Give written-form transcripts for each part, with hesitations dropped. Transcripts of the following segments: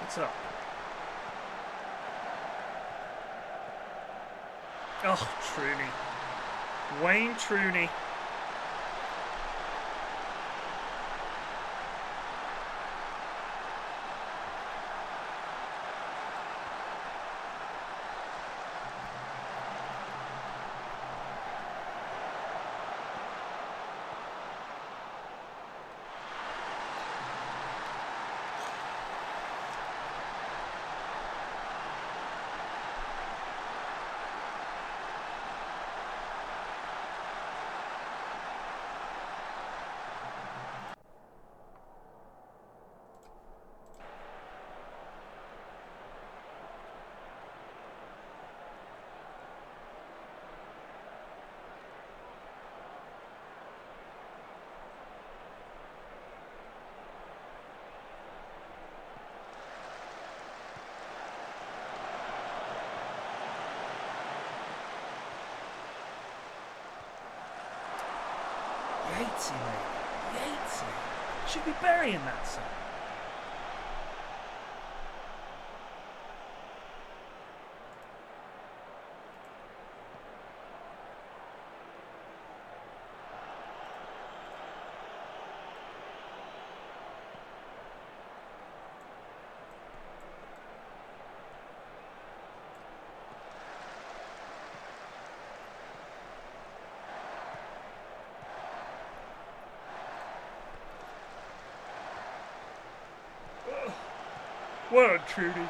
What's up? Oh, Trudy. Wayne Trudy. Yatesy, mate. Yatesy. Should be burying that son. Word, Trudy.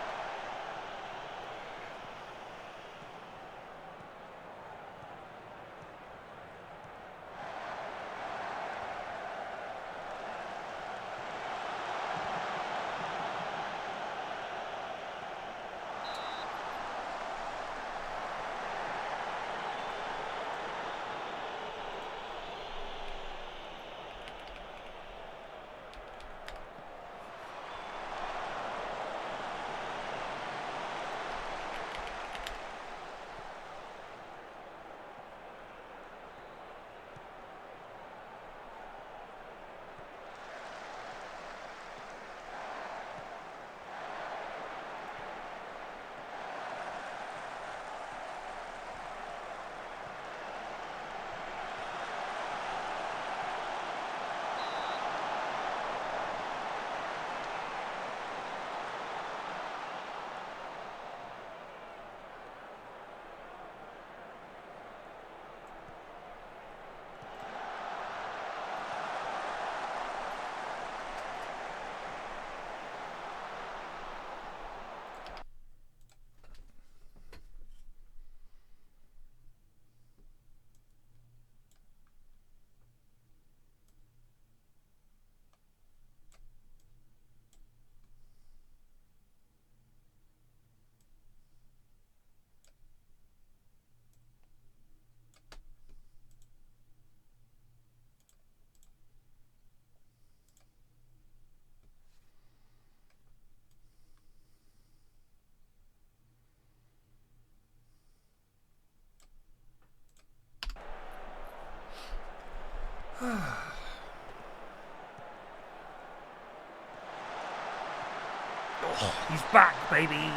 Oh, he's back, baby.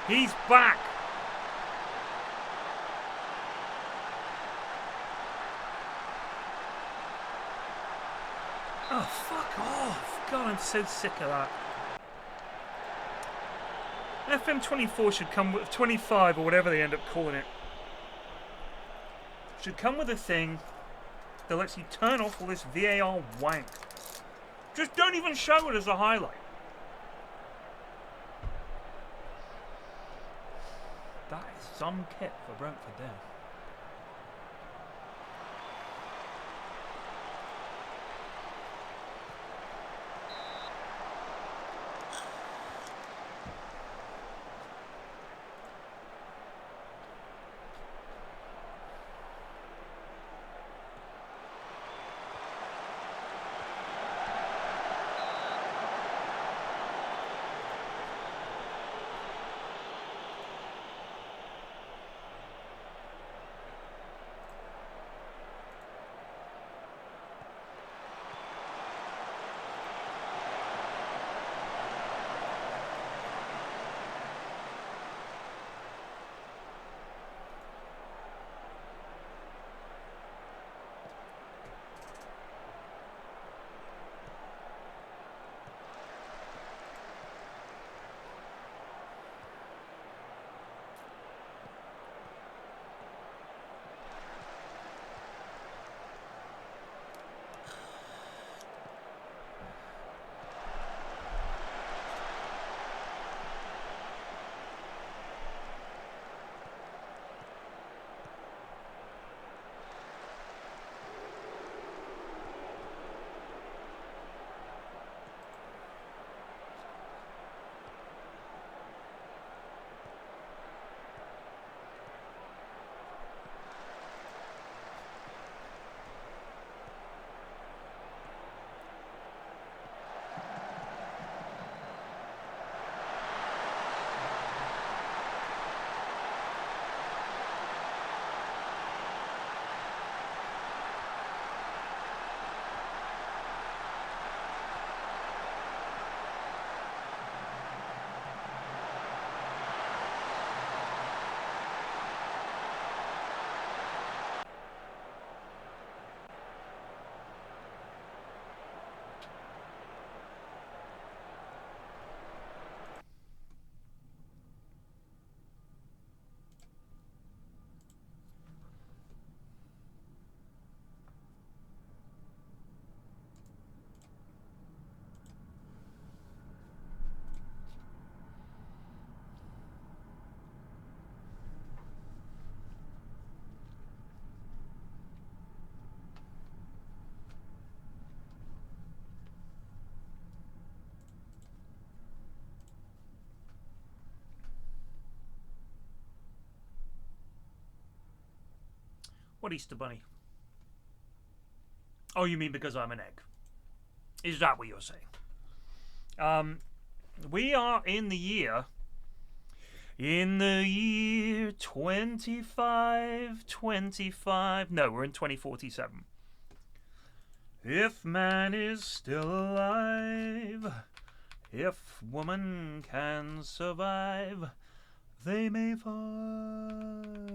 He's back. Oh, fuck off. God, I'm so sick of that. FM24 should come with 25 or whatever they end up calling it. Should come with a thing that lets you turn off all this VAR wank. Just don't even show it as a highlight. That is some kit for Brentford there. What Easter Bunny? Oh, you mean because I'm an egg? Is that what you're saying? We are in the year 2525. No, we're in 2047. If man is still alive, if woman can survive, they may find.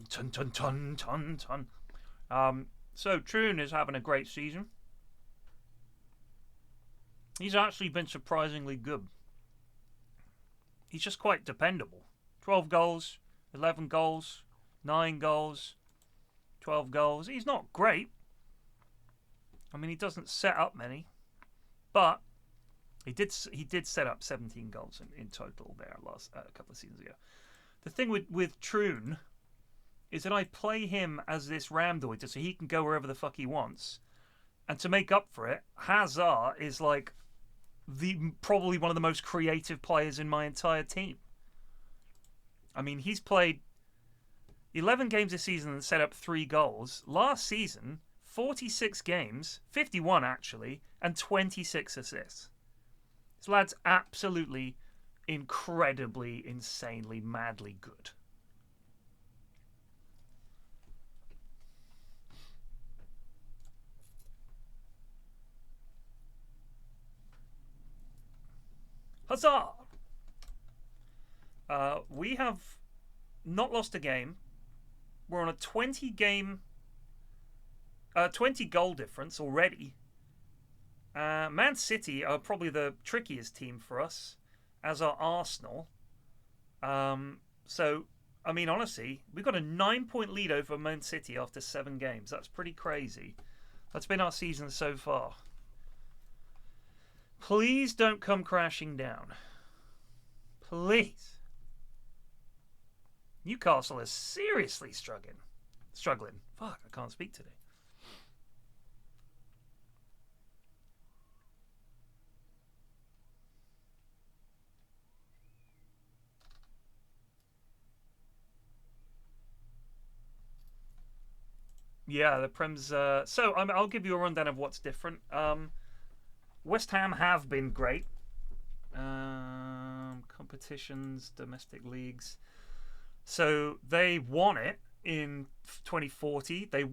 Ton ton ton ton ton. So Troon is having a great season. He's actually been surprisingly good. He's just quite dependable. 12 goals, 11 goals, 9 goals, 12 goals. He's not great. I mean, he doesn't set up many, but he did set up 17 goals in total there a couple of seasons ago. The thing with Troon is that I play him as this ramdoid so he can go wherever the fuck he wants. And to make up for it, Hazard is like probably one of the most creative players in my entire team. I mean, he's played 11 games this season and set up 3 goals. Last season, 46 games, 51 actually, and 26 assists. This lad's absolutely, incredibly, insanely, madly good. Huzzah! We have not lost a game. We're on a 20 goal difference already. Man City are probably the trickiest team for us, as are Arsenal. So, I mean, honestly, we've got a 9-point lead over Man City after 7 games. That's pretty crazy. That's been our season so far. Please don't come crashing down. Please. Newcastle is seriously struggling. Fuck, I can't speak today. Yeah, the Prem's... So, I'll give you a rundown of what's different. West Ham have been great. Competitions, domestic leagues. So they won it in 2040. They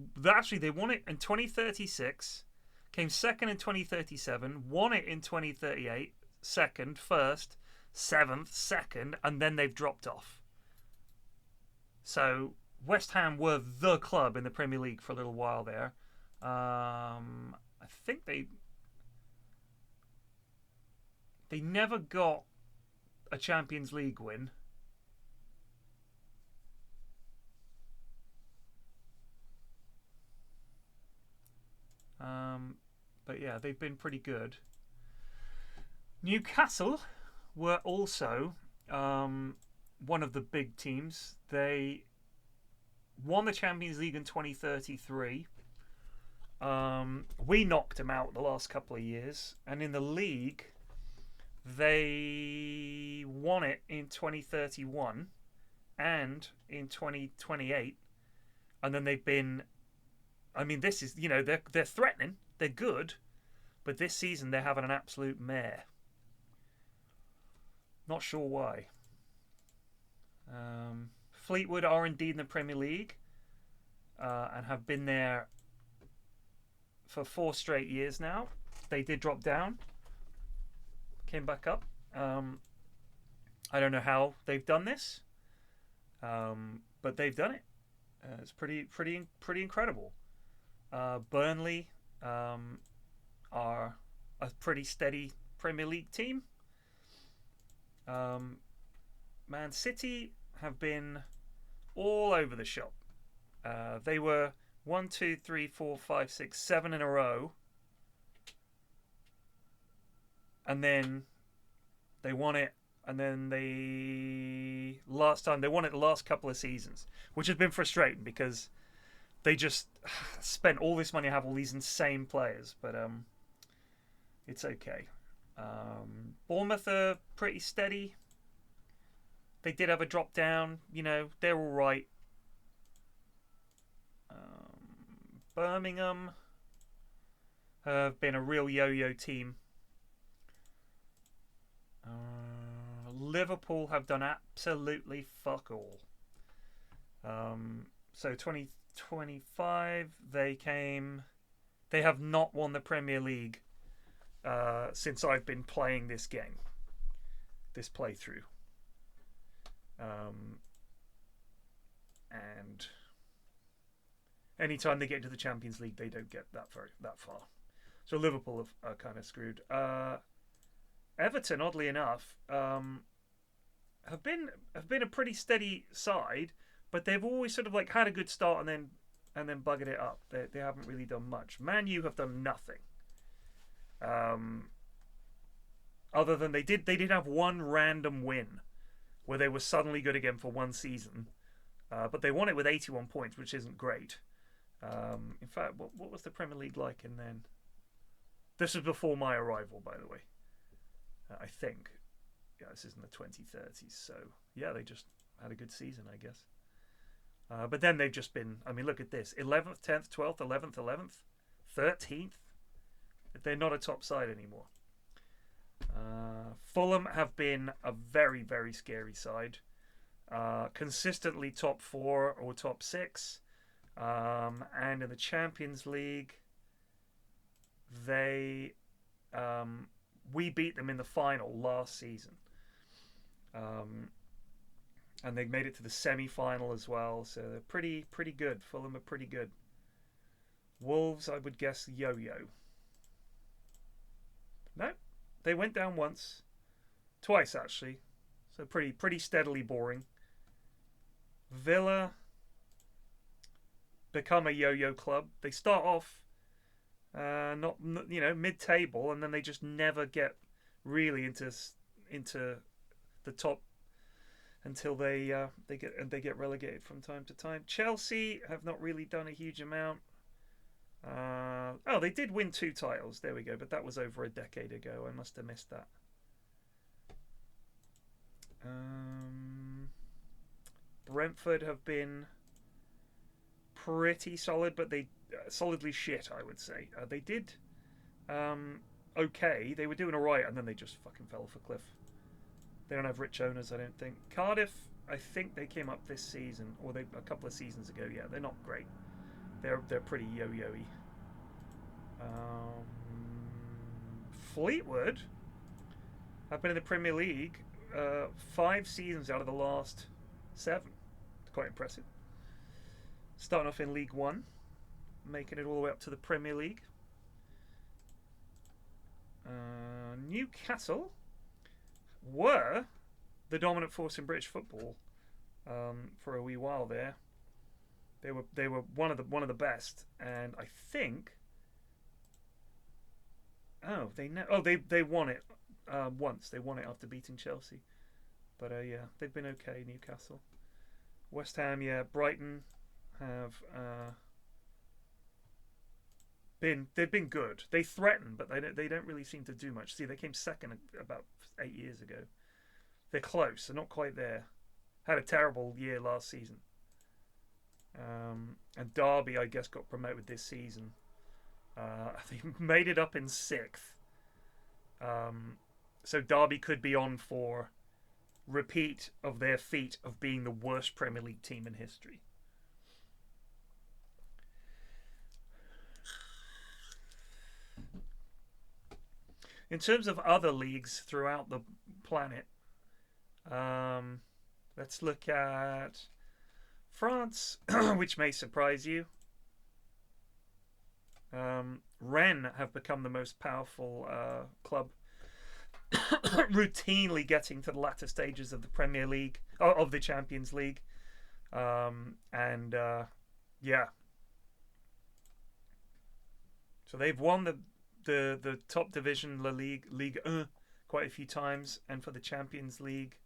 won it in 2036. Came second in 2037. Won it in 2038. Second, first, 7th, second, and then they've dropped off. So West Ham were the club in the Premier League for a little while there. I think they never got a Champions League win. But yeah, they've been pretty good. Newcastle were also one of the big teams. They won the Champions League in 2033. We knocked them out the last couple of years. And in the league, they won it in 2031 and in 2028. And then they've been... I mean, this is, they're threatening. They're good. But this season, they're having an absolute mare. Not sure why. Fleetwood are indeed in the Premier League and have been there for 4 straight years now. They did drop down. Came back up. I don't know how they've done this. But they've done it. It's pretty incredible. Burnley are a pretty steady Premier League team. Man City have been all over the shop. They were 1, 2, 3, 4, 5, 6, 7 in a row. And then they won it. And then they won it the last couple of seasons, which has been frustrating because they just spent all this money to have all these insane players. But it's okay. Bournemouth are pretty steady. They did have a drop down. They're all right. Birmingham have been a real yo-yo team. Liverpool have done absolutely fuck all. So 2025, they have not won the Premier League since I've been playing this game, this playthrough. And anytime they get into the Champions League, they don't get that far. So Liverpool are kind of screwed. Everton, oddly enough, have been a pretty steady side, but they've always sort of like had a good start and then buggered it up. They haven't really done much. Man U have done nothing. Other than they did have one random win where they were suddenly good again for one season, but they won it with 81 points, which isn't great. In fact, what was the Premier League like? And then this was before my arrival, by the way. I think. Yeah, this is in the 2030s, so yeah, they just had a good season, I guess. But then they've just been, I mean, look at this. 11th, 10th, 12th, 11th, 13th. They're not a top side anymore. Fulham have been a very, very scary side. Consistently top 4 or top 6. And in the Champions League, we beat them in the final last season. And they made it to the semi-final as well, so they're pretty good. Fulham are pretty good. Wolves, I would guess, yo-yo. No, they went down once, twice actually, so pretty steadily boring. Villa become a yo-yo club. They start off not mid-table, and then they just never get really into the top until they get relegated from time to time. Chelsea have not really done a huge amount. They did win 2 titles. There we go, but that was over a decade ago. I must have missed that. Brentford have been pretty solid, but they solidly shit, I would say. They did okay. They were doing all right, and then they just fucking fell off a cliff. They don't have rich owners, I don't think. Cardiff, I think they came up this season, or a couple of seasons ago. Yeah, they're not great. They're pretty yo-yo-y. Fleetwood have been in the Premier League 5 seasons out of the last 7. It's quite impressive. Starting off in League One, making it all the way up to the Premier League. Newcastle were the dominant force in British football for a wee while there. They were one of the best, and I think they won it once. They won it after beating Chelsea, but yeah, they've been okay. Newcastle, West Ham, yeah, Brighton have they've been good. They threaten, but they don't really seem to do much. See, they came second about 8 years ago. They're close. They're not quite there. Had a terrible year last season. And Derby, I guess, got promoted this season. They made it up in 6th. So Derby could be on for repeat of their feat of being the worst Premier League team in history. In terms of other leagues throughout the planet, let's look at France, which may surprise you. Rennes have become the most powerful club, routinely getting to the latter stages of the Premier League, of the Champions League, yeah. So they've won the top division, La Ligue, Ligue 1, quite a few times, and for the Champions League,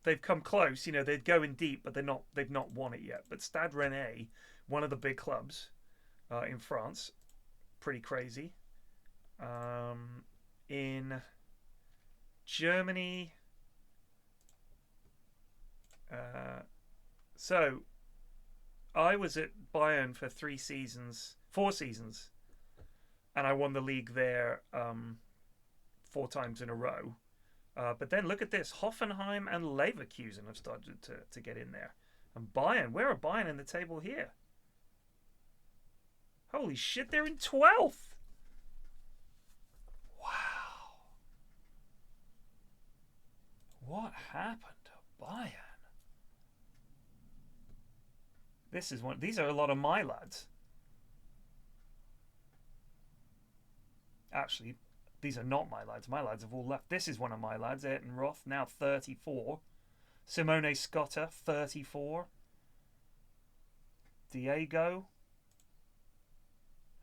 they've come close. You know, they're going deep, but they've not won it yet. But Stade Rennais, one of the big clubs in France, pretty crazy. In Germany, I was at Bayern for 4 seasons, and I won the league there 4 times in a row. But then look at this. Hoffenheim and Leverkusen have started to get in there. And Bayern, where are Bayern in the table here? Holy shit, they're in 12th. Wow. What happened to Bayern? These are a lot of my lads. Actually, these are not my lads. My lads have all left. This is one of my lads, Ayrton Roth, now 34. Simone Scotta, 34. Diego.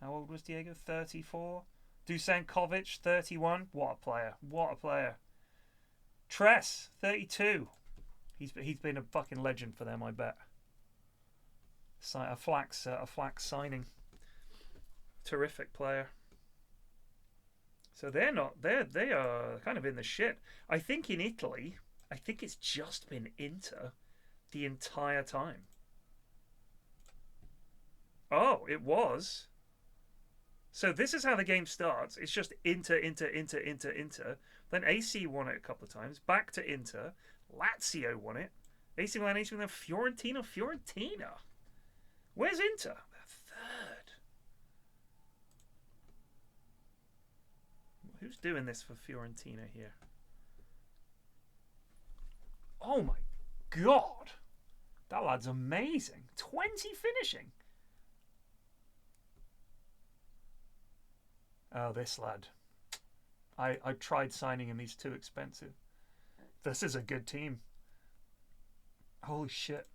How old was Diego? 34. Dusan Kovic, 31. What a player. What a player. Tress, 32. He's been a fucking legend for them, I bet. A Flax signing. Terrific player. So they are kind of in the shit. I think in Italy, I think it's just been Inter the entire time. Oh, it was. So this is how the game starts. It's just Inter. Then AC won it a couple of times. Back to Inter. Lazio won it. AC Milan, then Fiorentina. Where's Inter? They're third. Who's doing this for Fiorentina here? Oh my god. That lad's amazing. 20 finishing. Oh, this lad. I tried signing him. He's too expensive. This is a good team. Holy shit.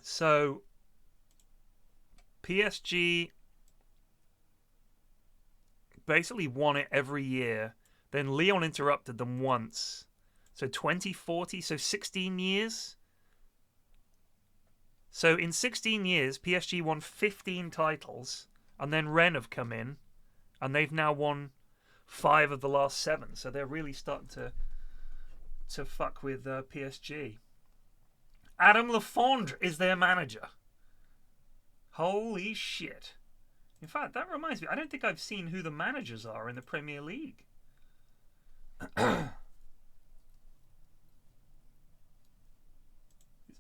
So, PSG basically won it every year. Then Leon interrupted them once. So 2040, so 16 years. So in 16 years, PSG won 15 titles. And then Rennes have come in. And they've now won 5 of the last 7. So they're really starting to fuck with PSG. Adam Lafondre is their manager. Holy shit. In fact, that reminds me, I don't think I've seen who the managers are in the Premier League.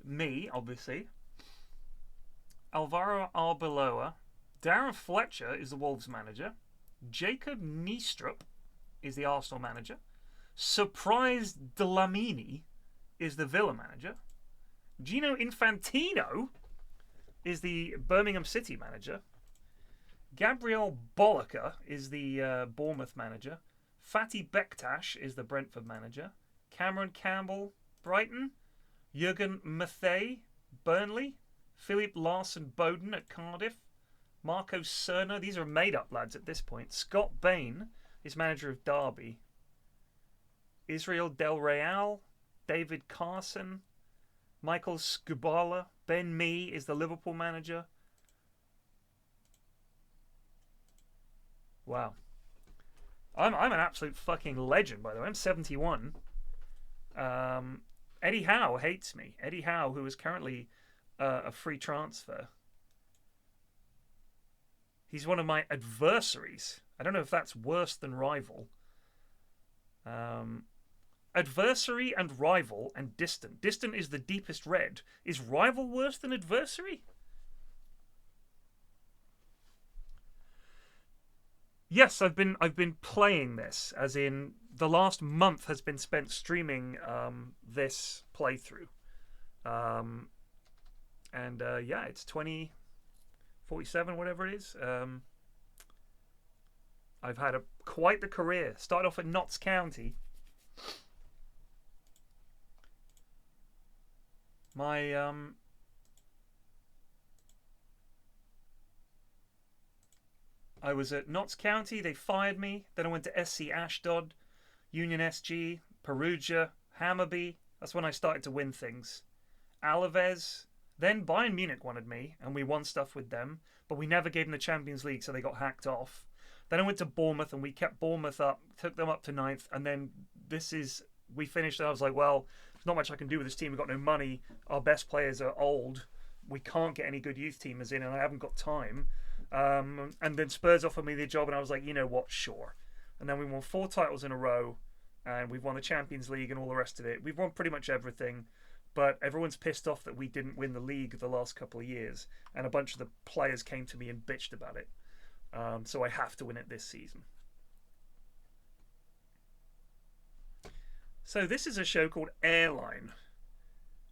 Me, obviously. Alvaro Arbeloa. Darren Fletcher is the Wolves manager. Jacob Niestrup is the Arsenal manager. Surprise Dlamini is the Villa manager. Gino Infantino is the Birmingham City manager. Gabriel Bollicker is the Bournemouth manager. Fatih Bektash is the Brentford manager. Cameron Campbell, Brighton. Jurgen Mathey, Burnley. Philip Larson-Bowden at Cardiff. Marco Cerna, these are made-up lads at this point. Scott Bain is manager of Derby. Israel Del Real. David Carson. Michael Skubala. Ben Mee is the Liverpool manager. Wow. I'm an absolute fucking legend, by the way. I'm 71. Eddie Howe hates me. Eddie Howe, who is currently a free transfer. He's one of my adversaries. I don't know if that's worse than rival. Adversary and rival and distant. Distant is the deepest red. Is rival worse than adversary? Yes, I've been playing this, as in the last month has been spent streaming this playthrough. Yeah, it's 2047, whatever it is. I've had quite the career. Started off at Notts County. I was at Notts County, they fired me. Then I went to SC Ashdod, Union SG, Perugia, Hammarby. That's when I started to win things. Alaves, Then Bayern Munich wanted me, and we won stuff with them, but we never gave them the Champions League, so they got hacked off. Then I went to Bournemouth, and we kept Bournemouth up, took them up to 9th, and then we finished, and I was like, well, there's not much I can do with this team. We've got no money. Our best players are old. We can't get any good youth teamers in, and I haven't got time. And then Spurs offered me the job, and I was like, you know what, sure. And then we won 4 titles in a row, and we've won the Champions League and all the rest of it. We've won pretty much everything, but everyone's pissed off that we didn't win the league the last couple of years, and a bunch of the players came to me and bitched about it. So I have to win it this season. So this is a show called Airline,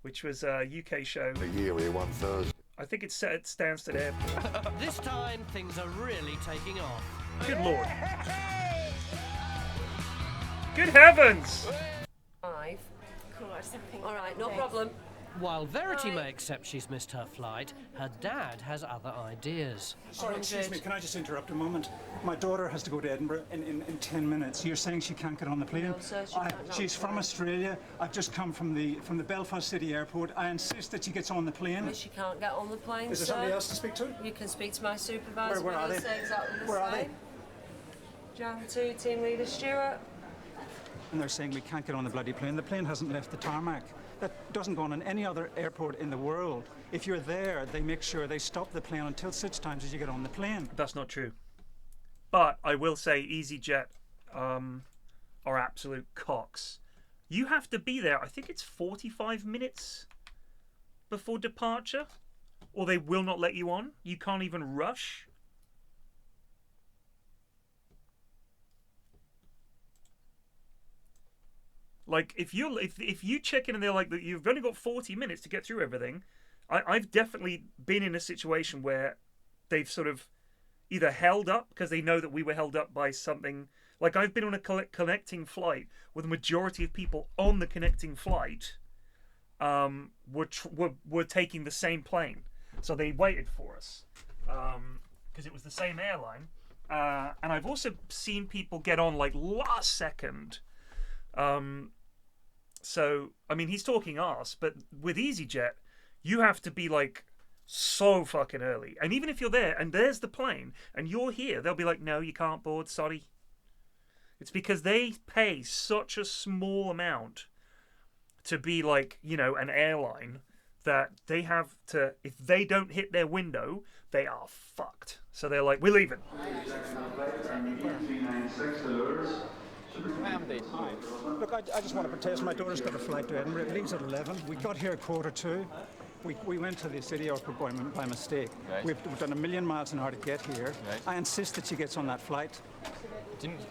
which was a UK show. The year we won Thursday. I think it's set at Stansted Airport. This time, things are really taking off. Good lord. Good heavens! 5. Cool, I just think. All right, no problem. While Verity may accept she's missed her flight, her dad has other ideas. Sorry, excuse me, can I just interrupt a moment? My daughter has to go to Edinburgh in 10 minutes. You're saying she can't get on the plane? No, sir, she can't. She's from Australia. I've just come from the Belfast City Airport. I insist that she gets on the plane. She can't get on the plane, Is there sir. somebody else to speak to? You can speak to my supervisor. Where are He'll they? say exactly the Where are same. Jan 2, team leader Stuart. And they're saying we can't get on the bloody plane. The plane hasn't left the tarmac. That doesn't go on in any other airport in the world. If you're there, they make sure they stop the plane until such times as you get on the plane. That's not true. But I will say EasyJet are absolute cocks. You have to be there, I think it's 45 minutes before departure, or they will not let you on. You can't even rush. Like, if you check in and they're like, you've only got 40 minutes to get through everything, I've definitely been in a situation where they've sort of either held up because they know that we were held up by something. Like, I've been on a connecting flight where the majority of people on the connecting flight were taking the same plane. So they waited for us because it was the same airline. And I've also seen people get on, like, last second. So, I mean, he's talking arse, but with EasyJet, you have to be, like, so fucking early. And even if you're there and there's the plane and you're here, they'll be like, no, you can't board, sorry. It's because they pay such a small amount to be, like, you know, an airline that they have to, if they don't hit their window, they are fucked. So they're like, we're leaving. Hi. Look, I just want to protest. My daughter's got a flight to Edinburgh. It leaves at 11. We got here at 1:45. We went to the city airport by mistake. Right. We've done a million miles an hour to get here. Right. I insist that she gets on that flight.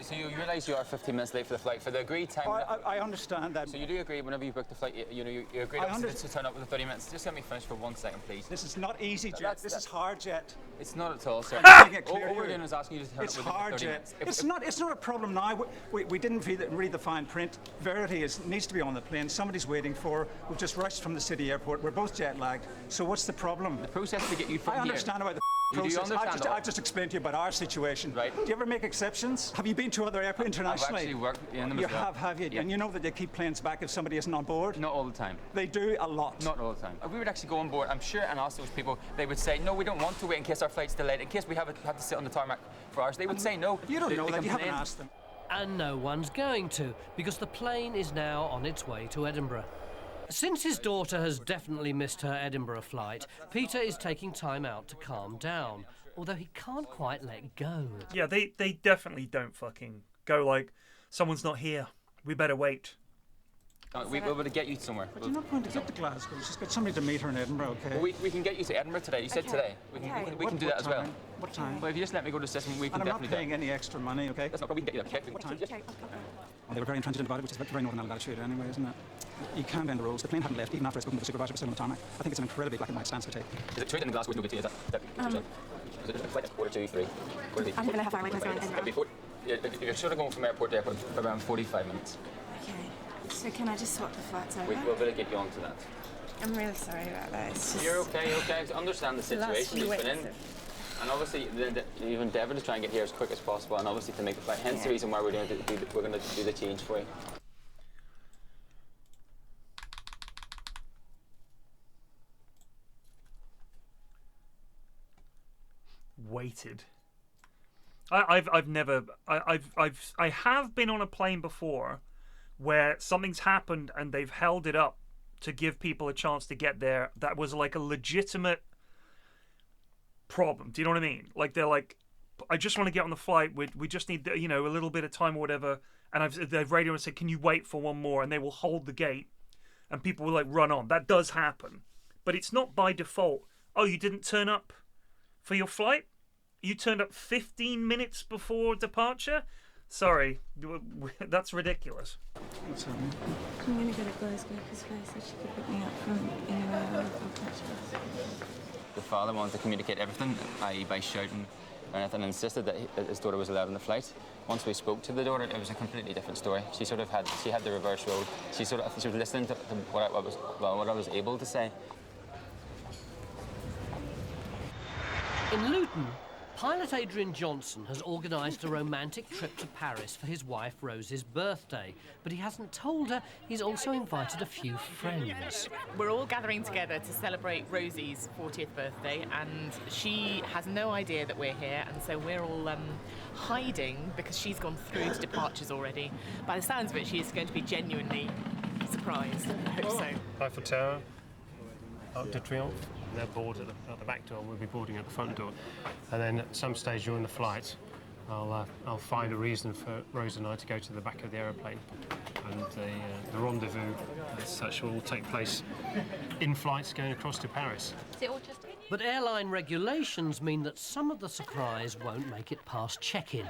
So you realise you are 15 minutes late for the flight for the agreed time? I understand that. So you do agree whenever you book the flight, you agree to turn up with the 30 minutes. Just let me finish for 1 second, please. This is not EasyJet. This is HardJet. It's not at all, sir. All we're doing is asking you to turn It's up with 30 minutes. HardJet. It's not a problem now. We didn't read the fine print. Verity needs to be on the plane. Somebody's waiting for her. We've just rushed from the city airport. We're both jet lagged. So what's the problem? The process to get you from I understand about the You do process. understand I've just explained to you about our situation. Right. Do you ever make exceptions? Have you been to other airports internationally? I've actually worked in them You as well. have you? Yeah. And you know that they keep planes back if somebody isn't on board? Not all the time. They do a lot. Not all the time. If we would actually go on board, I'm sure, and ask those people, they would say, no, we don't want to wait in case our flight's delayed, in case we have to sit on the tarmac for hours. They would say no. You don't know They that. You haven't complain. asked them. And no one's going to, because the plane is now on its way to Edinburgh. Since his daughter has definitely missed her Edinburgh flight, Peter is taking time out to calm down, although he can't quite let go. Yeah, they definitely don't fucking go like, someone's not here, we better wait. We'll be able to get you somewhere. But you're not going to get to Glasgow. She's got somebody to meet her in Edinburgh, okay? Well, we can get you to Edinburgh today. You said today. We can do that as well. What time? Well, if you just let me go to the system, we can And I'm not definitely paying any extra money, okay? That's not problem. We can get you that. What time? They were very intransigent about it, which is very northern latitude anyway, isn't it? You can't bend the rules. The plane hadn't left, even after I spoke to the supervisor, was still on the tarmac. I think it's an incredibly black and white stance to take. Is it true that in Glasgow, is no good to you? Is it flight at 4:23? I don't know how far away it was around Edinburgh. You're sort of going from airport to airport for around 45 minutes. Okay. So can I just swap the flights over? We'll better get you onto that. I'm really sorry about that. It's just... You're okay. I understand the last situation few you've been in. weeks And obviously, you've endeavoured to try and get here as quick as possible, and obviously to make the flight. Hence the reason why we're going to do the change for you. waited. I have been on a plane before where something's happened and they've held it up to give people a chance to get there. That was like a legitimate problem. Do you know what I mean? Like they're like, I just want to get on the flight. We just need a little bit of time or whatever. And they've radioed and said, can you wait for one more? And they will hold the gate, and people will like run on. That does happen, but it's not by default. Oh, you didn't turn up for your flight? You turned up 15 minutes before departure? Sorry, that's ridiculous. What's happening? I'm going to go to Glasgow because Faye said she could pick me up from anywhere. The father wanted to communicate everything, i.e. by shouting or anything, and insisted that his daughter was allowed on the flight. Once we spoke to the daughter, it was a completely different story. She had the reverse role. She was listening to what I was able to say. In Luton, pilot Adrian Johnson has organised a romantic trip to Paris for his wife Rose's birthday, but he hasn't told her he's also invited a few friends. We're all gathering together to celebrate Rosie's 40th birthday, and she has no idea that we're here, and so we're all hiding because she's gone through to departures already. By the sounds of it, she is going to be genuinely surprised. I hope so. Eiffel Tower, Arc de Triomphe. They're boarded at the back door. We'll be boarding at the front door, and then at some stage during the flight, I'll find a reason for Rose and I to go to the back of the aeroplane, and the rendezvous as such will take place in flights going across to Paris. But airline regulations mean that some of the surprise won't make it past check-in.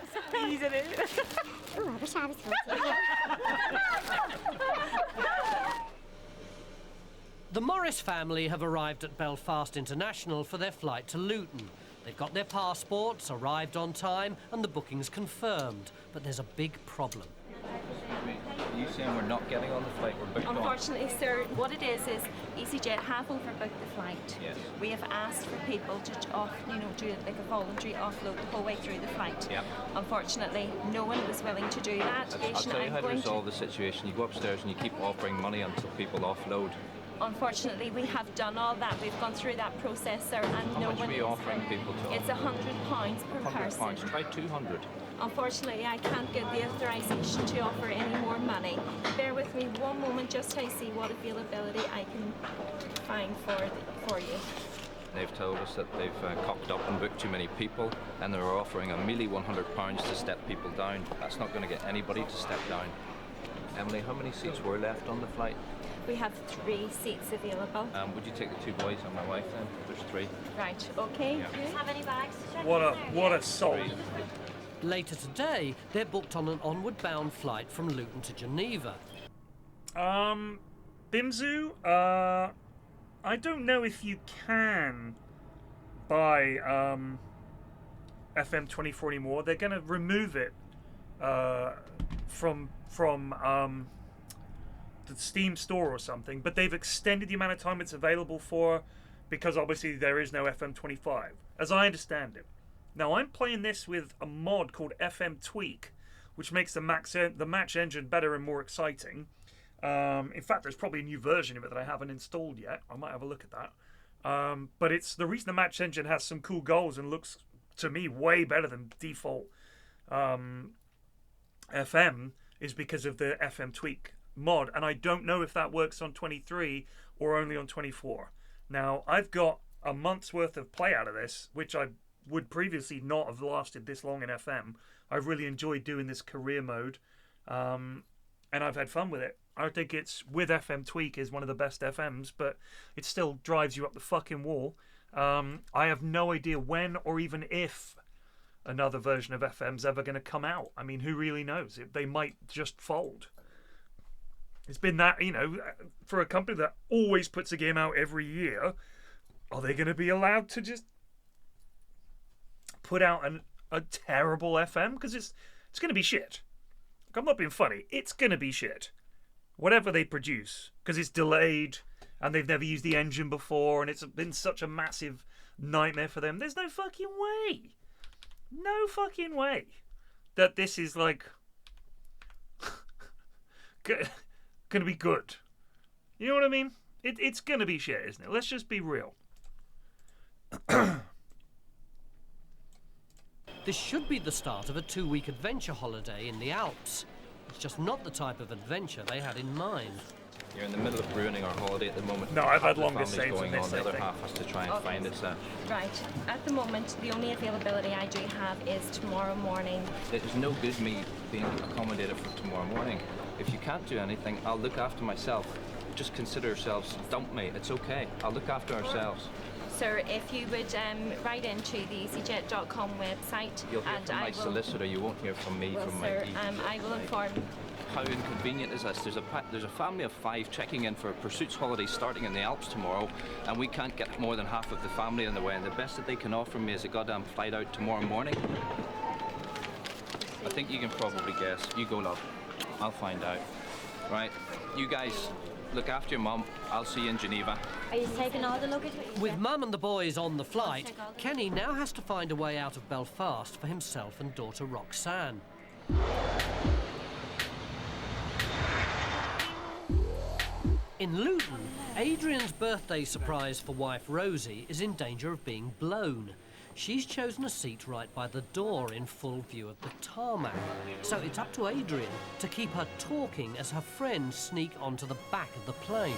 The Morris family have arrived at Belfast International for their flight to Luton. They've got their passports, arrived on time, and the booking's confirmed. But there's a big problem. Are you saying we're not getting on the flight? We're booked on? Unfortunately, sir, what it is EasyJet have overbooked the flight. Yes. We have asked for people to do it like a voluntary offload the whole way through the flight. Yep. Unfortunately, no one was willing to do that. I'll tell you how to resolve the situation. You go upstairs and you keep offering money until people offload. Unfortunately, we have done all that. We've gone through that process, sir, and How no much one are we is offering willing. people to It's £100 per person. £100. Try 200. Unfortunately, I can't get the authorisation to offer any more money. Bear with me one moment just to see what availability I can find for you. They've told us that they've cocked up and booked too many people, and they're offering a mealy £100 to step people down. That's not going to get anybody to step down. Emily, how many seats were left on the flight? We have 3 seats available. Would you take the 2 boys and my wife then? There's 3. Right, okay. Yeah. Do you have any bags? What a soul. Later today, they're booked on an onward-bound flight from Luton to Geneva. Bimzu, I don't know if you can buy FM24 anymore. They're going to remove it from the Steam store or something, but they've extended the amount of time it's available for because obviously there is no FM25, as I understand it. Now, I'm playing this with a mod called FM Tweak, which makes the match engine better and more exciting. In fact, there's probably a new version of it that I haven't installed yet. I might have a look at that. But it's the reason the match engine has some cool goals and looks, to me, way better than default FM is because of the FM Tweak mod. And I don't know if that works on 23 or only on 24. Now, I've got a month's worth of play out of this, which I would previously not have lasted this long in FM. I've really enjoyed doing this career mode, and I've had fun with it. I think it's, with FM Tweak, is one of the best FMs, but it still drives you up the fucking wall. I have no idea when or even if another version of FM's ever going to come out. I mean, who really knows? They might just fold. It's been that, for a company that always puts a game out every year, are they going to be allowed to just put out a terrible FM? Because it's going to be shit. Like, I'm not being funny. It's going to be shit. Whatever they produce. Because it's delayed and they've never used the engine before and it's been such a massive nightmare for them. There's no fucking way. No fucking way that this is like going to be good. You know what I mean? It's going to be shit, isn't it? Let's just be real. This should be the start of a 2-week adventure holiday in the Alps. It's just not the type of adventure they had in mind. You're in the middle of ruining our holiday at the moment. No, I've had Half the longer family's saves going than on. this, The I other think. half has to try and find it. Right. At the moment, the only availability I do have is tomorrow morning. It's no good me being accommodated for tomorrow morning. If you can't do anything, I'll look after myself. Just consider yourselves, dump me, it's okay. I'll look after ourselves. Sir, if you would write into the easyjet.com website, You'll hear and from I my will... solicitor, you won't hear from me, Well, from sir, my I will inform... How inconvenient is this? There's a family of 5 checking in for a Pursuits holiday starting in the Alps tomorrow, and we can't get more than half of the family in the way, and the best that they can offer me is a goddamn flight out tomorrow morning. I think you can probably guess. You go, love. I'll find out. Right, you guys look after your mum. I'll see you in Geneva. Are you taking all the luggage? With Mum and the boys on the flight, Kenny now has to find a way out of Belfast for himself and daughter Roxanne. In Luton, Adrian's birthday surprise for wife Rosie is in danger of being blown. She's chosen a seat right by the door in full view of the tarmac. So it's up to Adrian to keep her talking as her friends sneak onto the back of the plane.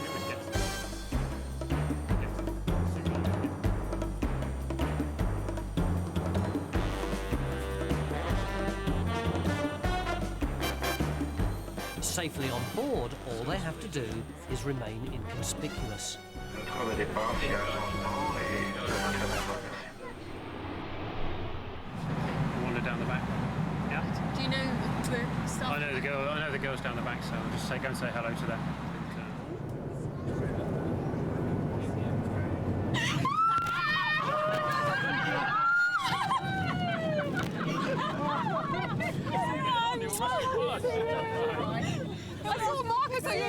Safely on board, all they have to do is remain inconspicuous. Wander down the back. Yeah. Do you know where stuff? I know the girls down the back, so I'll just go and say hello to them. I saw Marcus on your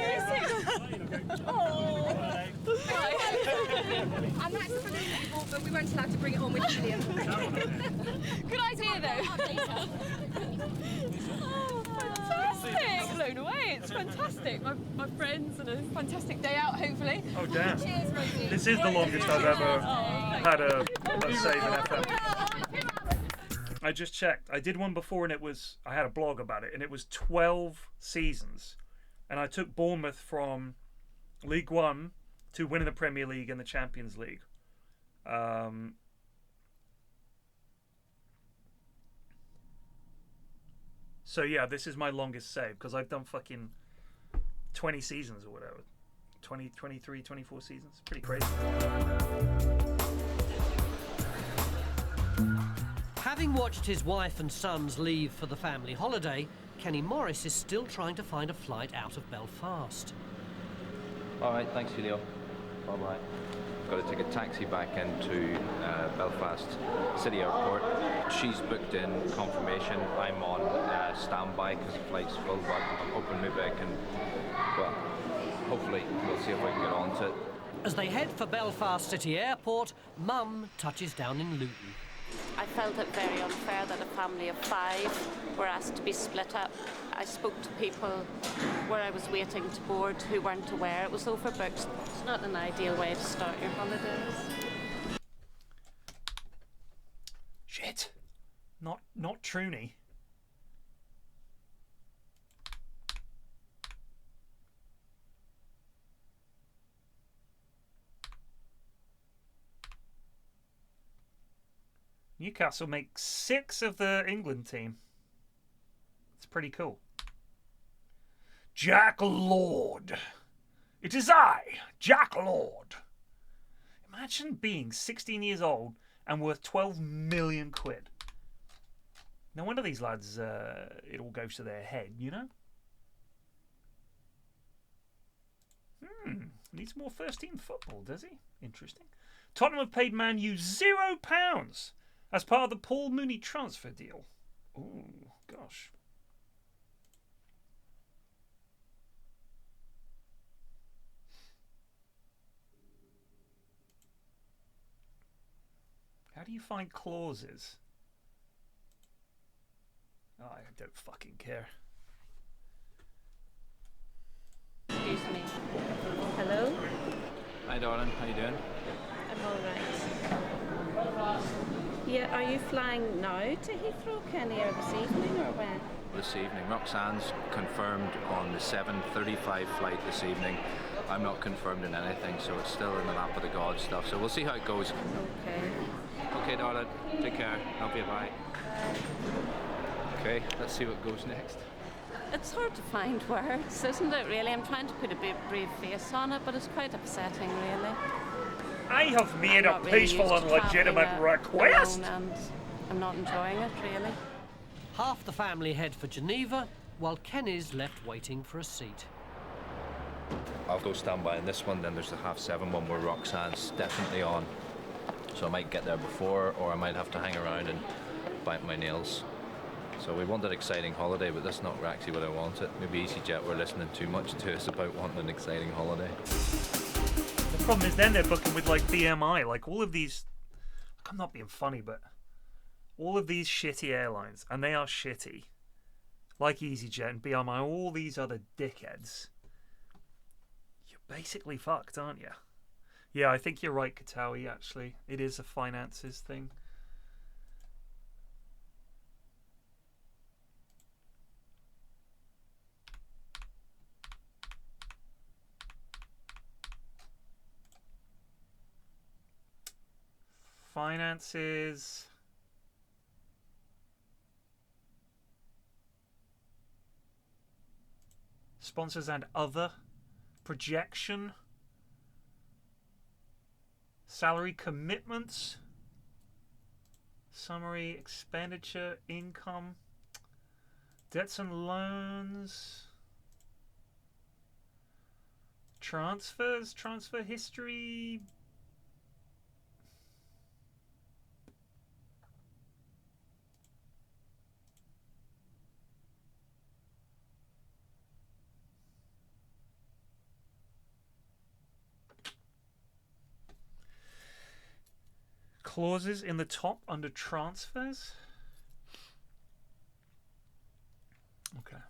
and that's for the people, but we weren't allowed to bring it on with Julian. Good idea, though. Fantastic! Blown away. It's fantastic. My friends and a fantastic day out, hopefully. Oh, damn. Cheers, Rosie. This is the longest I've ever had a save in FM. I just checked. I did one before, and I had a blog about it, and it was 12 seasons. And I took Bournemouth from League One to winning the Premier League and the Champions League. So yeah, this is my longest save, because I've done fucking 20 seasons or whatever. 20, 23, 24 seasons. Pretty crazy. Having watched his wife and sons leave for the family holiday, Kenny Morris is still trying to find a flight out of Belfast. All right, thanks, Julio. Bye-bye. Got to take a taxi back into Belfast City Airport. She's booked in confirmation. I'm on standby because the flight's full, but I'm hoping maybe I can, well, hopefully we'll see if I can get on to it. As they head for Belfast City Airport, Mum touches down in Luton. I felt it very unfair that a family of 5 were asked to be split up. I spoke to people where I was waiting to board who weren't aware it was overbooked. It's not an ideal way to start your holidays. Shit. Not Trooney. Newcastle makes 6 of the England team. It's pretty cool. Jack Lord. It is I, Jack Lord. Imagine being 16 years old and worth 12 million quid. No wonder these lads, it all goes to their head, you know? Needs more first team football, does he? Interesting. Tottenham have paid Man U £0 as part of the Paul Mooney transfer deal. Oh, gosh. How do you find clauses? Oh, I don't fucking care. Excuse me. Hello? Hi, darling. How you doing? I'm all right. Yeah, are you flying now to Heathrow, Kenny, or this evening, or when? This evening. Roxanne's confirmed on the 7:35 flight this evening. I'm not confirmed in anything, so it's still in the lap of the gods stuff. So we'll see how it goes. Okay. Okay, darling. Take care. Love you. Bye. Okay, let's see what goes next. It's hard to find words, isn't it, really? I'm trying to put a brave face on it, but it's quite upsetting, really. I have made a peaceful and legitimate request. And I'm not enjoying it, really. Half the family head for Geneva, while Kenny's left waiting for a seat. I'll go stand by in this one, then there's the 7:30 one where Roxanne's definitely on. So I might get there before, or I might have to hang around and bite my nails. So we wanted an exciting holiday, but that's not actually what I wanted. Maybe EasyJet were listening too much to us about wanting an exciting holiday. The problem is then they're booking with like BMI, like all of these, I'm not being funny, but all of these shitty airlines, and they are shitty, like EasyJet and BMI, all these other dickheads, you're basically fucked, aren't you? Yeah, I think you're right, Katawi, actually. It is a finances thing. Finances. Sponsors and other. Projection. Salary commitments. Summary expenditure income. Debts and loans. Transfers. Transfer history. Clauses in the top under transfers. Okay.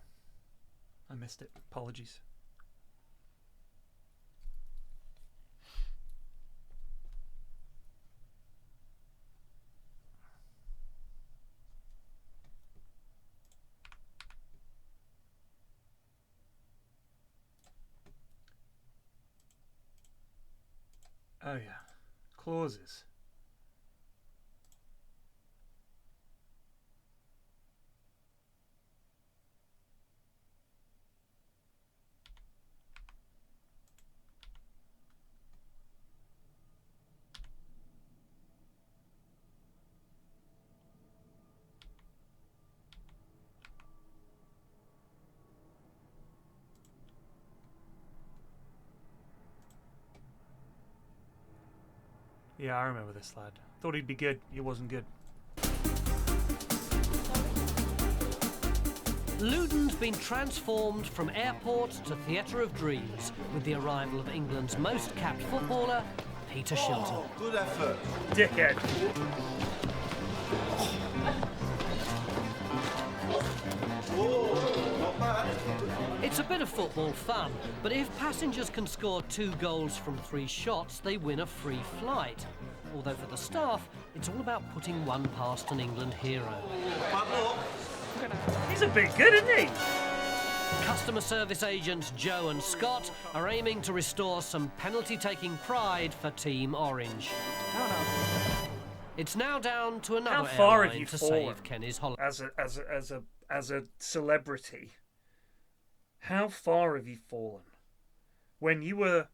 I missed it. Apologies. Oh yeah. Clauses. Yeah, I remember this lad. Thought he'd be good. He wasn't good. Luton's been transformed from airport to theatre of dreams with the arrival of England's most capped footballer, Peter Shilton. Good effort. Dickhead. It's a bit of football fun, but if passengers can score 2 goals from 3 shots, they win a free flight. Although for the staff, it's all about putting one past an England hero. He's a bit good, isn't he? Customer service agents Joe and Scott are aiming to restore some penalty-taking pride for Team Orange. It's now down to another How far have airline you to fallen save Kenny's holiday. As a celebrity? How far have you fallen? When you were,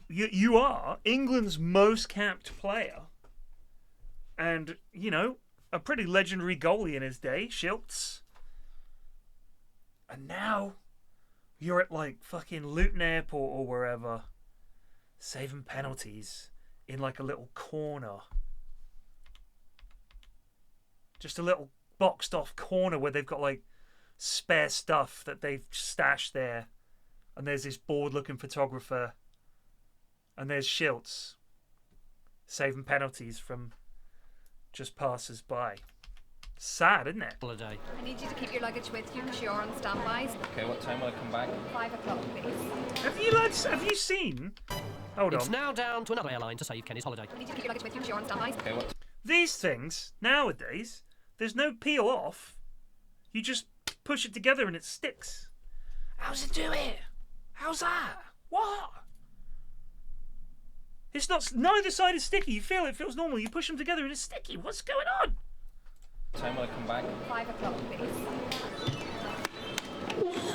you are England's most capped player, and you know, a pretty legendary goalie in his day, Shilts. And now you're at like fucking Luton Airport or wherever, saving penalties in like a little corner. Just a little boxed off corner where they've got like spare stuff that they've stashed there. And there's this bored looking photographer. And there's Shilts saving penalties from just passers by. Sad, isn't it? Holiday. I need you to keep your luggage with you because you're on standby. Okay, what time will I come back? 5 o'clock, please. Have you seen? Hold on. It's now down to another airline to save Kenny's holiday. I need you to keep your luggage with you because you're on standby. Okay, what? These things, nowadays, there's no peel off. You just push it together and it sticks. How's it do it? How's that? What? It's not, neither side is sticky. You feel it feels normal. You push them together and it's sticky. What's going on? Time will I come back? 5 o'clock, please.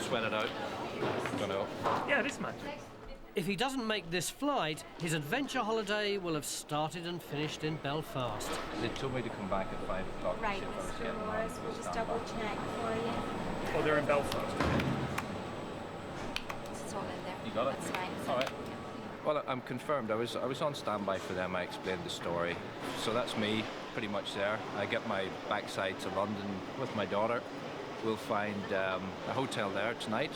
Sweat it out. Don't know. Yeah, it is, man. If he doesn't make this flight, his adventure holiday will have started and finished in Belfast. They told me to come back at 5 o'clock. Right, Mr. Morris, we'll just double check for you. Oh, they're in Belfast. It's all in there. You got it? That's fine. All right. Well, I'm confirmed. I was on standby for them. I explained the story. So that's me, pretty much there. I get my backside to London with my daughter. We'll find a hotel there tonight,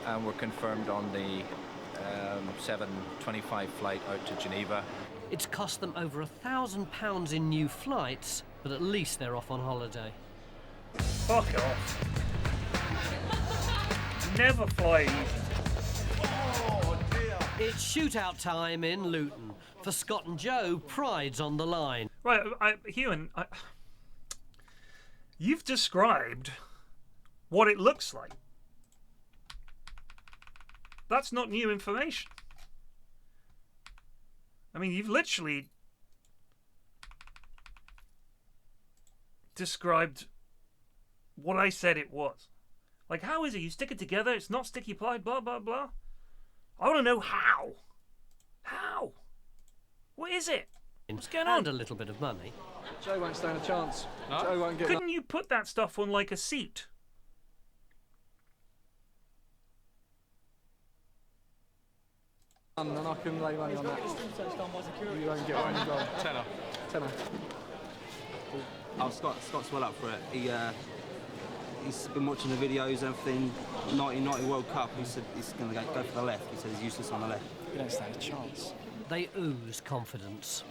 and we're confirmed on the 7:25 flight out to Geneva. It's cost them over £1,000 in new flights, but at least they're off on holiday. Fuck off. Never fly easy. It's shootout time in Luton. For Scott and Joe, pride's on the line. Right, Ewan, you've described what it looks like. That's not new information. I mean, you've literally described what I said it was. Like, how is it? You stick it together, it's not sticky plied, blah, blah, blah. I want to know how. How? What is it? What's going on? And a little bit of money. Joe won't stand a chance. No? Joe won't get. Couldn't you put that stuff on like a seat? And I can lay money on that. You won't get one. Tenner. Oh, Scott's well up for it. He's been watching the videos and everything. 1990 World Cup. He said he's going to go for the left. He said he's useless on the left. You don't stand a chance. They ooze confidence.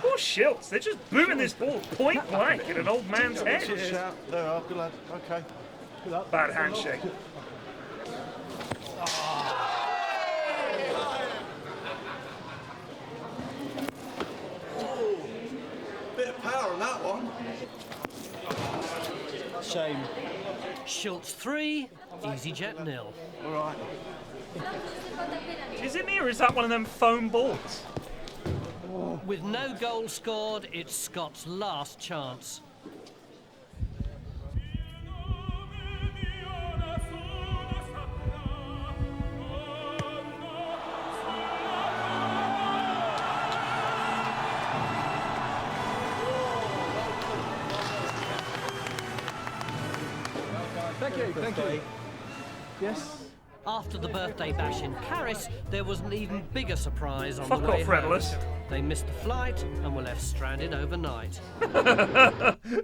Oh, shilts. They're just booming this ball point blank in an old man's head. There we are. Good lad. Okay. Good luck. Bad handshake. Bit of power on that one. Shame. Schultz 3, EasyJet 0. All right. Is it me or is that one of them foam balls? With no goal scored, it's Scott's last chance. Thank you. Yes? After the birthday bash in Paris, there was an even bigger surprise on Fuck the way off, home. Redless. They missed the flight and were left stranded overnight.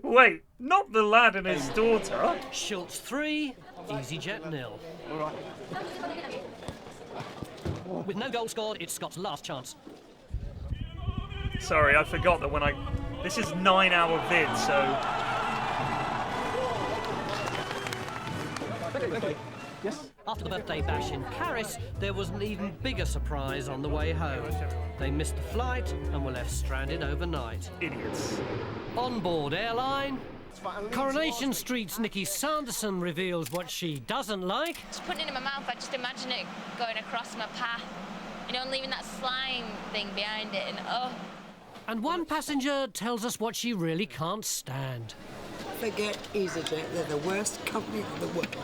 Wait, not the lad and his daughter. Schultz 3, EasyJet 0. All right. With no goal scored, it's Scott's last chance. Sorry, I forgot that when this is 9-hour vid, so... Yes? After the birthday bash in Paris, there was an even bigger surprise on the way home. They missed the flight and were left stranded overnight. Idiots. On-board airline, Coronation Street's Nikki Sanderson reveals what she doesn't like. Just putting it in my mouth, I just imagine it going across my path, you know, and leaving that slime thing behind it, and oh. And one passenger tells us what she really can't stand. Forget EasyJet, they're the worst company in the world.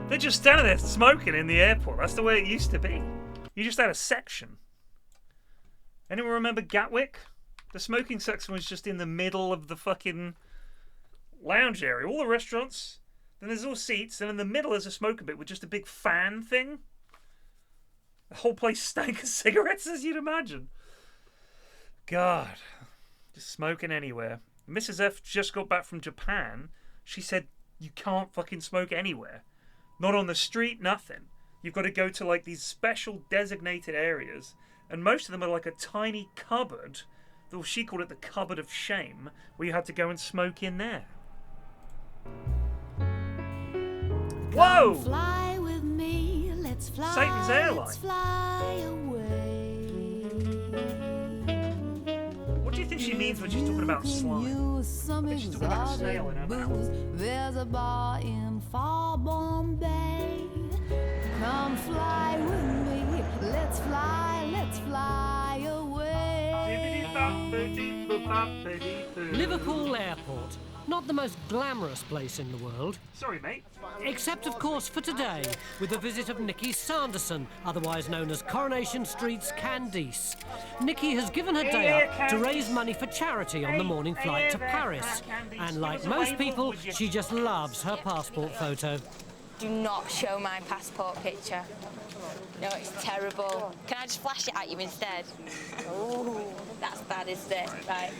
They're just standing there smoking in the airport. That's the way it used to be. You just had a section. Anyone remember Gatwick? The smoking section was just in the middle of the fucking lounge area. All the restaurants, then there's all seats, and in the middle there's a smoking bit with just a big fan thing. The whole place stank of cigarettes, as you'd imagine. God. Just smoking anywhere. Mrs. F just got back from Japan. She said, you can't fucking smoke anywhere. Not on the street, nothing. You've got to go to like these special designated areas, and most of them are like a tiny cupboard. Though she called it the cupboard of shame, where you had to go and smoke in there. Whoa! Come fly with me, let's fly, Satan's airline. let's fly away. What do you think she means means when she's talking about slime. When she's talking about a snail in her mouth. There's a bar in far Bombay. Come fly with me. Let's fly away. Liverpool Airport. Not the most glamorous place in the world. Sorry, mate. Except, of course, for today, with the visit of Nikki Sanderson, otherwise known as Coronation Street's Candice. Nikki has given her day up to raise money for charity on the morning flight to Paris. And like most people, she just loves her passport photo. Do not show my passport picture. No, it's terrible. Can I just flash it at you instead? Oh, that's bad, isn't it? Right.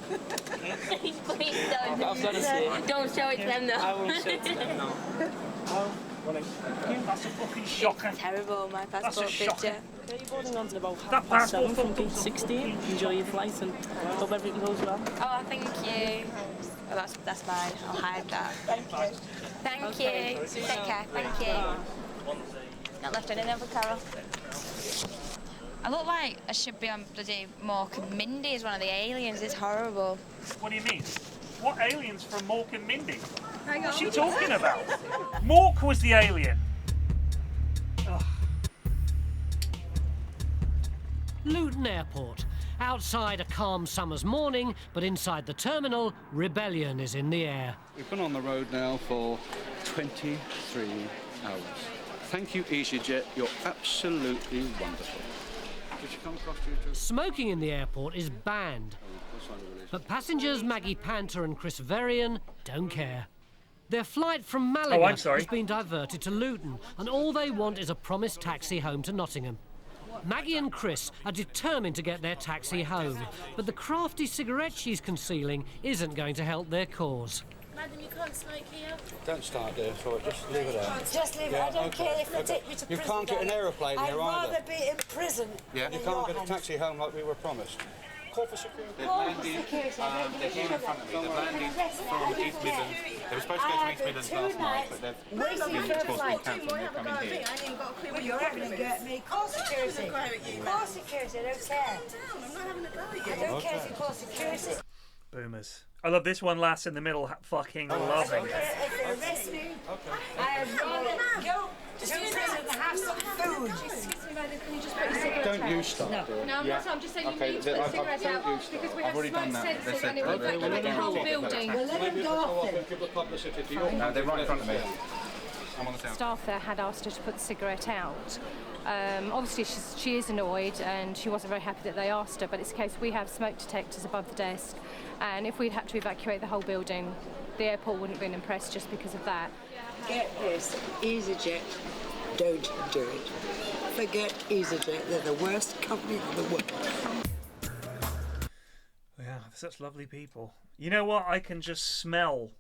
Please don't. I've done it. Don't show it to them, though. I won't show it to them, no. That's a fucking shocker. It's terrible, my passport shocker. picture. Yeah, you're boarding on about That passport 7 from gate 16. Enjoy your flight and hope everything goes well. Oh, thank you. Oh, that's mine. I'll hide that. Thank you. Thank you. Take care. Thank you. Not left anything over, Carol. I look like I should be on bloody Mork and Mindy as one of the aliens. It's horrible. What do you mean? What aliens from Mork and Mindy? What's she talking about? Mork was the alien. Ugh. Luton Airport. Outside a calm summer's morning, but inside the terminal, rebellion is in the air. We've been on the road now for 23 hours. Thank you, EasyJet. You're absolutely wonderful. Did you come across to Smoking in the airport is banned. But passengers Maggie Panter and Chris Varian don't care. Their flight from Malaga has been diverted to Luton, and all they want is a promised taxi home to Nottingham. Maggie and Chris are determined to get their taxi home, but the crafty cigarette she's concealing isn't going to help their cause. Madam, you can't smoke here. Don't start there, so just leave it out. Just leave it. I don't care if they take me to prison. You can't get an aeroplane here either. I'd rather be in prison. Yeah, you can't get a taxi home like we were promised. Call for security. They've landed, they came in front of me. They've landed from East Midlands. They were supposed to go to East Midlands last night, but they've been cancelled. They're coming here. Well, you're having to get me. Call security. Call security. I don't care. I'm not having a go at you. I don't care if you call security. Boomers. I love this one lass in the middle, fucking loving it. If you arrest me, I'd rather go to prison and have some food. Excuse me, madam, can you just put your cigarette out? Don't you stop. No, I'm not. I'm just saying you need to put the cigarette out because we have smoke sensors and it will affect the whole building. Well, let them go off then. Give the publicity to you. No, they're right in front of me. I'm on the sound. Staff there had asked her to put the cigarette out. Obviously she is annoyed and she wasn't very happy that they asked her, but it's a case we have smoke detectors above the desk, and if we'd had to evacuate the whole building, the airport wouldn't have been impressed just because of that. Get this, EasyJet, don't do it. Forget EasyJet, they're the worst company in the world. Yeah, they're such lovely people. You know what? I can just smell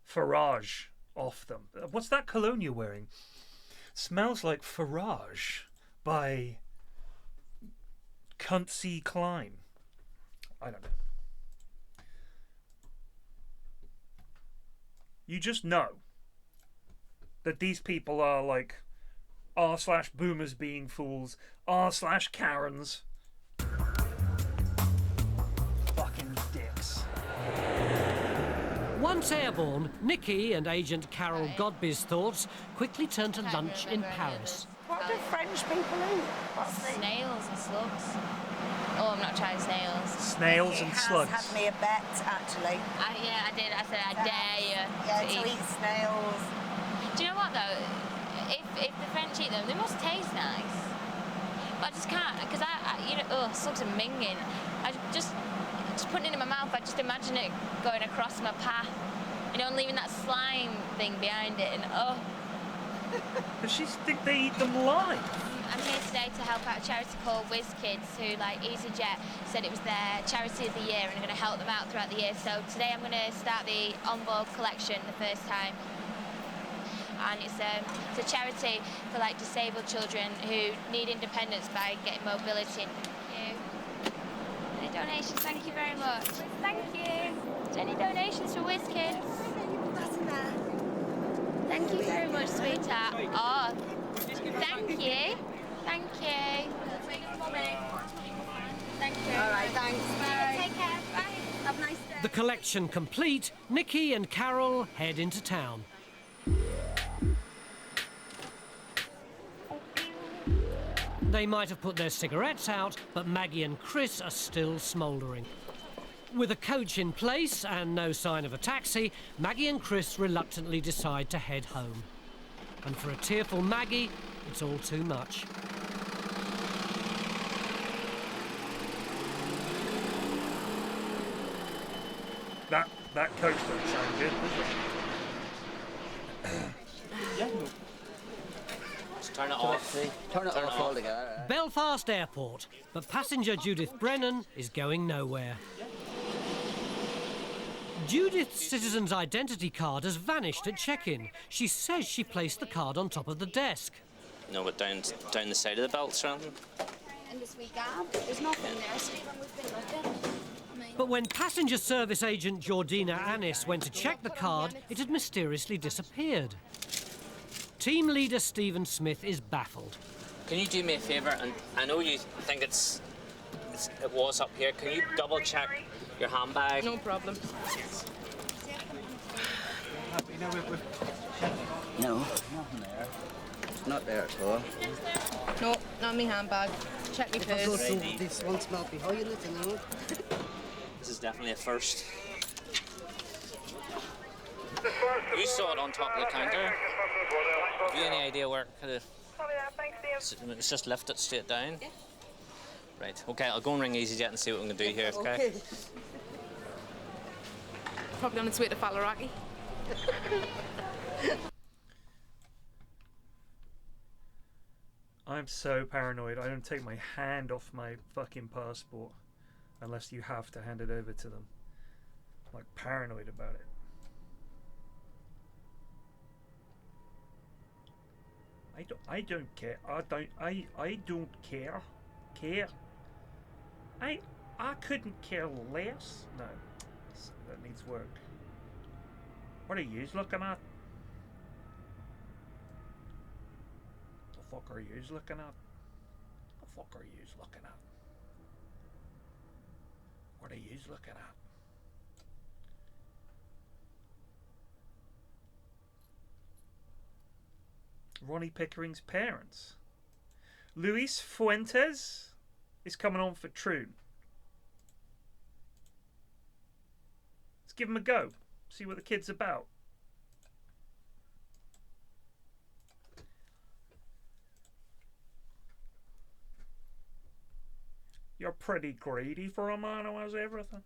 Farage off them. What's that cologne you're wearing? Smells like Farage by Cuntsy Klein. I don't know. You just know that these people are like r/boomers being fools, r/Karens. Fucking dicks. Once airborne, Nikki and Agent Carol Godby's thoughts quickly turned to lunch in Paris. What do French people eat? Snails and slugs. Oh, I'm not trying snails. Snails and slugs. Had me a bet, actually. Yeah, I did. I said I dare you to eat snails. Do you know what though? If the French eat them, they must taste nice. But I just can't, because slugs are minging. I just putting it in my mouth, I just imagine it going across my path, and leaving that slime thing behind it, and oh. Does she think they eat them live? I'm here today to help out a charity called Whiz Kids, who, like EasyJet, said it was their charity of the year and are going to help them out throughout the year. So today I'm going to start the onboard collection the first time. And it's a charity for like disabled children who need independence by getting mobility. Thank you. Any donations? Thank you very much. Thank you. Is there any donations for Whiz Kids? Thank you very much, sweetheart. Oh, thank you. Thank you. Thank you. All right, thanks. Bye. Take care. The collection complete, Nikki and Carol head into town. They might have put their cigarettes out, but Maggie and Chris are still smouldering. With a coach in place and no sign of a taxi, Maggie and Chris reluctantly decide to head home. And for a tearful Maggie, it's all too much. That coach don't sound good, does it? Yeah. Just turn it off. Turn it off altogether. Belfast Airport, but passenger Judith Brennan is going nowhere. Judith's citizen's identity card has vanished at check-in. She says she placed the card on top of the desk. No, but down the side of the belts or something. In this wee gap, there's nothing there, Stephen. We've been looking. But when passenger service agent Jordina Annis went to check the card, it had mysteriously disappeared. Team leader Stephen Smith is baffled. Can you do me a favour? And I know you think it was up here. Can you double check your handbag? No problem. No, nothing there. It's not there at all. No, not my handbag. Check me purse. This one smell behind it, you know. This is definitely a first. You saw it on top of the counter. Have you any idea where it could have... It's just left it straight down? Yeah. Right, okay, I'll go and ring EasyJet and see what we can do here, okay? Probably on its way to Fallaraki. I'm so paranoid. I don't take my hand off my fucking passport unless you have to hand it over to them. I'm like paranoid about it. I don't care. I don't care. I couldn't care less. No. That needs work. What are you looking at? The fuck are you looking at? The fuck are you looking at? What are you looking at? Ronnie Pickering's parents. Luis Fuentes is coming on for Troon. Let's give him a go. See what the kid's about. You're pretty greedy for a man who has everything.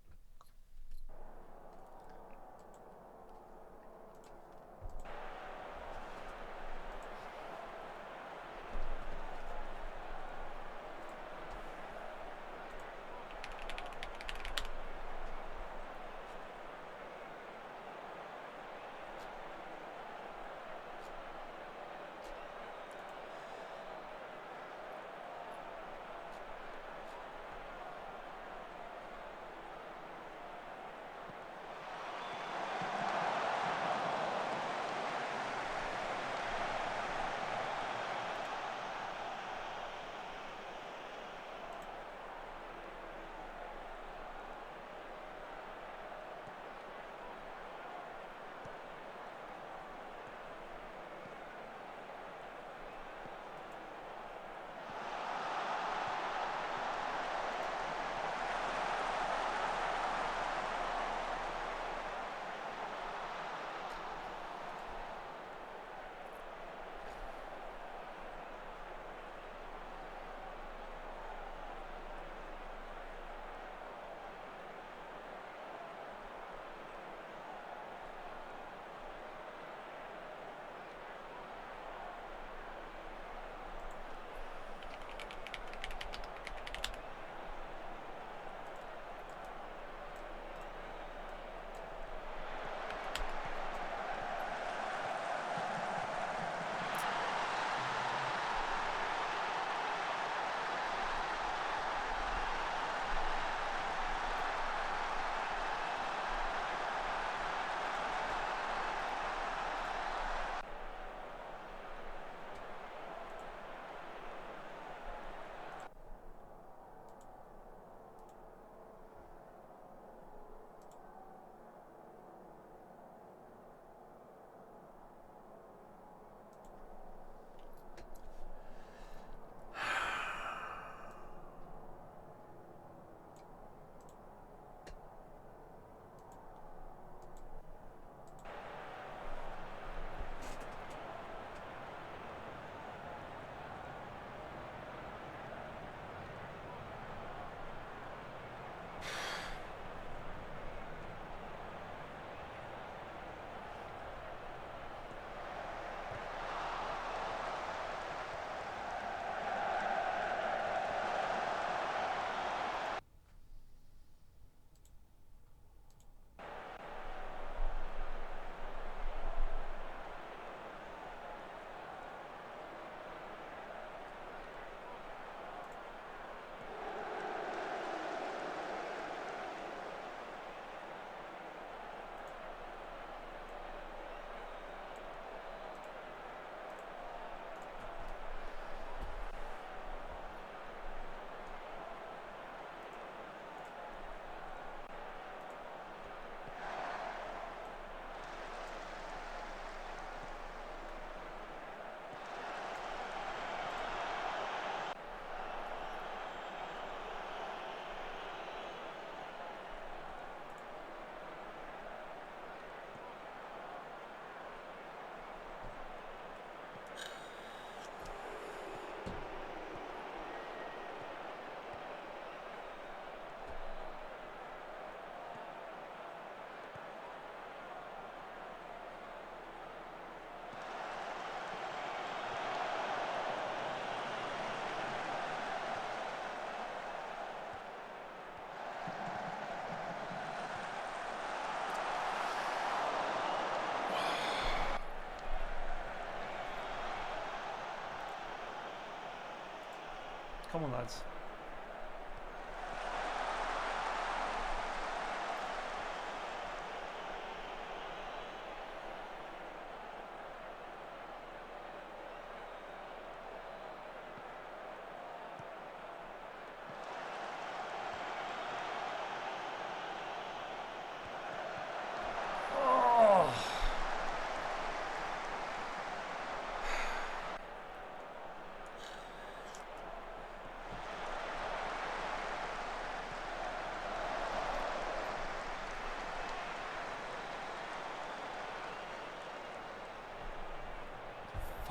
Come on, lads.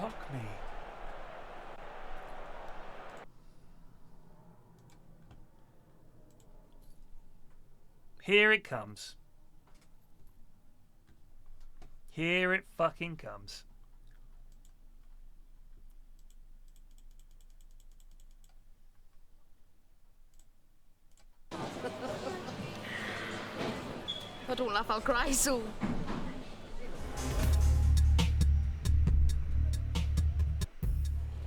Fuck me. Here it comes. Here it fucking comes. I don't laugh, I'll cry, so...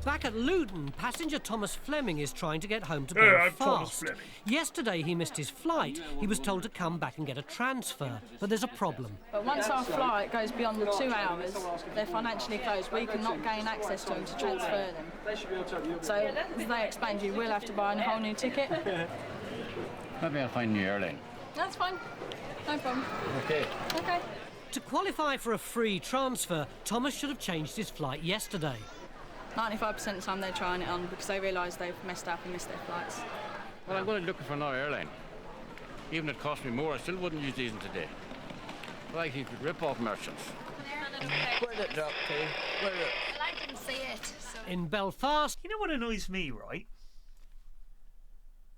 Back at Luton, passenger Thomas Fleming is trying to get home to I'm Thomas Belfast. Fleming. Yesterday he missed his flight. He was told to come back and get a transfer, but there's a problem. But once our flight goes beyond the 2 hours, they're financially closed. We cannot gain access to them to transfer them. So, as they explained to you, we'll have to buy a whole new ticket. Maybe I'll find a new airline. That's fine. No problem. Okay. Okay. To qualify for a free transfer, Thomas should have changed his flight yesterday. 95% of the time they're trying it on because they realise they've messed up and missed their flights. Well, I'm going to look for another airline. Even if it cost me more, I still wouldn't use these today. Like you could rip off merchants. Where did it drop to? Where did it... Well, I didn't see it, so... In Belfast... You know what annoys me, right?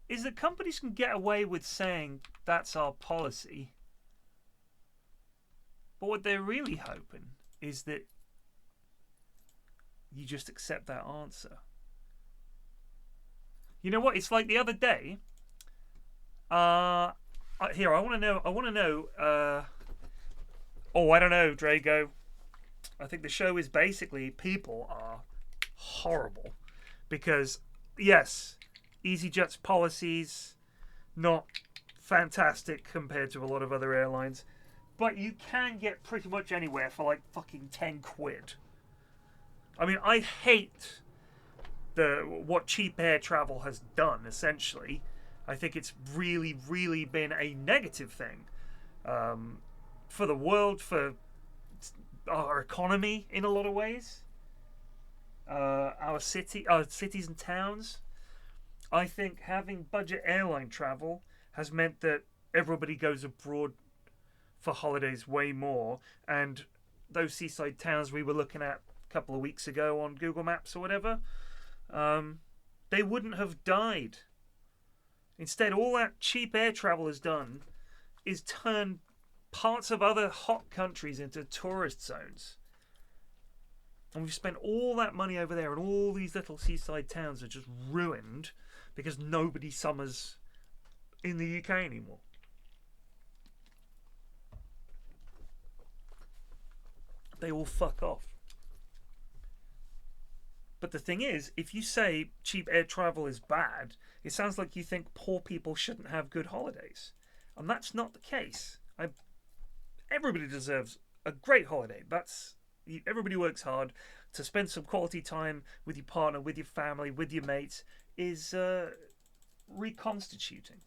Is that companies can get away with saying that's our policy. But what they're really hoping is that you just accept that answer. You know what? It's like the other day. Here, I want to know. Oh, I don't know, Drago. I think the show is basically people are horrible because yes, EasyJet's policies not fantastic compared to a lot of other airlines, but you can get pretty much anywhere for like fucking 10 quid. I mean, I hate what cheap air travel has done, essentially. I think it's really, really been a negative thing for the world, for our economy in a lot of ways, our cities and towns. I think having budget airline travel has meant that everybody goes abroad for holidays way more, and those seaside towns we were looking at couple of weeks ago on Google Maps or whatever, they wouldn't have died. Instead, all that cheap air travel has done is turn parts of other hot countries into tourist zones. And we've spent all that money over there, and all these little seaside towns are just ruined because nobody summers in the UK anymore. They all fuck off. But the thing is, if you say cheap air travel is bad, it sounds like you think poor people shouldn't have good holidays. And that's not the case. Everybody deserves a great holiday. Everybody works hard. To spend some quality time with your partner, with your family, with your mates is reconstituting.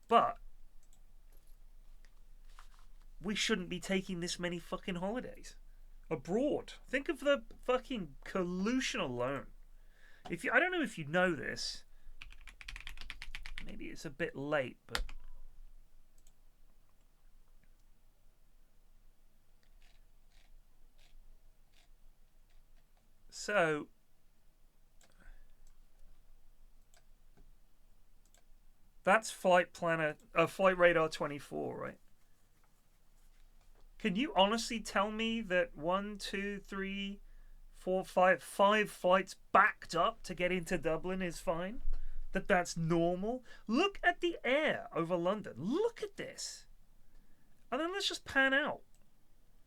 But we shouldn't be taking this many fucking holidays abroad. Think of the fucking pollution alone. I don't know if you know this. Maybe it's a bit late, but so that's Flight Radar 24, right? Can you honestly tell me that 1, 2, 3, 4, 5 flights backed up to get into Dublin is fine? That's normal? Look at the air over London. Look at this. And then let's just pan out.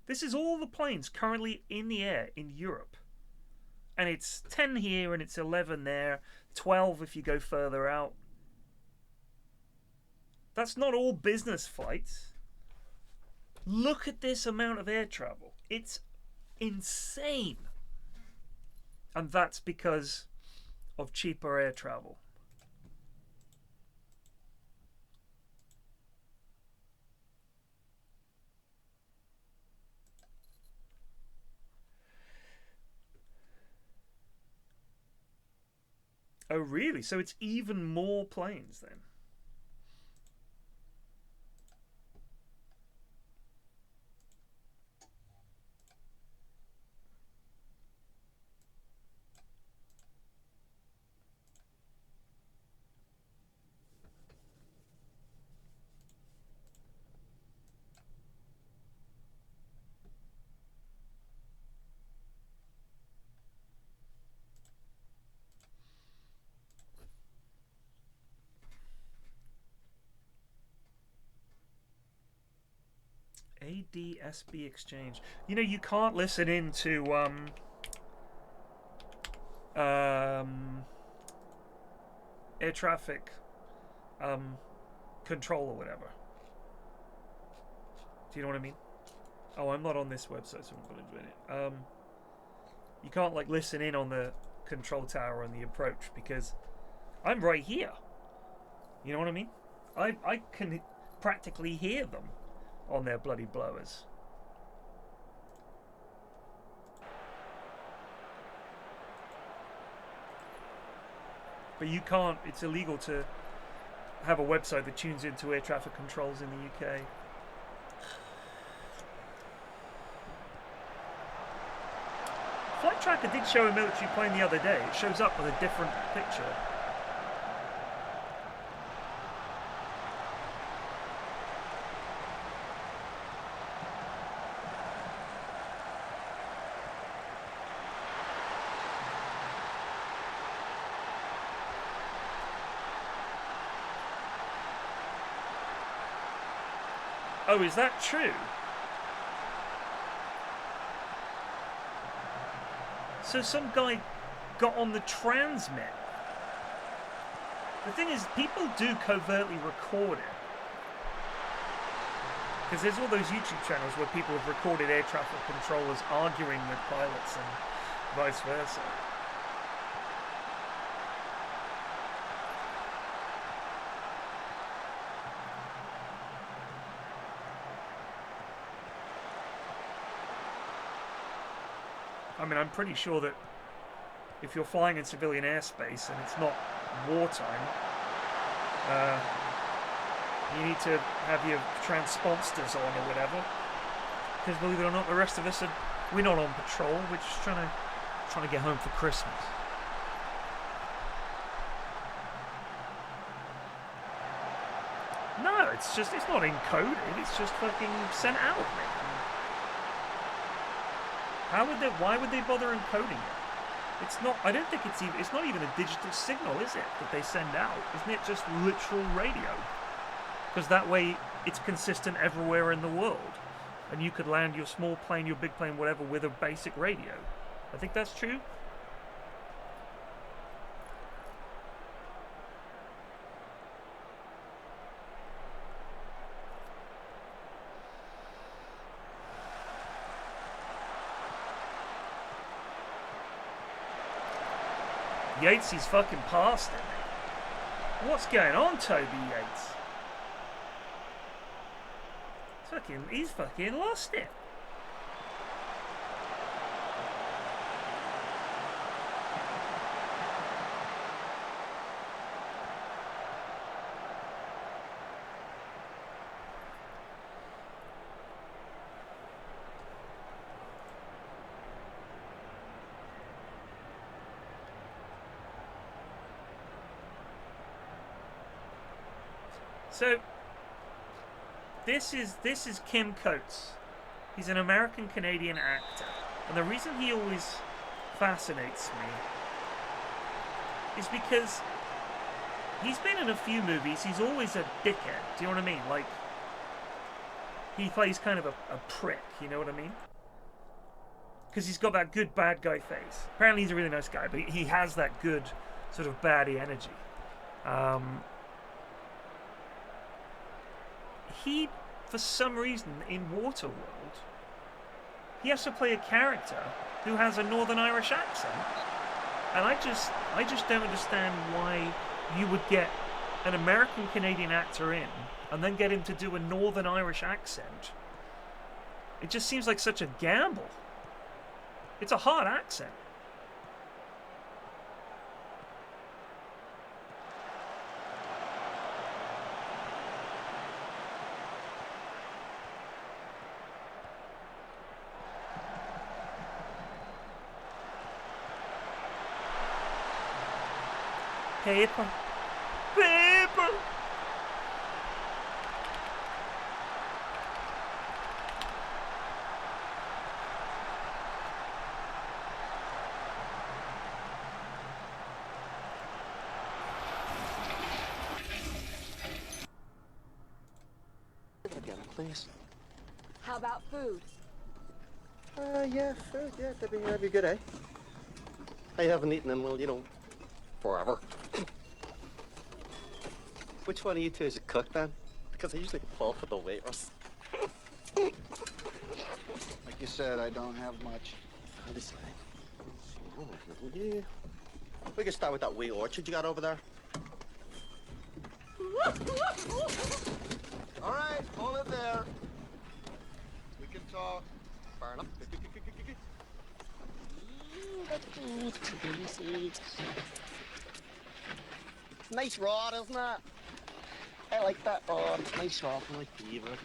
This is all the planes currently in the air in Europe. And it's 10 here and it's 11 there, 12 if you go further out. That's not all business flights. Look at this amount of air travel. It's insane. And that's because of cheaper air travel. Oh, really? So it's even more planes then? ADSB exchange. You know, you can't listen into air traffic control or whatever. Do you know what I mean? Oh, I'm not on this website, so I'm not going to do it. You can't like listen in on the control tower and the approach because I'm right here. You know what I mean? I can practically hear them on their bloody blowers. But you can't, it's illegal to have a website that tunes into air traffic controls in the UK. Flight Tracker did show a military plane the other day. It shows up with a different picture. Oh, is that true? So some guy got on the transmit. The thing is, people do covertly record it. Because there's all those YouTube channels where people have recorded air traffic controllers arguing with pilots and vice versa. I mean, I'm pretty sure that if you're flying in civilian airspace and it's not wartime, you need to have your transponders on or whatever. Because believe it or not, the rest of us we're not on patrol. We're just trying to get home for Christmas. No, it's not encoded. It's just fucking sent out, man. Why would they bother encoding it? It's not, I don't think it's not even a digital signal, is it, that they send out? Isn't it just literal radio? Because that way it's consistent everywhere in the world. And you could land your small plane, your big plane, whatever, with a basic radio. I think that's true. Yates' fucking past it. What's going on, Toby Yates? He's fucking lost it. So this is Kim Coates. He's an American-Canadian actor. And the reason he always fascinates me is because he's been in a few movies. He's always a dickhead. Do you know what I mean? Like, he plays kind of a prick. You know what I mean? because he's got that good bad guy face. Apparently he's a really nice guy, but he has that good sort of baddie energy. He, for some reason, in Waterworld, he has to play a character who has a Northern Irish accent, and I just don't understand why you would get an American Canadian actor in and then get him to do a Northern Irish accent. It just seems like such a gamble. It's a hard accent. Paper. Paper! Again, please. How about food? Yeah, food, yeah, that'd be good, eh? I haven't eaten in, well, you know, forever. Which one of you two is a cook, then? Because I usually fall for the waitress. Like you said, I don't have much. Honestly. Oh, yeah. We can start with that wee orchard you got over there. All right, hold it there. We can talk. Fair enough. Nice rod, isn't it? I like that rod. Nice rod for my favorite.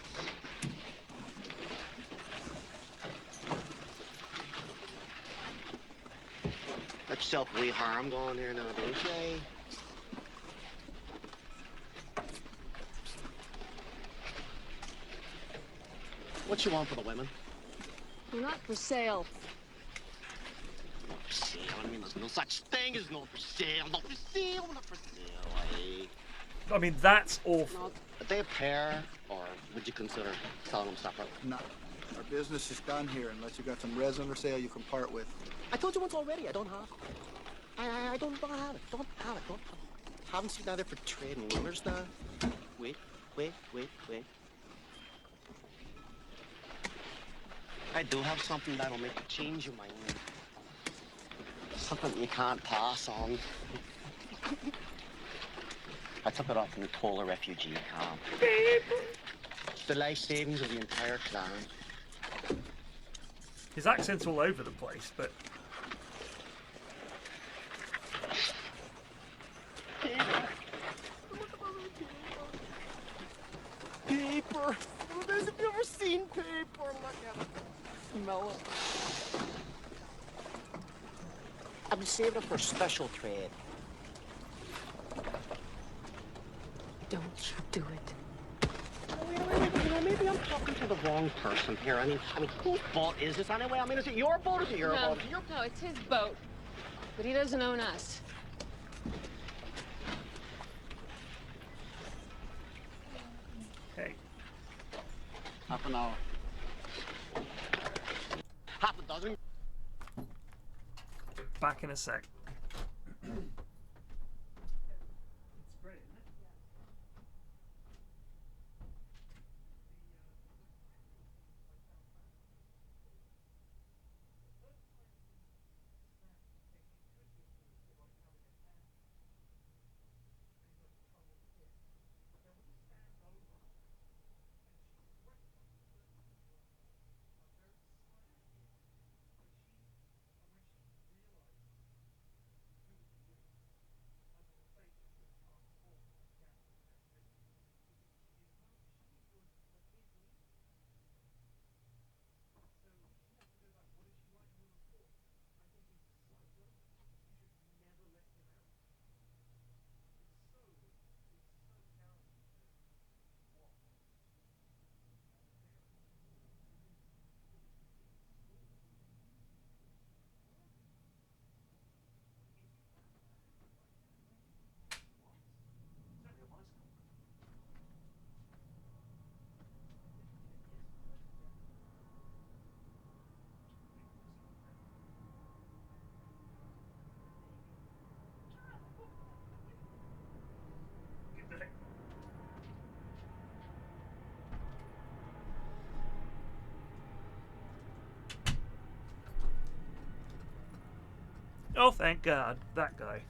Let yourself a wee harm going there now, don't you? What you want for the women? We're not for sale. Not for sale. I mean, there's no such thing as not for sale. Not for sale. Not for sale. Eh? I mean, that's awful. Are they a pair, or would you consider selling them separate? No. Our business is done here unless you got some resin for sale you can part with. I told you once already, I don't have it. I don't have it. Don't have it. Don't have it. Haven't seen either for trading rumors now. Wait. I do have something that'll make you change your mind. Something you can't pass on. I took it off from the Tola refugee camp. It's the life savings of the entire clan. His accent's all over the place, but... Paper! Have you ever seen paper? Look at it. Smell it. I've been saving it for special trade. Don't you do it. Wait, maybe I'm talking to the wrong person here. I mean, whose boat is this anyway? I mean, is it your boat or is it your boat? Is it your... No, it's his boat. But he doesn't own us. Hey. Half an hour. Half a dozen. Back in a sec. Oh, thank God. That guy.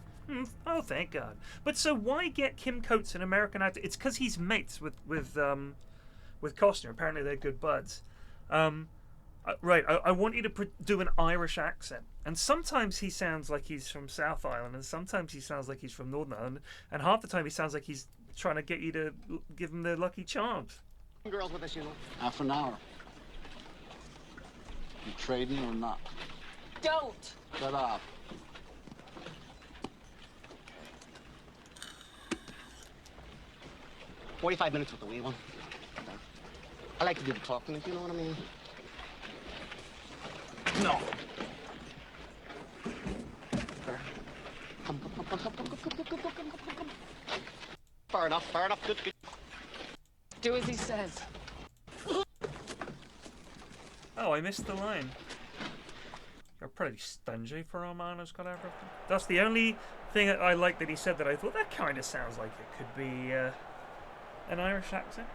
Oh, thank God. But so why get Kim Coates, an American actor? It's because he's mates with Costner. Apparently they're good buds. Right, I want you to do an Irish accent. And sometimes he sounds like he's from South Island, and sometimes he sounds like he's from Northern Ireland, and half the time he sounds like he's trying to get you to give him the Lucky Charms. Girls with us, you know. Half an hour. You trading or not? Don't. Shut up. "45 minutes with the wee one. I like to do the talking, if you know what I mean. No. Come. Far enough, good. Do as he says. Oh, I missed the line. You're pretty stingy for a man who's got everything. That's the only thing that I like that he said that I thought that kind of sounds like it could be an Irish accent.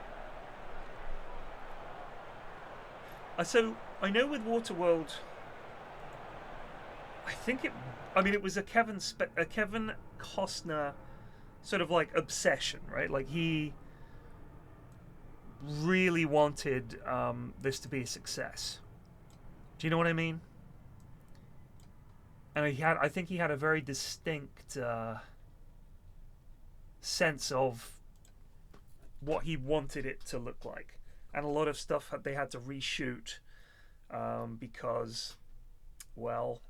So I know with Waterworld, it was a Kevin Costner sort of like obsession, right? Like he really wanted this to be a success. Do you know what I mean? And I think he had a very distinct sense of what he wanted it to look like, and a lot of stuff they had to reshoot because, well,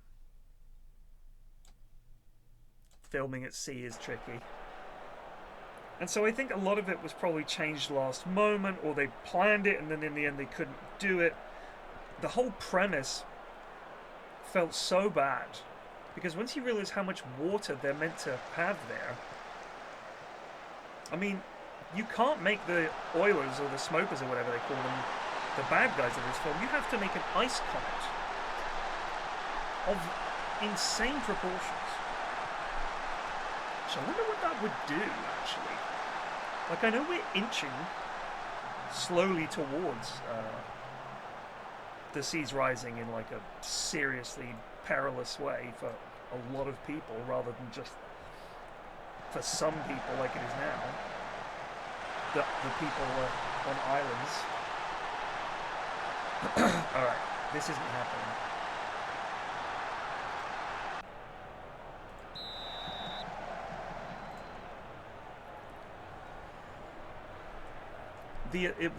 filming at sea is tricky. And so I think a lot of it was probably changed last moment, or they planned it and then in the end they couldn't do it. The whole premise felt so bad, because once you realize how much water they're meant to have there, I mean, you can't make the oilers or the smokers or whatever they call them, the bad guys in this film. You have to make an ice comet of insane proportions. So I wonder what that would do, actually. Like, I know we're inching slowly towards the seas rising in like a seriously perilous way for a lot of people, rather than just for some people like it is now. The people on islands. Alright, this isn't happening.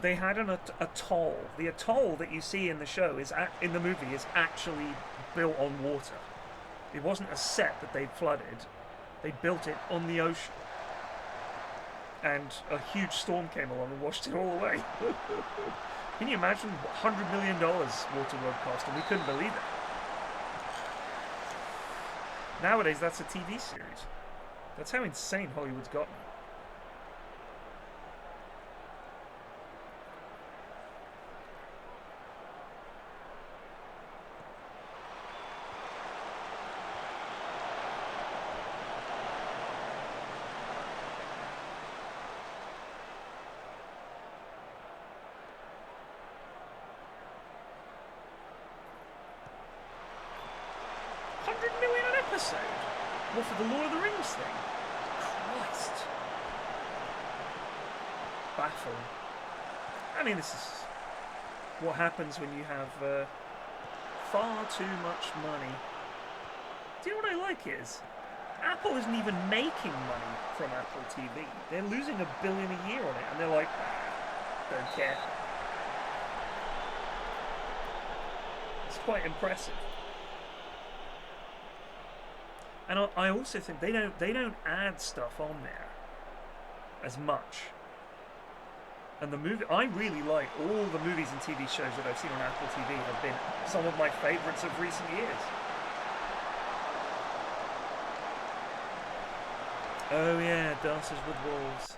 They had an atoll. The atoll that you see in the show in the movie is actually built on water. It wasn't a set that they'd flooded. They built it on the ocean. And a huge storm came along and washed it all away. Can you imagine $100 million Waterworld cost? And we couldn't believe it. Nowadays, that's a TV series. That's how insane Hollywood's gotten. What, for the Lord of the Rings thing? Christ. Baffling. I mean, this is what happens when you have far too much money. Do you know what I like is? Apple isn't even making money from Apple TV. They're losing $1 billion a year on it, and they're like, don't care. It's quite impressive. And I also think they don't add stuff on there as much. And the movie, I really like all the movies and TV shows that I've seen on Apple TV have been some of my favourites of recent years. Oh yeah, Dances with Wolves.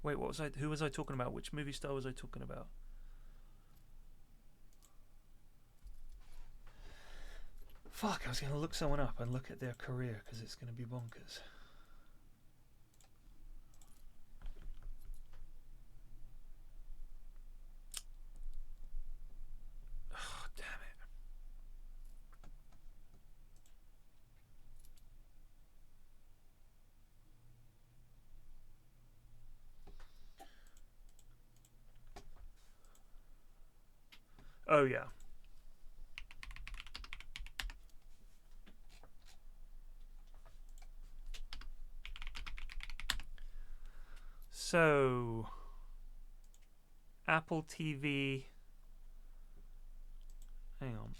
Wait, what was who was I talking about? Which movie star was I talking about? Fuck, I was going to look someone up and look at their career because it's going to be bonkers. Oh, damn it. Oh, yeah. So, Apple TV. Hang on.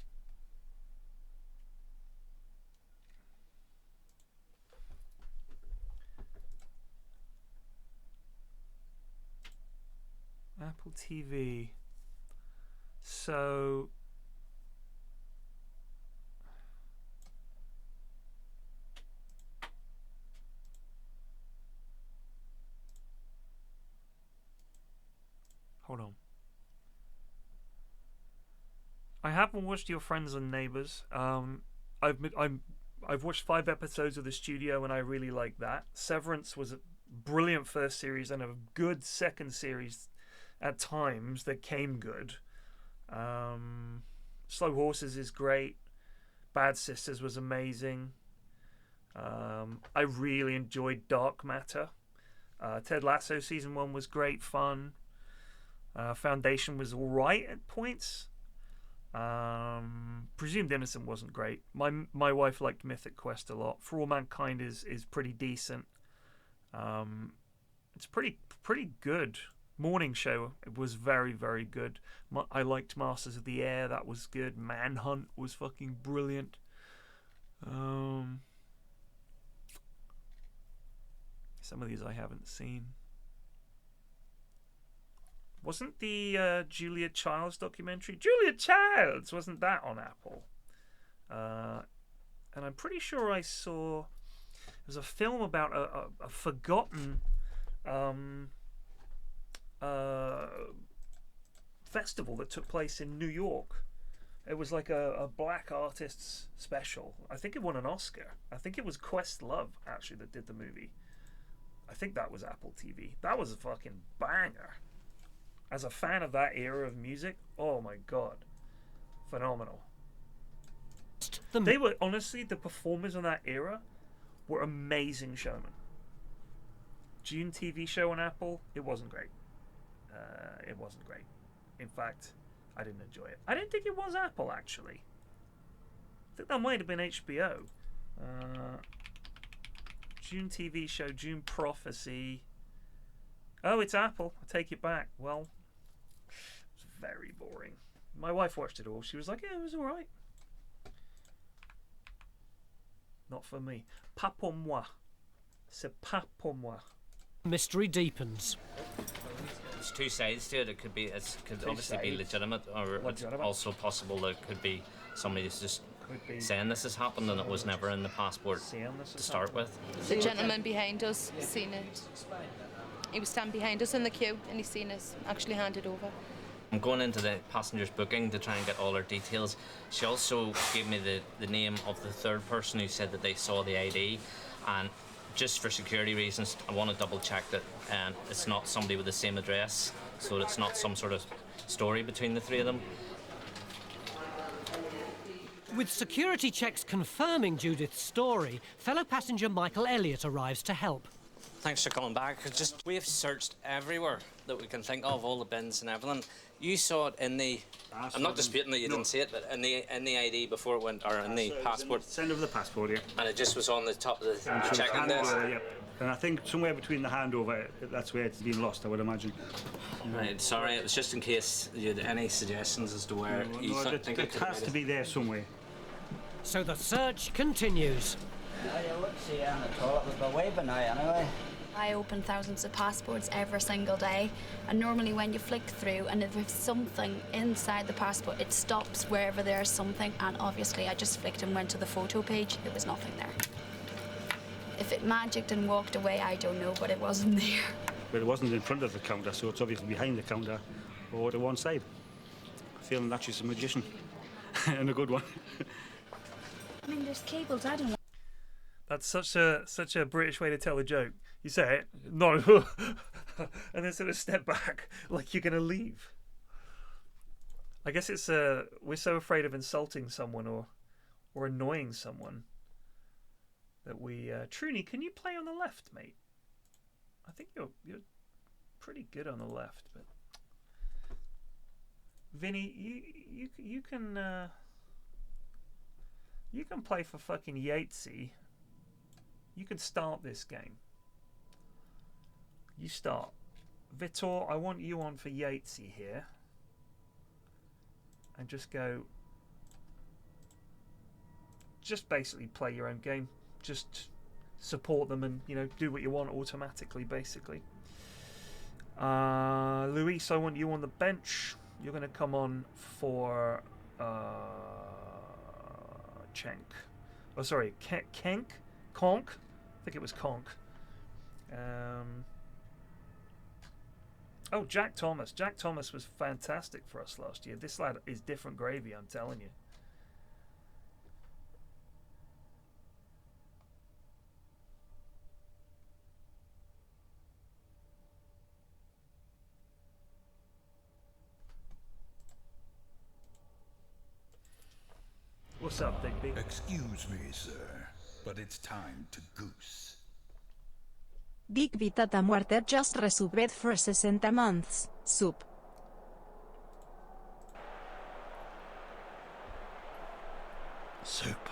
Apple TV. So, hold on. I haven't watched Your Friends and Neighbors. I've watched 5 episodes of The Studio and I really like that. Severance was a brilliant first series and a good second series at times that came good. Slow Horses is great. Bad Sisters was amazing. I really enjoyed Dark Matter. Ted Lasso season 1 was great fun. Foundation was alright at points. Presumed Innocent wasn't great. My wife liked Mythic Quest a lot. For All Mankind is pretty decent. It's pretty good. Morning Show, it was very, very good. I liked Masters of the Air, that was good. Manhunt was fucking brilliant. Some of these I haven't seen. Wasn't the Julia Childs documentary? Julia Childs! Wasn't that on Apple? And I'm pretty sure I saw... There was a film about a forgotten festival that took place in New York. It was like a black artists special. I think it won an Oscar. I think it was Questlove, actually, that did the movie. I think that was Apple TV. That was a fucking banger. As a fan of that era of music, oh my god. Phenomenal. They were, honestly, the performers in that era were amazing showmen. June TV show on Apple, it wasn't great. It wasn't great. In fact, I didn't enjoy it. I didn't think it was Apple, actually. I think that might have been HBO. June TV show, June Prophecy. Oh, it's Apple. I take it back. Well, it's very boring. My wife watched it all. She was like, yeah, it was alright. Not for me. Pas pour moi. C'est pas pour moi. Mystery deepens. There's two sides to it. It could obviously be legitimate, or it's also possible that it could be somebody who's just saying this has happened and it was never in the passport to start with. The gentleman behind us seen it. He was standing behind us in the queue and he seen us actually hand it over. I'm going into the passenger's booking to try and get all her details. She also gave me the name of the third person who said that they saw the ID, and just for security reasons, I want to double check that it's not somebody with the same address, so it's not some sort of story between the three of them. With security checks confirming Judith's story, fellow passenger Michael Elliott arrives to help. Thanks for coming back. We have searched everywhere that we can think of, all the bins and everything. You saw it in the... I'm not disputing that you didn't see it, but in the ID before it went, or in the passport. Send over the passport, yeah. And it just was on the top of the check-in desk. Yeah. And I think somewhere between the handover, that's where it's been lost, I would imagine. Right, sorry, it was just in case you had any suggestions as to where you think it has to be there somewhere. So the search continues. You would see it on the toilet with the waving eye anyway. I open thousands of passports every single day, and normally when you flick through and if there's something inside the passport, it stops wherever there's something, and obviously I just flicked and went to the photo page. There was nothing there. If it magicked and walked away, I don't know, but it wasn't there. But it wasn't in front of the counter, so it's obviously behind the counter or to one side. Feeling that she's a magician and a good one. I mean, there's cables. I don't know. That's such a British way to tell a joke. You say it, no, and then sort of step back like you're gonna leave. I guess it's we're so afraid of insulting someone or annoying someone that we. Truny, can you play on the left, mate? I think you're pretty good on the left, but Vinny, you can play for fucking Yatesy. You can start this game. You start. Vitor, I want you on for Yatesy here. And just go. Just basically play your own game. Just support them and, you know, do what you want automatically, basically. Luis, I want you on the bench. You're going to come on for Cenk. Oh, sorry, Kenk? Conk? I think it was Conk. Oh, Jack Thomas. Jack Thomas was fantastic for us last year. This lad is different gravy, I'm telling you. What's up, Digby? Excuse me, sir, but it's time to goose. Digby Tata Muerte just resubbed for 60 months. Sub. Soup.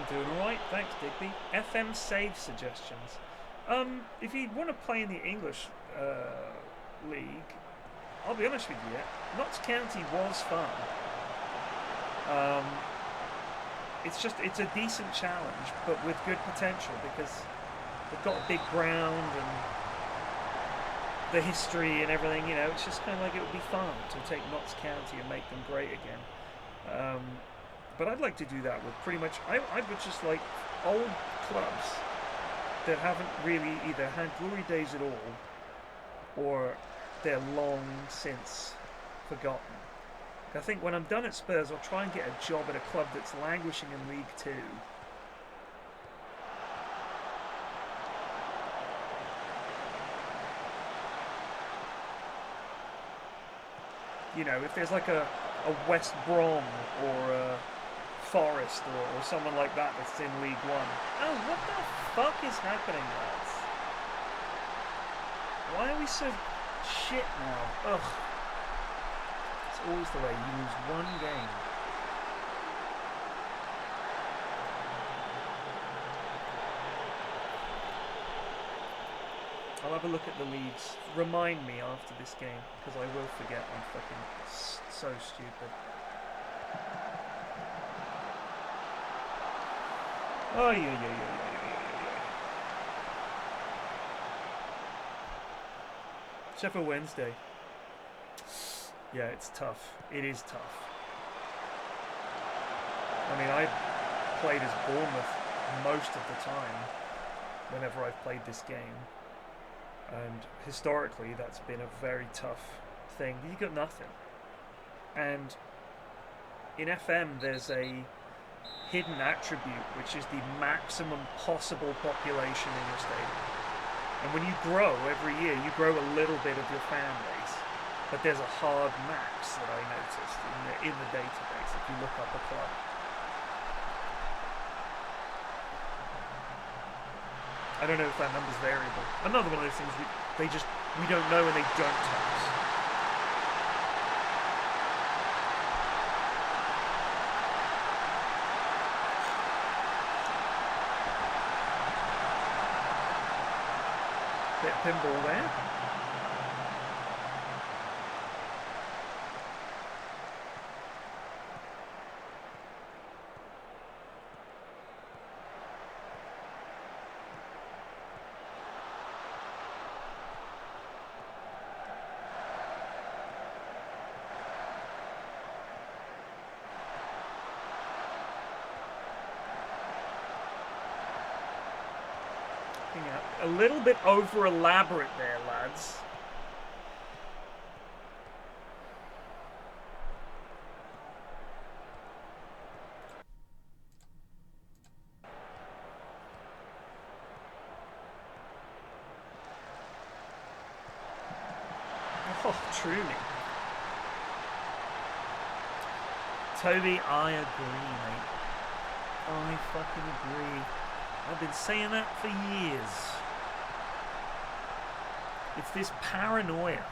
Doing alright, thanks Digby. FM save suggestions. If you want to play in the English league, I'll be honest with you, Notts County was fun. It's a decent challenge, but with good potential because they've got a big ground and the history and everything. You know, it's just kind of like it would be fun to take Notts County and make them great again. But I'd like to do that with pretty much. I would just like old clubs that haven't really either had glory days at all, or they're long since forgotten. I think when I'm done at Spurs, I'll try and get a job at a club that's languishing in League Two. You know, if there's like a West Brom or a Forest or someone like that that's in League One. Oh, what the fuck is happening, lads? Why are we so shit now? Ugh. It's always the way. You lose one game. I'll have a look at the leads. Remind me after this game, because I will forget. I'm fucking so stupid. Oh, yeah. Sheffield Wednesday. Yeah, it's tough. It is tough. I mean, I played as Bournemouth most of the time whenever I've played this game. And historically, that's been a very tough thing. You got nothing. And in FM, there's a hidden attribute, which is the maximum possible population in your stadium. And when you grow every year, you grow a little bit of your fan base. But there's a hard max that I noticed in the database if you look up a club. I don't know if that number's variable. Another one of those things we don't know and they don't tell us. Bit of pinball there. A little bit over elaborate there, lads. Oh, truly. Toby, I agree, mate. I fucking agree. I've been saying that for years. It's this paranoia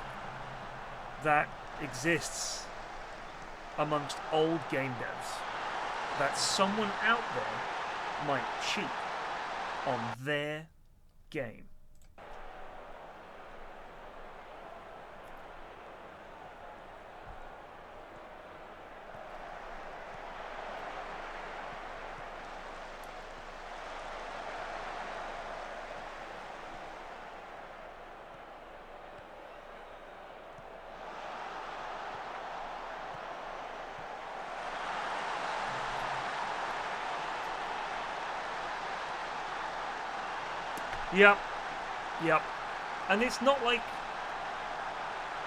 that exists amongst old game devs that someone out there might cheat on their game. Yep. Yep. And it's not like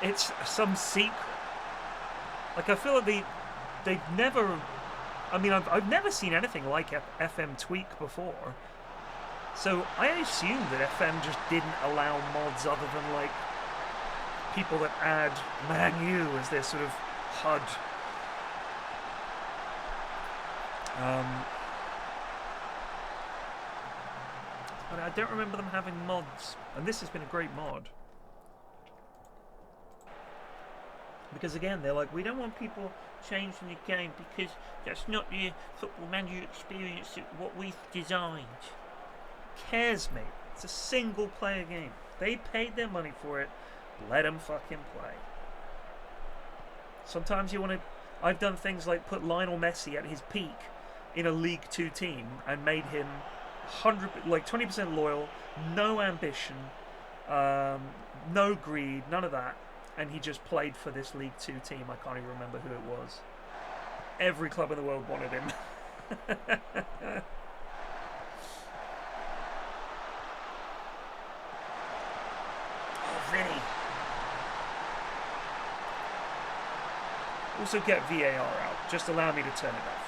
it's some secret. Like, I feel like they've never... I mean, I've never seen anything like FM Tweak before. So I assumed that FM just didn't allow mods other than, like, people that add Man U as their sort of HUD. But I don't remember them having mods, and this has been a great mod. Because again, they're like, we don't want people changing the game because that's not the Football Manager experience that what we've designed. Cares, mate. It's a single player game. They paid their money for it. Let them fucking play. Sometimes you want to... I've done things like put Lionel Messi at his peak in a League 2 team and made him 20% loyal, no ambition, no greed, none of that, and he just played for this League 2 team. I can't even remember who it was. Every club in the world wanted him. Oh, Vinny. Also get VAR out. Just allow me to turn it off.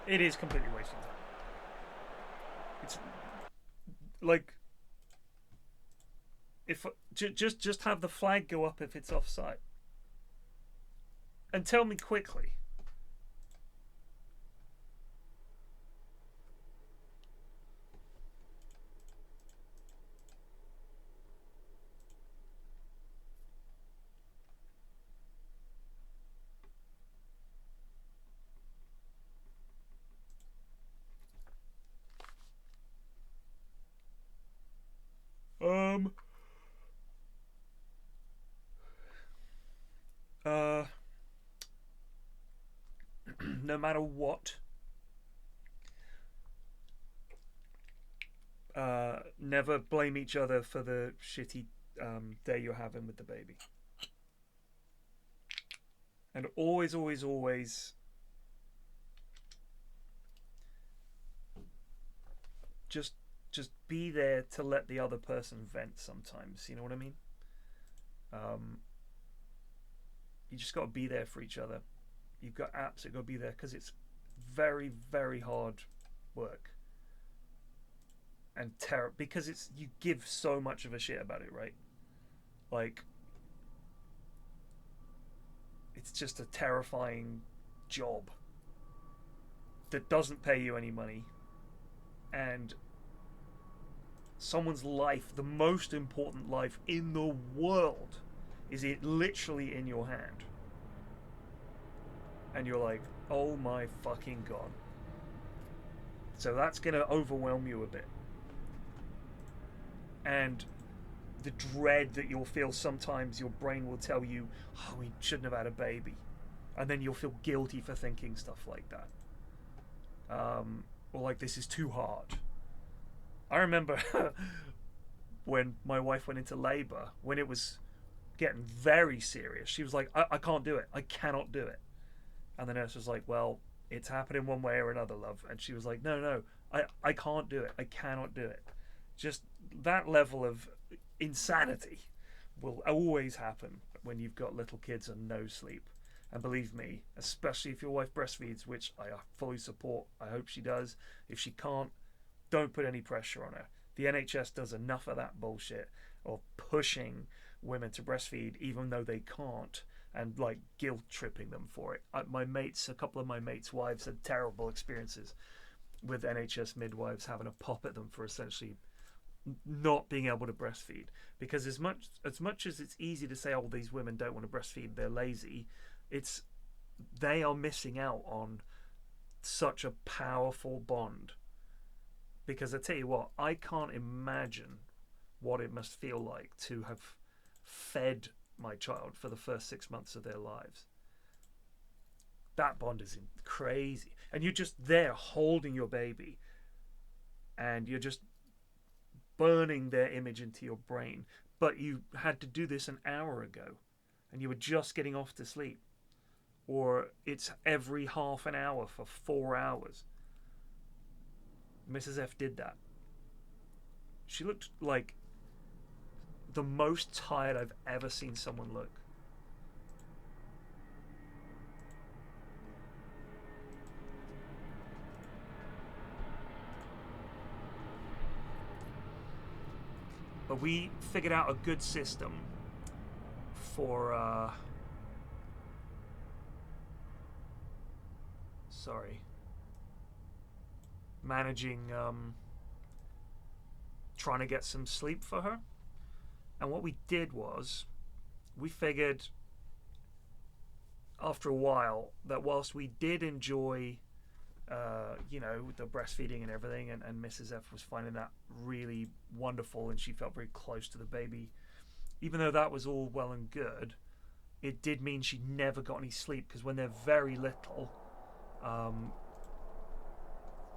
It is completely wasting time. It's like if just have the flag go up if it's offside, and tell me quickly. No matter what, never blame each other for the shitty day you're having with the baby. And always, always, always just be there to let the other person vent sometimes. You know what I mean? You just got to be there for each other. You've got absolutely got to be there, because it's very, very hard work and terror, because you give so much of a shit about it, right? Like, it's just a terrifying job that doesn't pay you any money, and someone's life, the most important life in the world, is it literally in your hand. And you're like, oh my fucking god. So that's going to overwhelm you a bit. And the dread that you'll feel sometimes, your brain will tell you, oh, we shouldn't have had a baby. And then you'll feel guilty for thinking stuff like that. Or like, this is too hard. I remember when my wife went into labor, when it was getting very serious, she was like, I can't do it. I cannot do it. And the nurse was like, well, it's happening one way or another, love. And she was like, no, I can't do it. I cannot do it. Just that level of insanity will always happen when you've got little kids and no sleep. And believe me, especially if your wife breastfeeds, which I fully support, I hope she does. If she can't, don't put any pressure on her. The NHS does enough of that bullshit of pushing women to breastfeed even though they can't, and like guilt tripping them for it. A couple of my mates' wives had terrible experiences with NHS midwives having a pop at them for essentially not being able to breastfeed. Because as much as it's easy to say, oh, these women don't want to breastfeed, they're lazy, they are missing out on such a powerful bond. Because I tell you what, I can't imagine what it must feel like to have fed my child for the first 6 months of their lives. That bond is crazy. And you're just there holding your baby, and you're just burning their image into your brain. But you had to do this an hour ago, and you were just getting off to sleep. Or it's every half an hour for 4 hours. Mrs. F did that. She looked like the most tired I've ever seen someone look. But we figured out a good system for managing trying to get some sleep for her. And what we did was, we figured after a while that whilst we did enjoy the breastfeeding and everything, and Mrs. F was finding that really wonderful, and she felt very close to the baby, even though that was all well and good, it did mean she never got any sleep. Because when they're very little,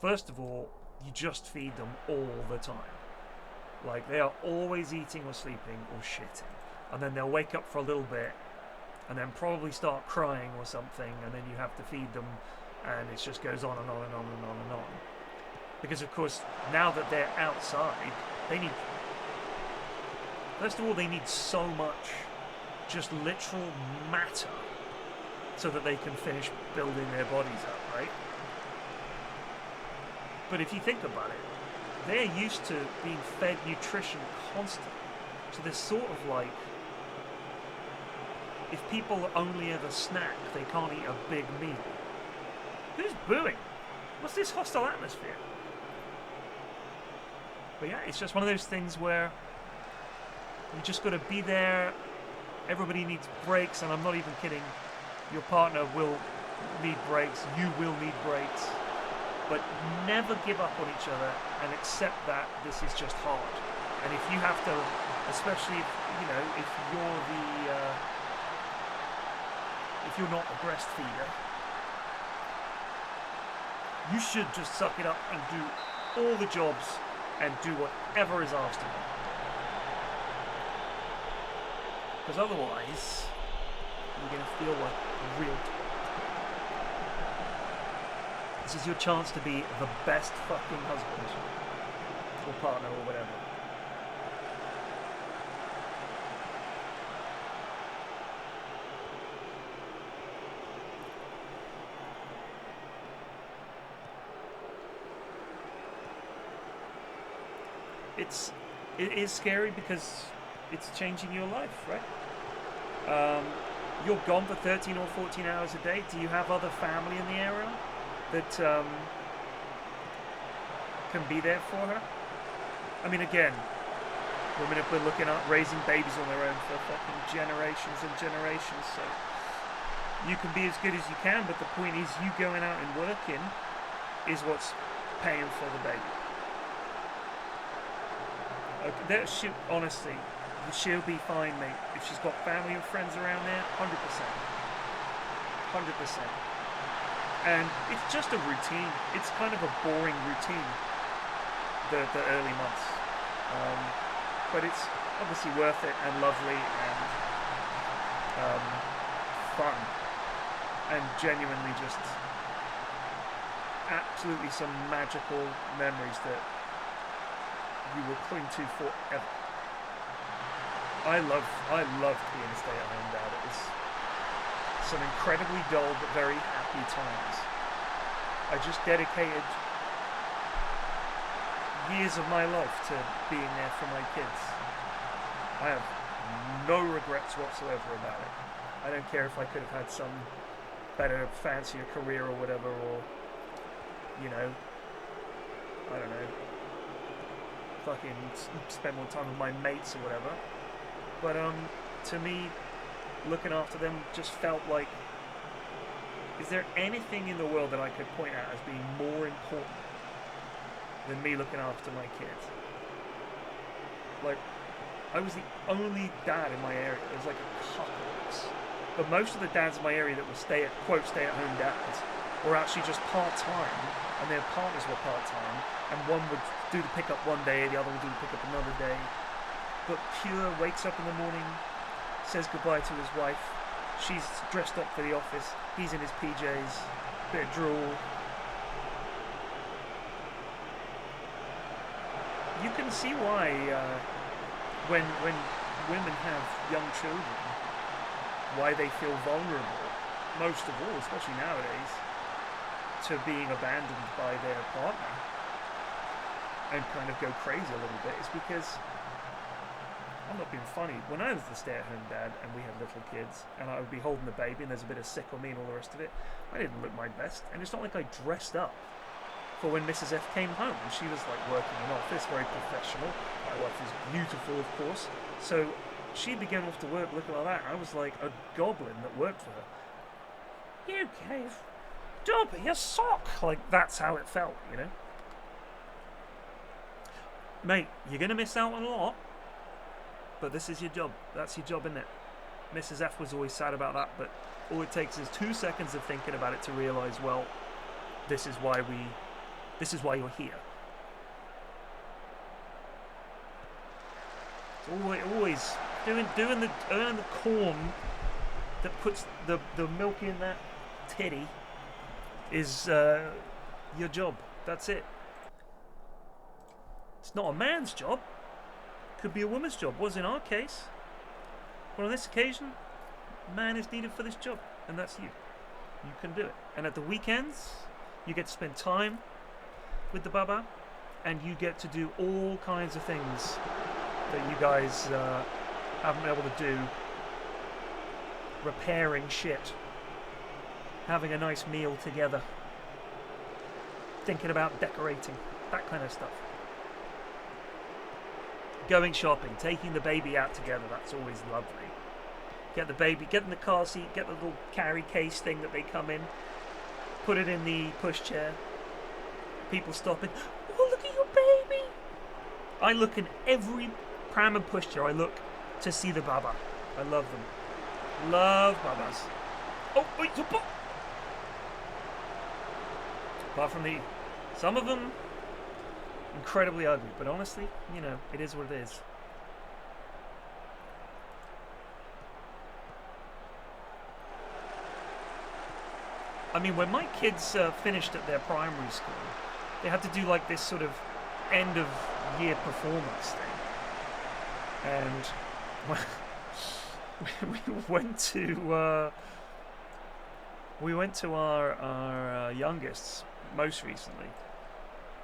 first of all, you just feed them all the time. Like, they are always eating or sleeping or shitting. And then they'll wake up for a little bit and then probably start crying or something, and then you have to feed them, and it just goes on and on and on and on and on. Because, of course, now that they're outside, first of all, they need so much just literal matter so that they can finish building their bodies up, right? But if you think about it, they're used to being fed nutrition constantly. So they're sort of like, if people only ever snack, they can't eat a big meal. Who's booing? What's this hostile atmosphere? But yeah, it's just one of those things where you just got to be there. Everybody needs breaks, and I'm not even kidding. Your partner will need breaks. You will need breaks. But never give up on each other, and accept that this is just hard. And if you have to especially if, you know, if you're not a breastfeeder. You should just suck it up and do all the jobs and do whatever is asked of you. Because otherwise, you're going to feel like a real... This is your chance to be the best fucking husband or partner or whatever. It is scary because it's changing your life, right? You're gone for 13 or 14 hours a day. Do you have other family in the area that can be there for her? I mean, again, women have been looking at raising babies on their own for fucking generations and generations, so you can be as good as you can, but the point is you going out and working is what's paying for the baby. That should, honestly, she'll be fine, mate. If she's got family and friends around there, 100%. 100%. And it's just a routine. It's kind of a boring routine, the early months. But it's obviously worth it and lovely and fun. And genuinely just absolutely some magical memories that you will cling to forever. I loved being a stay-at-home dad. It was some incredibly dull but very happy times. I just dedicated years of my life to being there for my kids. I have no regrets whatsoever about it. I don't care if I could have had some better, fancier career or whatever, or, you know, I don't know, fucking spend more time with my mates or whatever. But to me, looking after them just felt like, is there anything in the world that I could point out as being more important than me looking after my kids? Like, I was the only dad in my area. There was like a couple of us. But most of the dads in my area that were stay-at-home dads were actually just part-time, and their partners were part-time, and one would do the pickup one day, the other would do the pickup another day. But Pure wakes up in the morning, says goodbye to his wife, she's dressed up for the office, he's in his PJs, bit of drool. You can see why when women have young children, why they feel vulnerable, most of all, especially nowadays, to being abandoned by their partner and kind of go crazy a little bit. Is because, I'm not being funny, when I was the stay-at-home dad and we had little kids and I would be holding the baby and there's a bit of sick on me and all the rest of it, I didn't look my best, and it's not like I dressed up for when Mrs. F came home, and she was like working in an office, very professional. My wife is beautiful, of course, so she'd be going off to work looking like that. I was like a goblin that worked for her. You gave Dobby a sock! Like, that's how it felt, you know? Mate, you're going to miss out on a lot, but this is your job. That's your job, isn't it? Mrs. F was always sad about that, but all it takes is 2 seconds of thinking about it to realise, well, this is why you're here. It's always earning the corn that puts the milk in that titty is your job. That's it. It's not a man's job. It could be a woman's job. Was in our case. But on this occasion, a man is needed for this job, and that's you. You can do it. And at the weekends, you get to spend time with the baba, and you get to do all kinds of things that you guys haven't been able to do. Repairing shit, having a nice meal together, thinking about decorating, that kind of stuff. Going shopping, taking the baby out together, that's always lovely. Get the baby, get in the car seat, get the little carry case thing that they come in, put it in the pushchair. People stopping, oh, look at your baby! I look in every pram and pushchair, I look to see the baba. I love them. Love babas. Oh, wait, apart from some of them, incredibly ugly, but honestly, you know, it is what it is. I mean, when my kids finished at their primary school, they had to do like this sort of end of year performance thing, and we went to our youngest's most recently,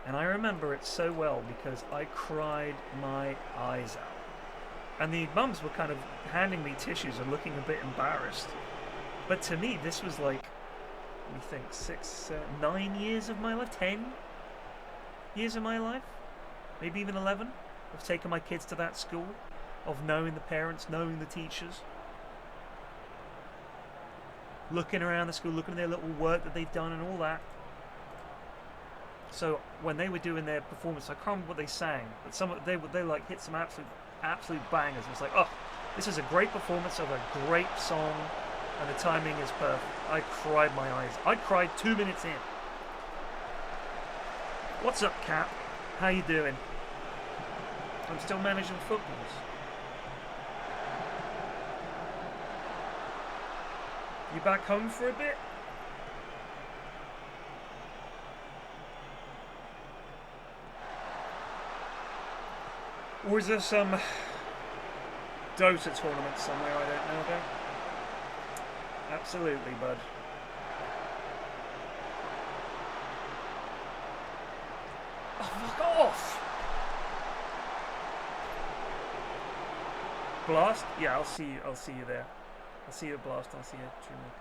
and I remember it so well because I cried my eyes out, and the mums were kind of handing me tissues and looking a bit embarrassed, but to me this was like, we think 9 years of my life, 10 years of my life, maybe even 11, of taking my kids to that school, of knowing the parents, knowing the teachers, looking around the school, looking at their little work that they've done and all that. So when they were doing their performance, I can't remember what they sang, but they like hit some absolute bangers. It was like, oh, this is a great performance of a great song, and the timing is perfect. I cried my eyes. I cried 2 minutes in. What's up, Cap? How you doing? I'm still managing footballs. You back home for a bit? Or is there some Dota tournament somewhere I don't know about? Absolutely, bud. Oh, fuck off! Blast? Yeah, I'll see you there. I'll see you at Blast, I'll see you at Dreamlake.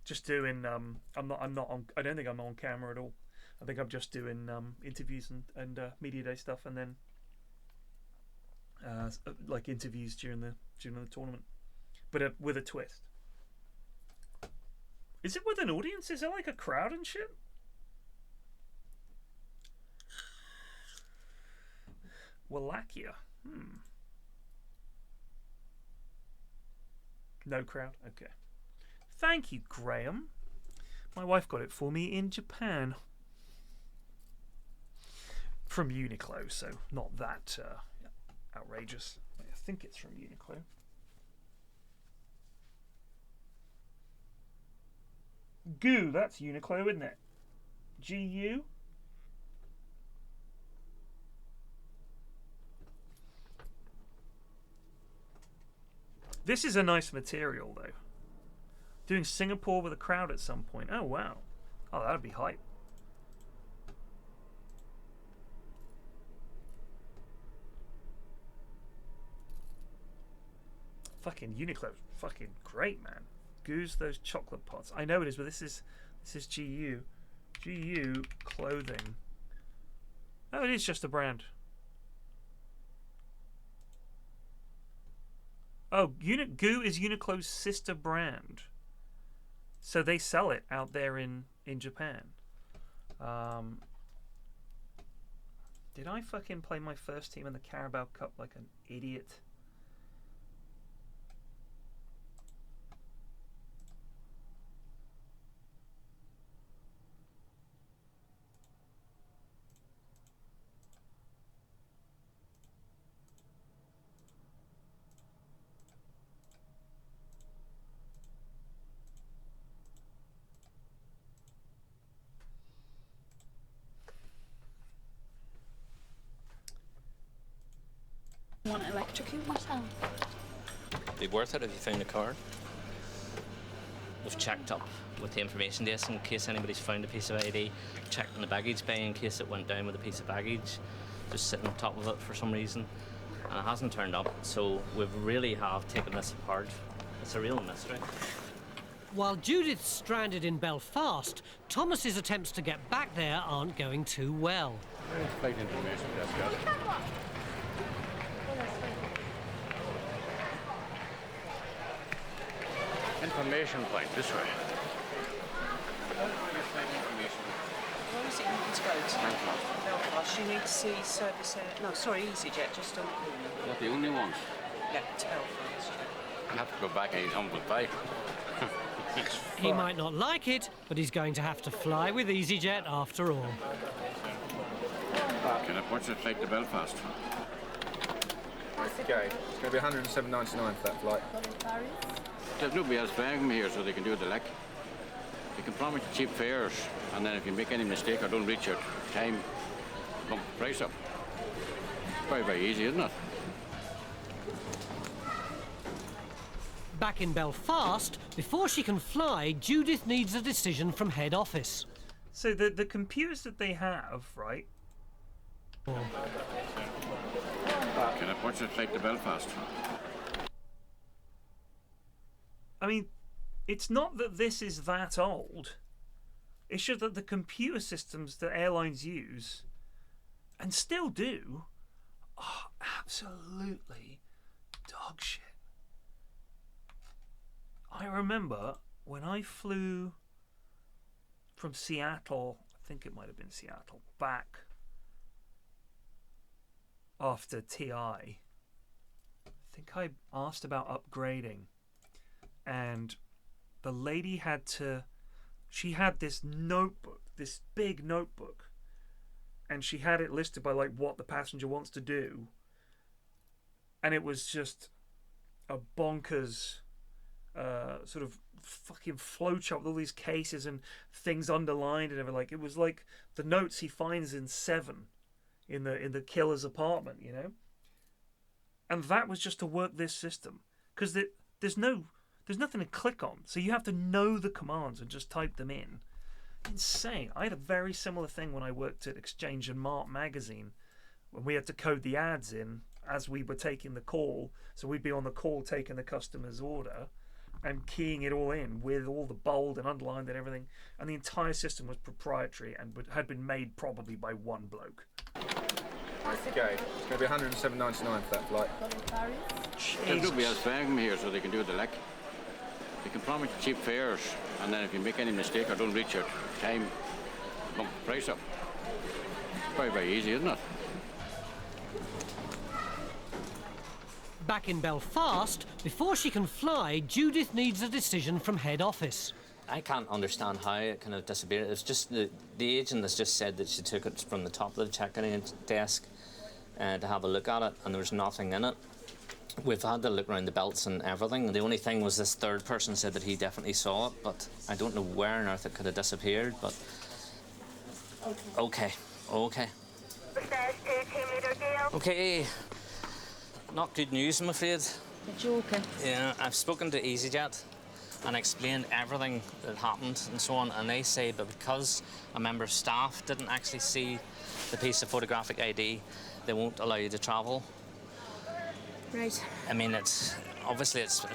Just doing I'm not on, I don't think I'm on camera at all. I think I'm just doing interviews and media day stuff, and then like interviews during the tournament, but with a twist. Is it with an audience? Is it like a crowd and shit? Wallachia. No crowd. Okay. Thank you, Graham. My wife got it for me in Japan. From Uniqlo, so not that outrageous. I think it's from Uniqlo. Goo, that's Uniqlo, isn't it? GU? This is a nice material, though. Doing Singapore with a crowd at some point. Oh, wow. Oh, that'd be hype. Fucking Uniqlo's fucking great, man. Goose those chocolate pots. I know it is, but this is GU. GU clothing. Oh, it is just a brand. Oh, Goo is Uniqlo's sister brand. So they sell it out there in Japan. Did I fucking play my first team in the Carabao Cup like an idiot? Want to electrocute myself? Be worth it if you found a card. We've checked up with the information desk in case anybody's found a piece of ID. Checked in the baggage bay in case it went down with a piece of baggage, just sitting on top of it for some reason, and it hasn't turned up. So we really have taken this apart. It's a real mystery. While Judith's stranded in Belfast, Thomas's attempts to get back there aren't going too well. Flight information desk, guys. Information point, this way. Where is it you need to go to? Belfast. You need to see service air. No, sorry, EasyJet, just on the corner. Not the only one. Yeah, to Belfast. You have to go back and eat humble pie. He might not like it, but he's going to have to fly with EasyJet after all. Can I watch the flight to Belfast? Okay, it's going to be $107.99 for that flight. There's nobody else flying me here, so they can do the like. They can promise you cheap fares, and then if you make any mistake or don't reach your time, bump the price up. Very, very easy, isn't it? Back in Belfast, before she can fly, Judith needs a decision from head office. So the computers that they have, right? Can I watch the flight to Belfast? I mean, it's not that this is that old. It's just that the computer systems that airlines use, and still do, are absolutely dog shit. I remember when I flew from Seattle, I think it might have been Seattle, back after TI. I think I asked about upgrading, and the lady she had this notebook, this big notebook, and she had it listed by like what the passenger wants to do, and it was just a bonkers sort of fucking flowchart with all these cases and things underlined and everything. Like, it was like the notes he finds in Seven in the killer's apartment, you know. And that was just to work this system, because there's nothing to click on, so you have to know the commands and just type them in. Insane. I had a very similar thing when I worked at Exchange and Mart magazine, when we had to code the ads in as we were taking the call. So we'd be on the call taking the customer's order and keying it all in with all the bold and underlined and everything, and the entire system was proprietary and had been made probably by one bloke. Okay, it's going to be $107.99 for that flight. There's nobody else flying me here, so they can do the like. They can promise you cheap fares, and then if you make any mistake or don't reach your time, bump the price up. Very, very easy, isn't it? Back in Belfast, before she can fly, Judith needs a decision from head office. I can't understand how it kind of disappeared. It's just the agent has just said that she took it from the top of the check-in desk to have a look at it, and there was nothing in it. We've had to look around the belts and everything. The only thing was this third person said that he definitely saw it, but I don't know where on earth it could have disappeared. But okay. Okay. Not good news, I'm afraid. A joker. Yeah, I've spoken to EasyJet and explained everything that happened and so on, and they say that because a member of staff didn't actually see the piece of photographic ID, they won't allow you to travel. Right. I mean, it's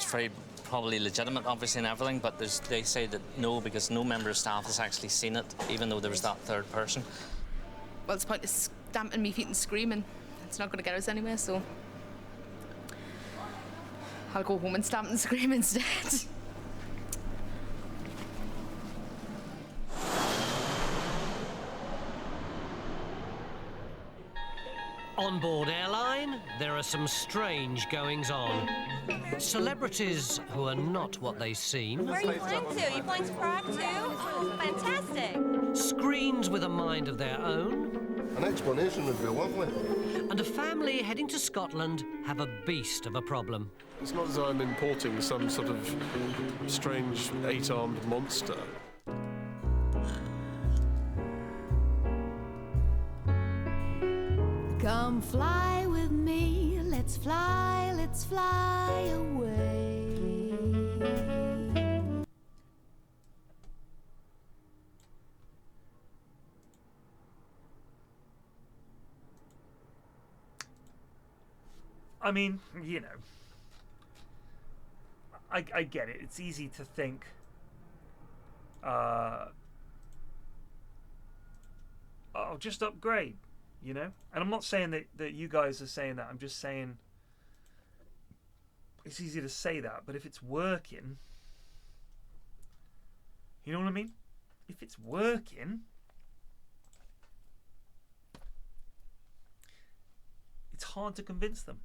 very probably legitimate, obviously, and everything, but they say that no, because no member of staff has actually seen it, even though there was that third person. Well, it's pointless stamping me feet and screaming. It's not going to get us anywhere, so I'll go home and stamp and scream instead. On board airline, there are some strange goings-on. Celebrities who are not what they seem. Where are you flying to? Are you flying to Prague too? Oh, fantastic. Screens with a mind of their own. An explanation would be lovely. And a family heading to Scotland have a beast of a problem. It's not as though I'm importing some sort of strange eight-armed monster. Come fly with me, let's fly away. I mean, you know, I get it. It's easy to think I'll just upgrade, you know? And I'm not saying that you guys are saying that. I'm just saying it's easy to say that, but if it's working, you know what I mean? If it's working, it's hard to convince them.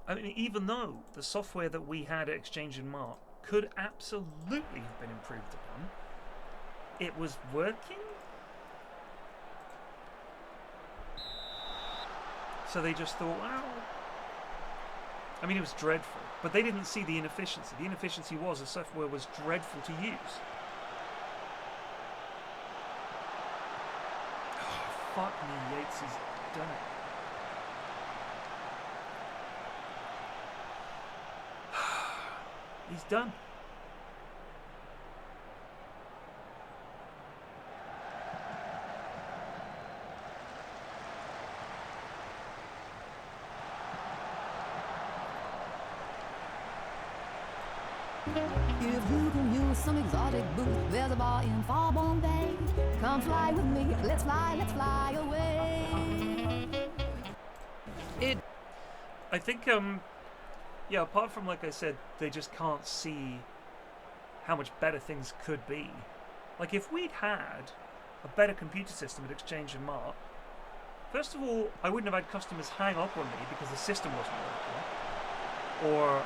I mean, even though the software that we had at Exchange and Mart could absolutely have been improved upon, it was working. So they just thought, well, I mean, it was dreadful, but they didn't see the inefficiency. The inefficiency was the software was dreadful to use. Oh, fuck me, Yates has done it. He's done. If you can use some exotic booze, there's a bar in Far Bombay. Come fly with me, let's fly away. I think, yeah, apart from, like I said, they just can't see how much better things could be. Like, if we'd had a better computer system at Exchange and Mart, first of all, I wouldn't have had customers hang up on me because the system wasn't working, or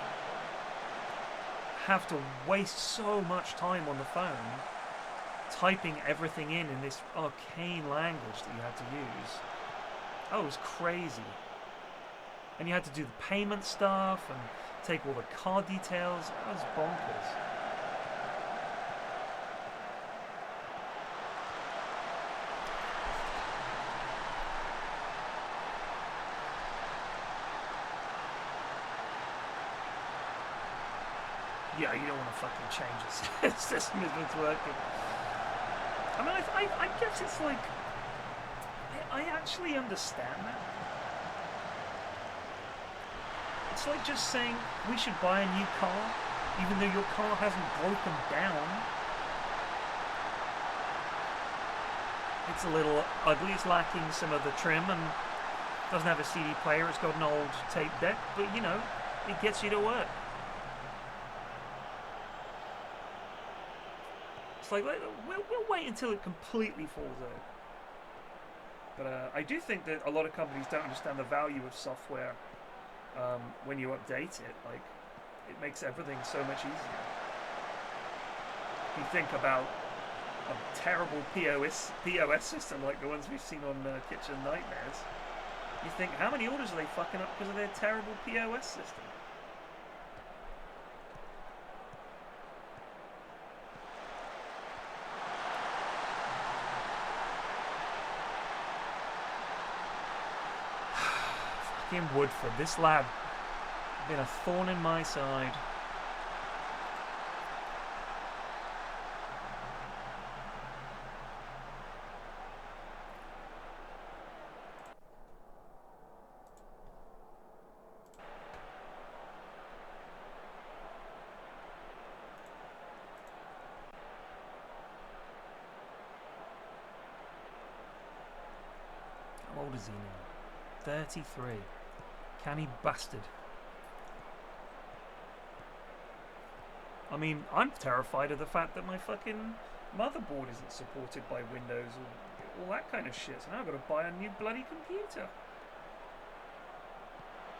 have to waste so much time on the phone typing everything in this arcane language that you had to use. Oh, it was crazy. And you had to do the payment stuff and take all the card details. That was bonkers. Yeah, you don't want to fucking change the system if it's working. I mean, I guess it's like, I actually understand that. It's like just saying we should buy a new car, even though your car hasn't broken down. It's a little ugly, it's lacking some of the trim and doesn't have a CD player, it's got an old tape deck, but you know, it gets you to work. It's like, we'll wait until it completely falls out. But I do think that a lot of companies don't understand the value of software. When you update it, like, it makes everything so much easier. If you think about a terrible POS system like the ones we've seen on Kitchen Nightmares, you think, how many orders are they fucking up because of their terrible POS system? In Woodford, this lad been a thorn in my side. How old is he now? 33. Canny bastard. I mean, I'm terrified of the fact that my fucking motherboard isn't supported by Windows or all that kind of shit. So now I've got to buy a new bloody computer.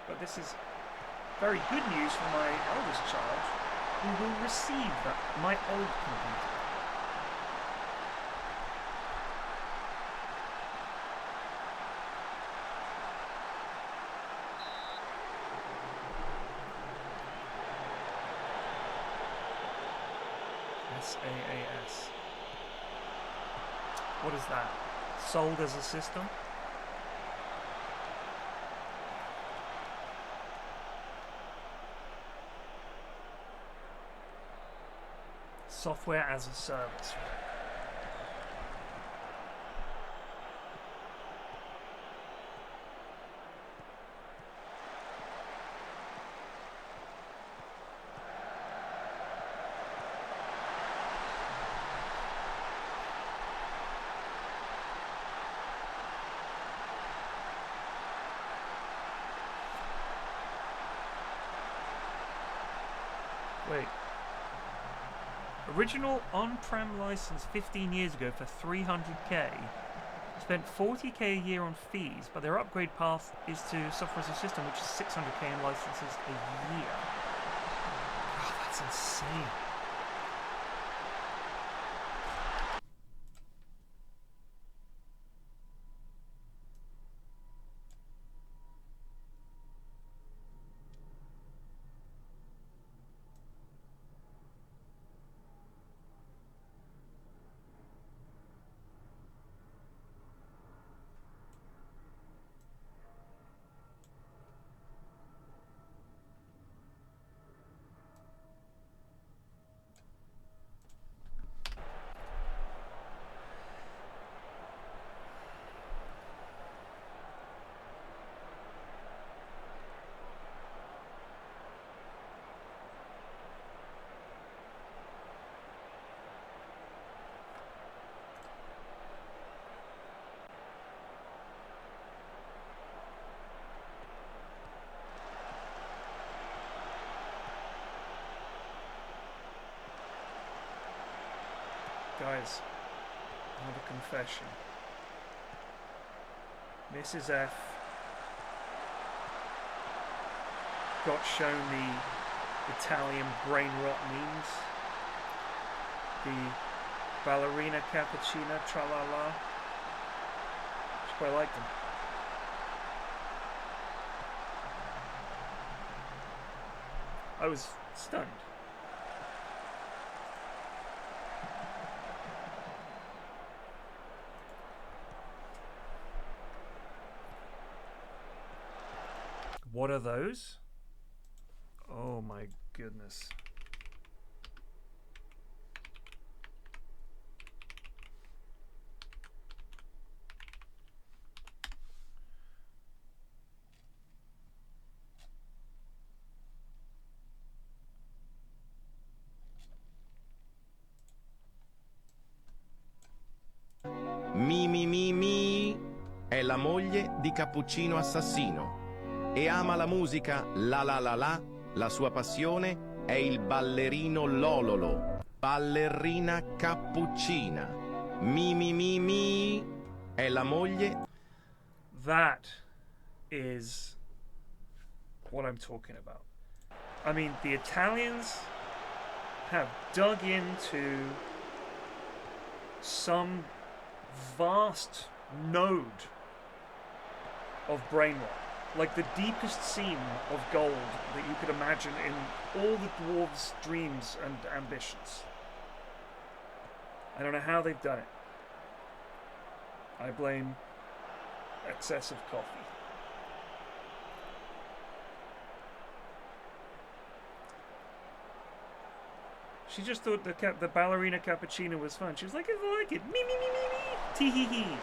But this is very good news for my eldest child, who will receive my old computer. SAAS. What is that? Sold as a system? Software as a service. Wait. Original on-prem license 15 years ago for 300k. Spent 40k a year on fees, but their upgrade path is to software as a system, which is 600k in licenses a year. God, that's insane. Guys, I have a confession. Mrs. F got shown the Italian brain rot memes. The ballerina cappuccina tra-la-la. She quite liked them. I was stunned. What are those? Oh my goodness. Mi è la moglie di Cappuccino Assassino e ama la musica la la la la, la sua passione è il ballerino Lololo, ballerina cappuccina. Mi è la moglie. That is what I'm talking about. I mean, the Italians have dug into some vast node of brain rot. Like the deepest seam of gold that you could imagine in all the dwarves' dreams and ambitions. I don't know how they've done it. I blame excessive coffee. She just thought the ballerina cappuccino was fun. She was like, I like it. Me. Tee-hee-hee.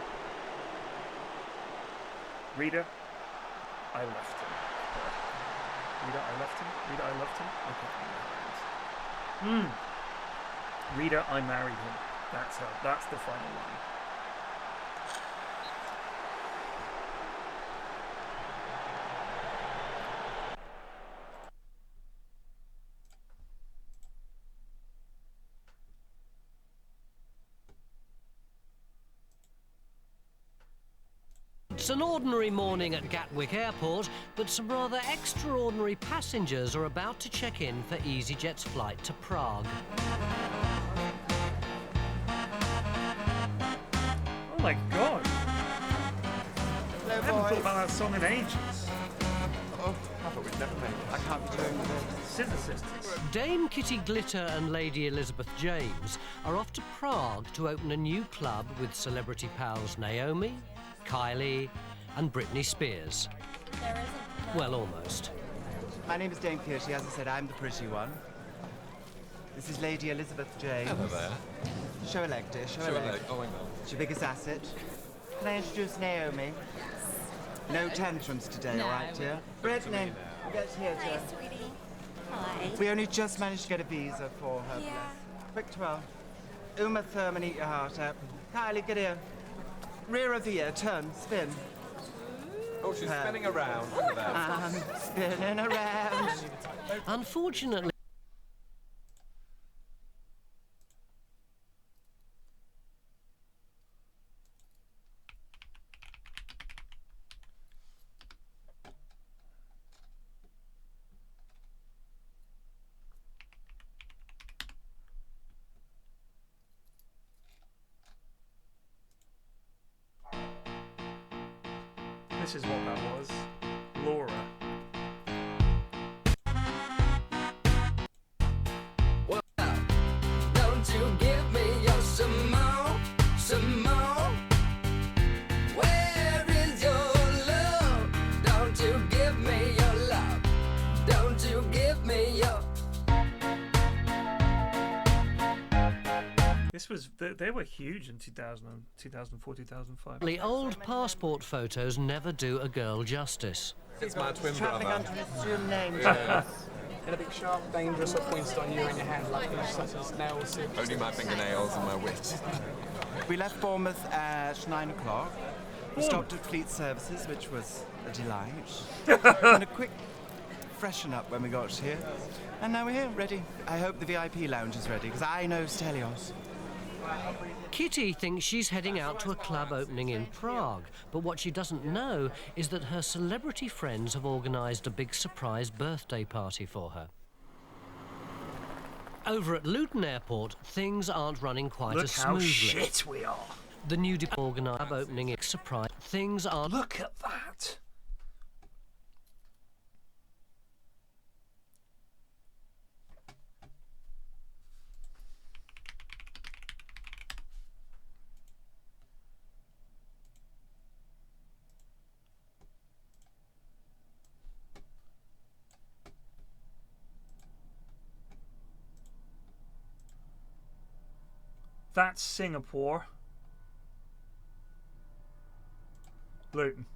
Rita, I left him. Rita, I left him? Rita, I left him? Okay. Rita, I married him. That's her. That's the final line. It's an ordinary morning at Gatwick Airport, but some rather extraordinary passengers are about to check in for EasyJet's flight to Prague. Oh my god! Hello, I haven't thought about that song in ages. Oh, I thought we'd never make it. I can't be doing this. Scissor Sisters. Dame Kitty Glitter and Lady Elizabeth James are off to Prague to open a new club with celebrity pals Naomi, Kylie and Britney Spears. Well, almost. My name is Dame Kitty. As I said, I'm the pretty one. This is Lady Elizabeth James. Hello there. Show a leg, dear. Show a leg. Oh, I know. It's your biggest asset. Can I introduce Naomi? No tantrums today, No. all right, dear? Brittany, get here, Hi, dear. sweetie. Hi. We only just managed to get a visa for her. Yeah. Quick 12. Uma Thurman, eat your heart out. Kylie, get here. Rear of the ear, turn, spin. Oh, she's spinning around. Look at that. I'm spinning around. Unfortunately, This is what that was. Laura. Don't you give me your Simone, Simone. Where is your love? Don't you give me your love? Don't you give me your... This was, they were huge in 2004, 2005. The old passport photos never do a girl justice. It's my twin brother. Under assumed names. In a big, sharp, dangerous, or pointed on you in your hand like these such as nails. Only my fingernails and my wit. We left Bournemouth at 9 o'clock. We stopped at Fleet Services, which was a delight. And a quick freshen up when we got here. And now we're here, ready. I hope the VIP lounge is ready, because I know Stelios. Kitty thinks she's heading out to a club opening in Prague, but what she doesn't know is that her celebrity friends have organised a big surprise birthday party for her. Over at Luton Airport, things aren't running quite as smoothly. Look how shit we are. The new organised opening is surprise. Things aren't... Look at that. That's Singapore. Luton.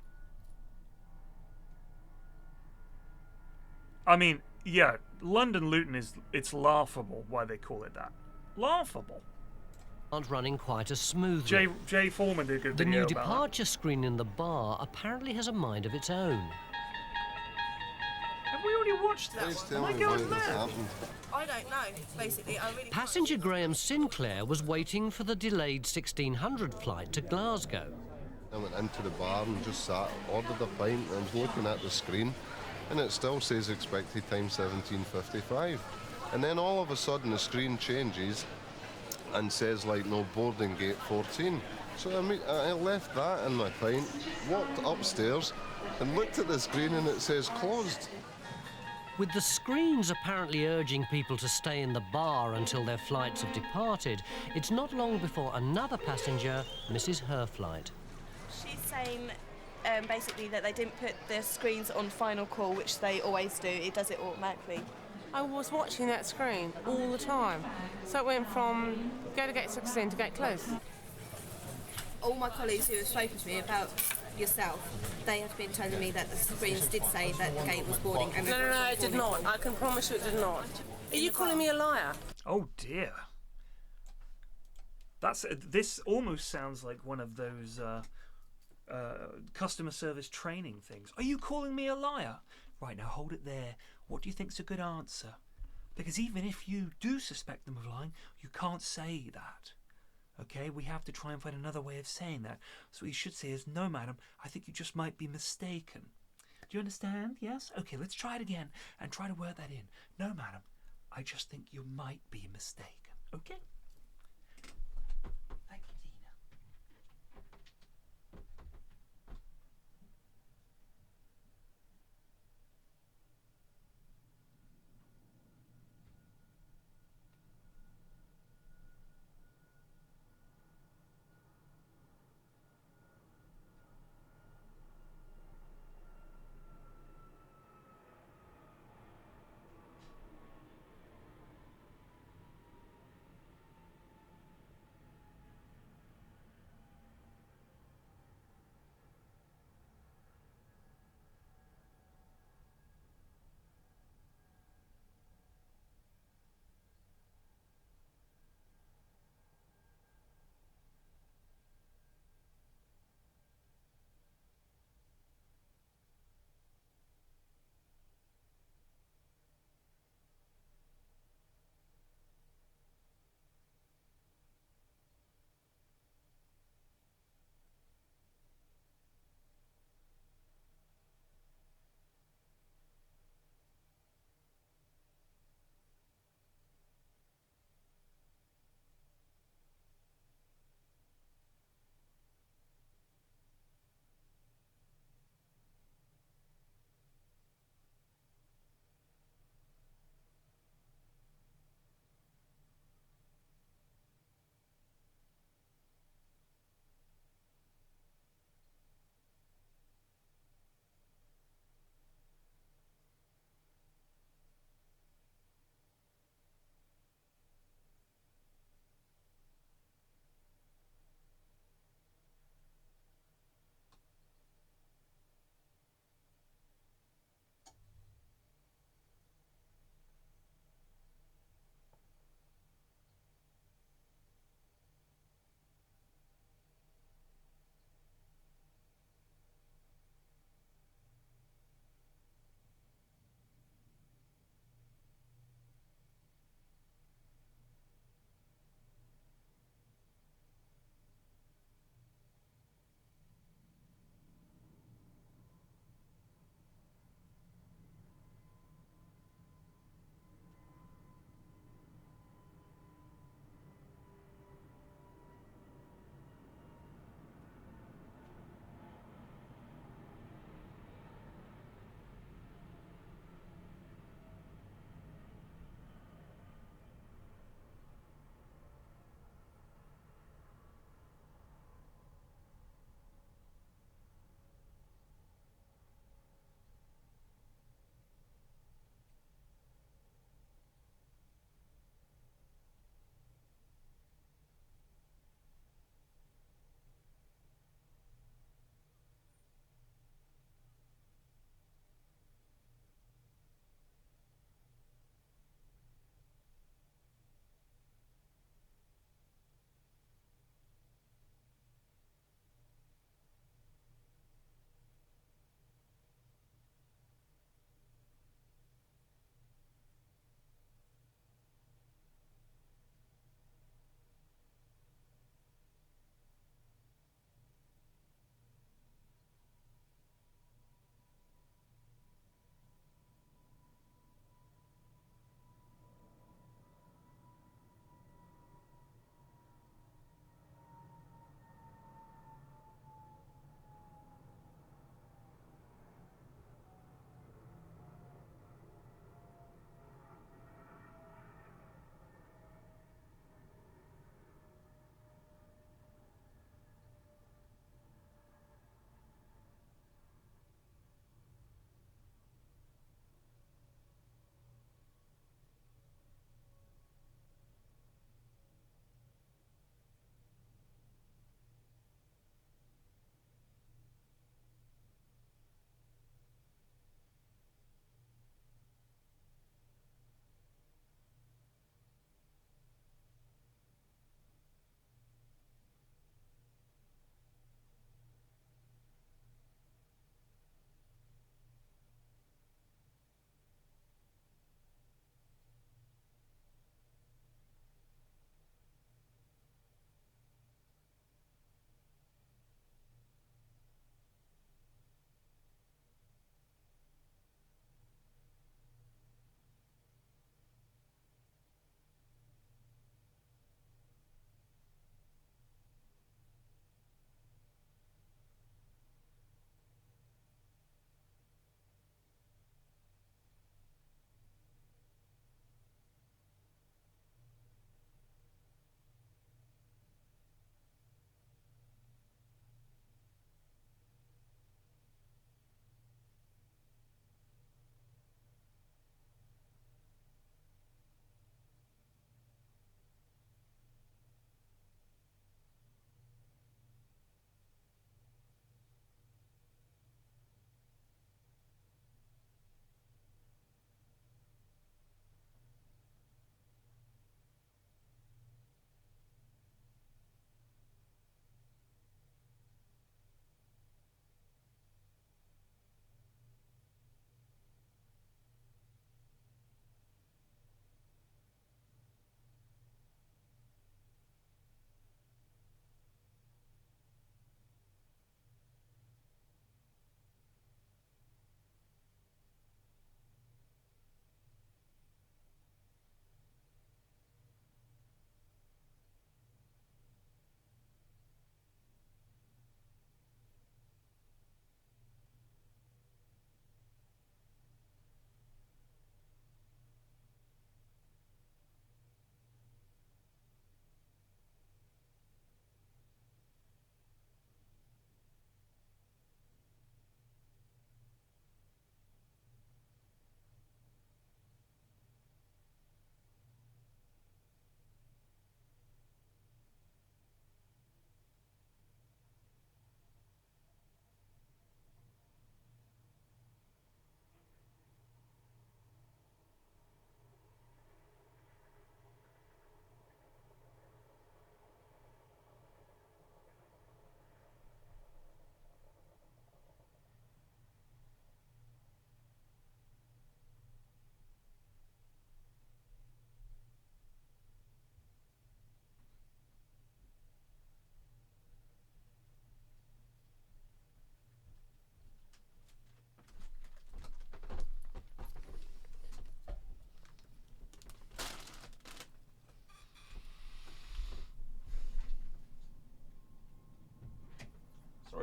I mean, yeah, London Luton it's laughable why they call it that. Laughable. Aren't running quite as smoothly. Jay Foreman did a good video The new about departure screen in the bar apparently has a mind of its own. Have we already watched that? Please tell Am I me going why this mad? happened. I don't know, basically. I really Passenger Graham Sinclair was waiting for the delayed 1600 flight to Glasgow. I went into the bar and just sat, ordered a pint, and I was looking at the screen, and it still says expected time 17:55. And then all of a sudden the screen changes and says like no boarding gate 14. So I left that in my pint, walked upstairs and looked at the screen and it says closed. With the screens apparently urging people to stay in the bar until their flights have departed, it's not long before another passenger misses her flight. She's saying basically that they didn't put the screens on final call, which they always do. It does it automatically. I was watching that screen all the time. So it went from go to gate 16 to gate close. All my colleagues who have spoken to me about yourself, they have been telling me that the screens did say that the gate was boarding. And No, it did not. I can promise you it did not. Are you calling me a liar? Oh dear. This almost sounds like one of those customer service training things. Are you calling me a liar? Right, now hold it there. What do you think's a good answer? Because even if you do suspect them of lying, you can't say that. Okay, we have to try and find another way of saying that. So what you should say is, no, madam, I think you just might be mistaken. Do you understand? Yes? Okay, let's try it again and try to word that in. No, madam, I just think you might be mistaken. Okay? Thank you, Dina.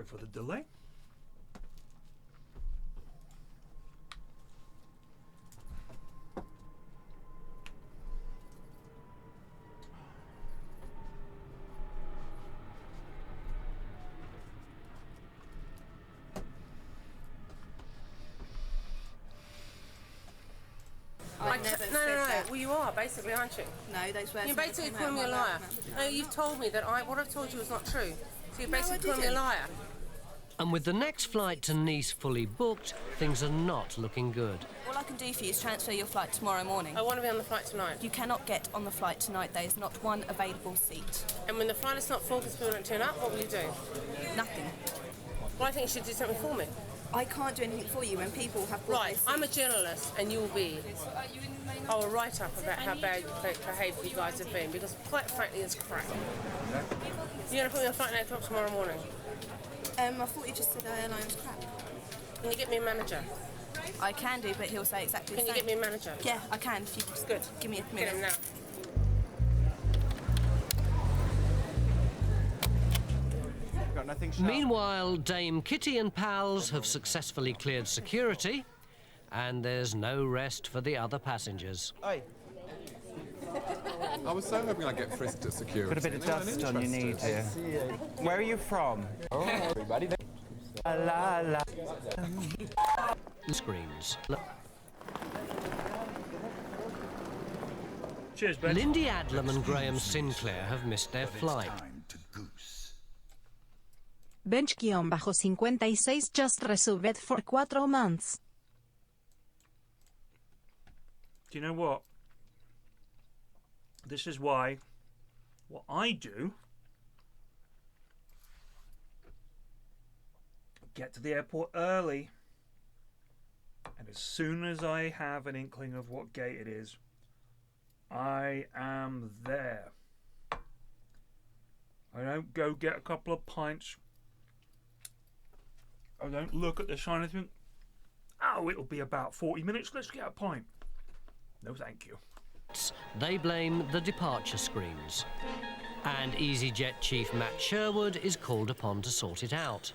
Sorry for the delay. No. Well, you are basically, aren't you? No, those words. You're basically calling me a liar. No, you've told me that what I've told you is not true. So you're basically calling me a liar. And with the next flight to Nice fully booked, things are not looking good. All I can do for you is transfer your flight tomorrow morning. I want to be on the flight tonight. You cannot get on the flight tonight. There is not one available seat. And when the flight is not full because people don't turn up, what will you do? Nothing. Well, I think you should do something for me. I can't do anything for you when people have brought Right, I'm a journalist and you'll be. I will write up about how bad behaved you guys have been because, quite frankly, it's crap. You're going to put me on flight at 8 o'clock tomorrow morning? I thought you just said the airline was crap. Can you get me a manager? I can do, but he'll say exactly the same. Can you get me a manager? Yeah, I can. If you It's good. Give me a minute. Get him now. Got nothing sharp. Meanwhile, Dame Kitty and pals have successfully cleared security, and there's no rest for the other passengers. Oi. I was so hoping I'd get frisked at security. Got a bit of dust on your knee, dear. Where are you from? Oh, everybody. La la. Screens. Cheers, Ben. Lindy Adlam and Graham Sinclair have missed their flight. Bench-56 just resubbed for 4 months. Do you know what? This is why what I do, get to the airport early, and as soon as I have an inkling of what gate it is, I am there. I don't go get a couple of pints. I don't look at the sign and think, oh, it'll be about 40 minutes, let's get a pint. No, thank you. They blame the departure screens. And EasyJet chief Matt Sherwood is called upon to sort it out.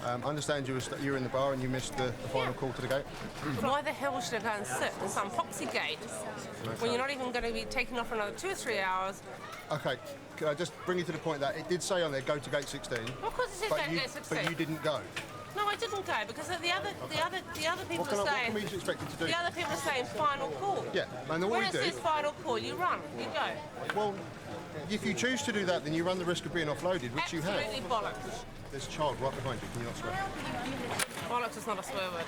I understand you were in the bar and you missed the final call to the gate. Why the hell should I go and sit in some proxy gate when you're not even going to be taking off for another 2 or 3 hours? Okay, can I just bring you to the point that it did say on there, go to gate 16. Of course it says go to gate 16. But you didn't go. No, I didn't go because the other people What are saying. can we expect you to do? The other people are saying final call. Yeah, and then what when we do. it says final call, you run, you go. Well, if you choose to do that, then you run the risk of being offloaded, which you have. Absolutely bollocks. There's a child right behind you. Can you not swear? Bollocks is not a swear word.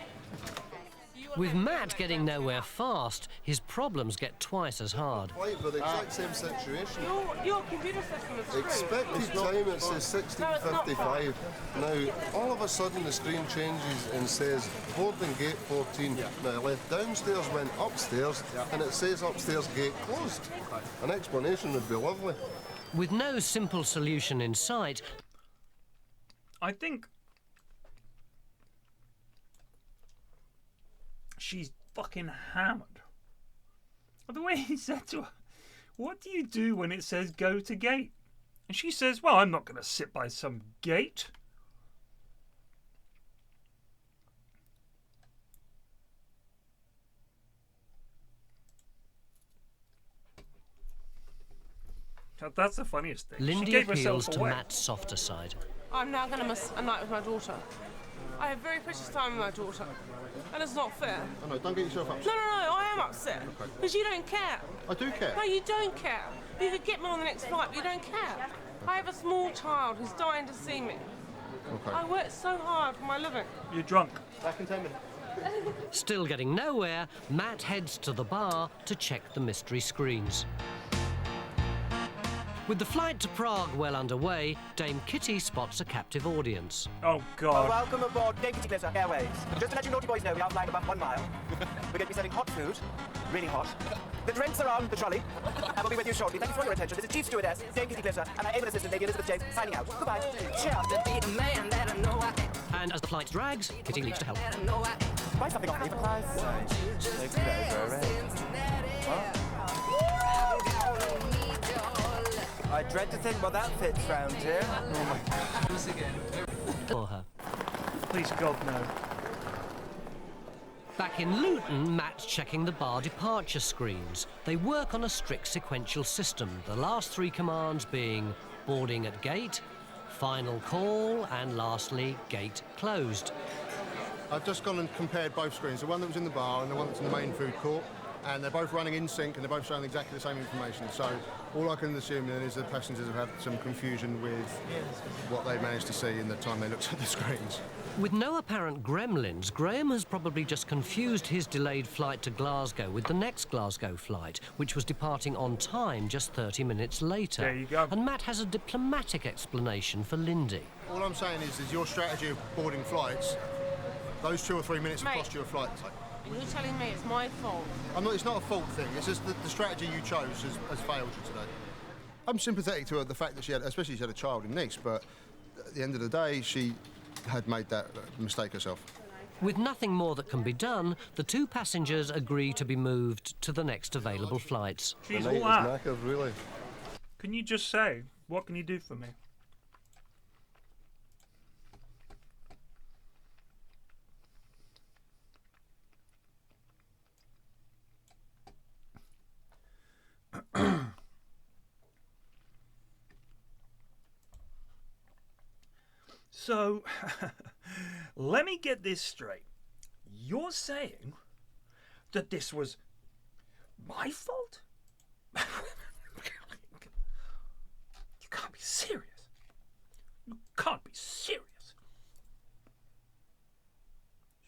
With Matt getting nowhere fast, his problems get twice as hard. Right, but the exact same situation. Your computer system is screwed. Expected time, it says 16:55. Now, all of a sudden, the screen changes and says boarding gate 14. Now, I left downstairs, went upstairs, and it says upstairs gate closed. An explanation would be lovely. With no simple solution in sight, I think she's fucking hammered. The way he said to her, what do you do when it says go to gate? And she says, well, I'm not going to sit by some gate. That's the funniest thing. Lindy she gave appeals herself to away. Matt's softer side. I'm now going to miss a night with my daughter. I have very precious time with my daughter, and it's not fair. Oh no, don't get yourself upset. No, I am upset because you don't care. I do care. No, you don't care. You could get me on the next flight, but you don't care. I have a small child who's dying to see me. Okay. I work so hard for my living. You're drunk. Back in 10 minutes. Still getting nowhere, Matt heads to the bar to check the mystery screens. With the flight to Prague well underway, Dame Kitty spots a captive audience. Oh, God. Welcome aboard Dame Kitty Glitter Airways. Just to let you naughty boys know, we are flying about 1 mile. We're going to be serving hot food, really hot. The drinks are on the trolley, and we'll be with you shortly. Thank you for your attention. This is Chief Stewardess, Dame Kitty Glitter, and our able assistant, Lady Elizabeth James, signing out. Goodbye. Cheers. And as the flight drags, Kitty leaves to help. Buy something off me for Christ's I dread to think what that fits round here. Oh my God. for her. Please God, no. Back in Luton, Matt's checking the bar departure screens. They work on a strict sequential system, the last 3 commands being boarding at gate, final call, and lastly, gate closed. I've just gone and compared both screens, the one that was in the bar and the one that's in the main food court, and they're both running in sync and they're both showing exactly the same information. So all I can assume then is that passengers have had some confusion with what they managed to see in the time they looked at the screens. With no apparent gremlins, Graham has probably just confused his delayed flight to Glasgow with the next Glasgow flight, which was departing on time just 30 minutes later. There you go. And Matt has a diplomatic explanation for Lindy. All I'm saying is your strategy of boarding flights, those 2 or 3 minutes have cost you a flight. You're telling me it's my fault? It's not a fault thing, it's just the strategy you chose has failed you today. I'm sympathetic to her, the fact that she had a child in Nice, but at the end of the day, she had made that mistake herself. With nothing more that can be done, the 2 passengers agree to be moved to the next available flights. She's all that. Really. Can you just say, what can you do for me? So, let me get this straight. You're saying that this was my fault? You can't be serious. You can't be serious.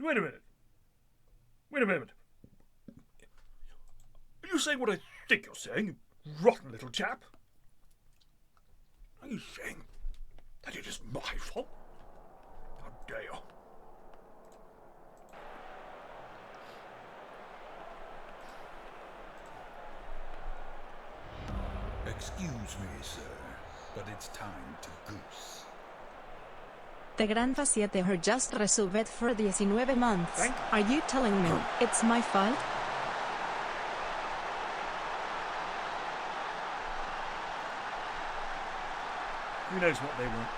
Wait a minute. Wait a minute. Are you saying what I think you're saying, you rotten little chap? Are you saying that it is my fault? How dare you? Excuse me, sir, but it's time to goose. The Grandpa 7 her just resubbed for 19 months. Are you telling me it's my fault? Who knows what they want?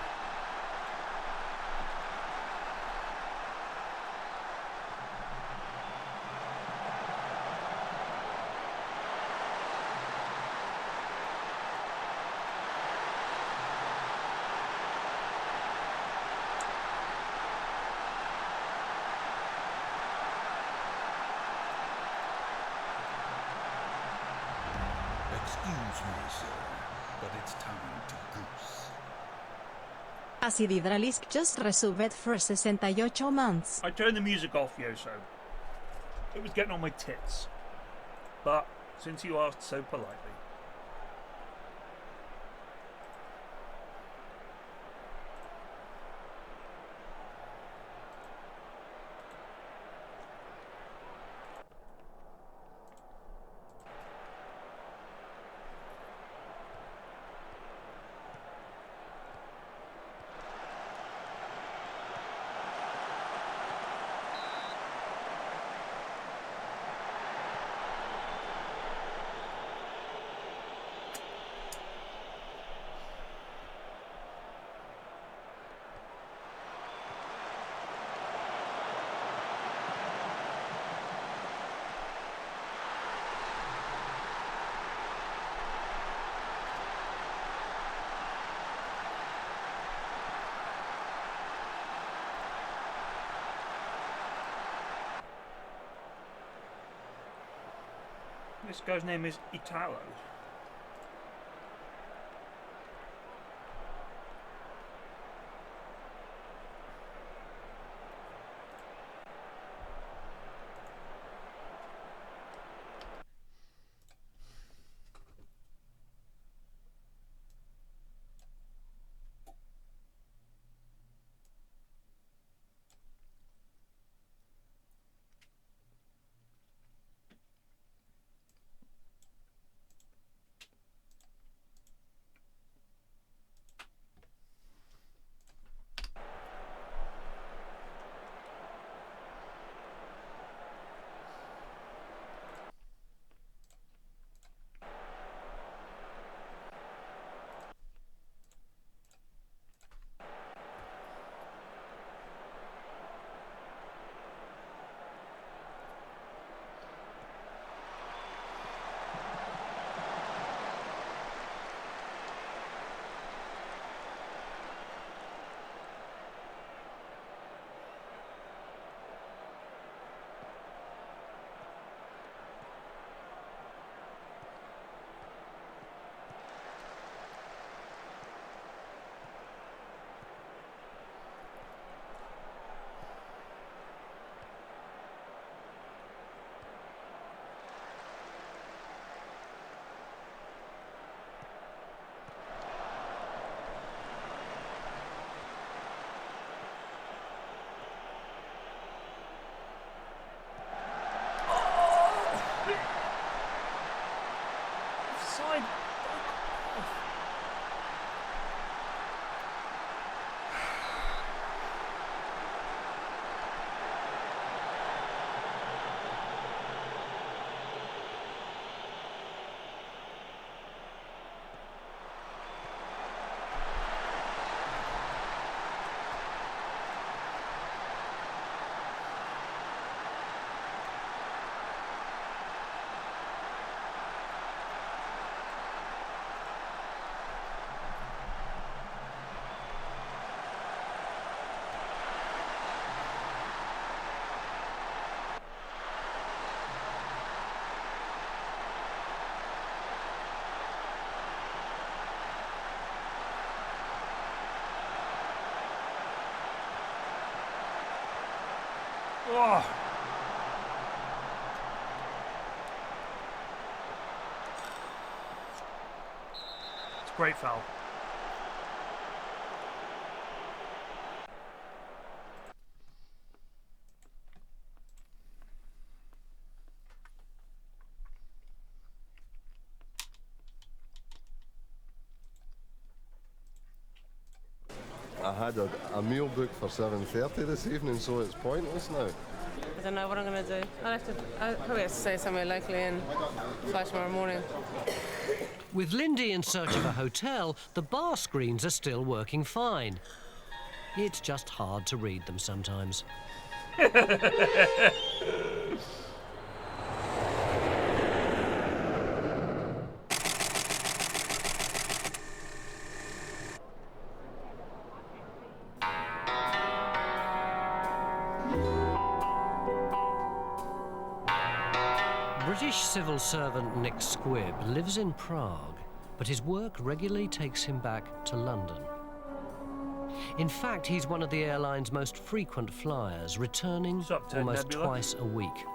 Excuse me, sir, but it's time to goose. Acid Hydralisk just resubbed for 68 months. I turned the music off, Yoso. It was getting on my tits. But since you asked so politely. This guy's name is Italo. Oh. It's a great foul. I had a meal booked for 7:30 this evening, so it's pointless now. I don't know what I'm going to do. I'll probably have to stay somewhere locally and fly tomorrow morning. With Lindy in search of a hotel, the bar screens are still working fine. It's just hard to read them sometimes. British civil servant Nick Squibb lives in Prague, but his work regularly takes him back to London. In fact, he's one of the airline's most frequent flyers, returning almost twice a week.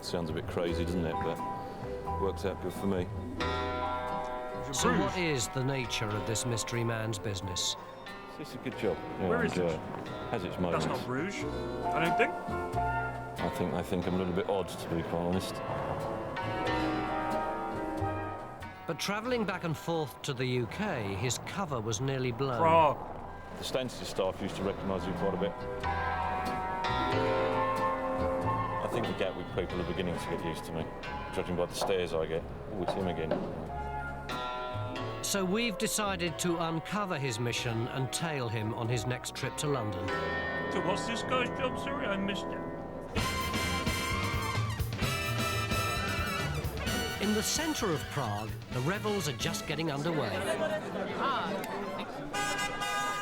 Sounds a bit crazy, doesn't it? But works out good for me. So what is the nature of this mystery man's business? It's a good job. Yeah, Where is enjoy it? it. Has its moments. That's not Bruges, I don't think. I think I'm a little bit odd, to be quite honest. But travelling back and forth to the UK, his cover was nearly blown. Prague. The Stansted staff used to recognise you quite a bit. I think the Gatwick people are beginning to get used to me, judging by the stares I get. Oh, it's him again. So we've decided to uncover his mission and tail him on his next trip to London. So what's this guy's job? Sorry, I missed it. In the centre of Prague, the revels are just getting underway.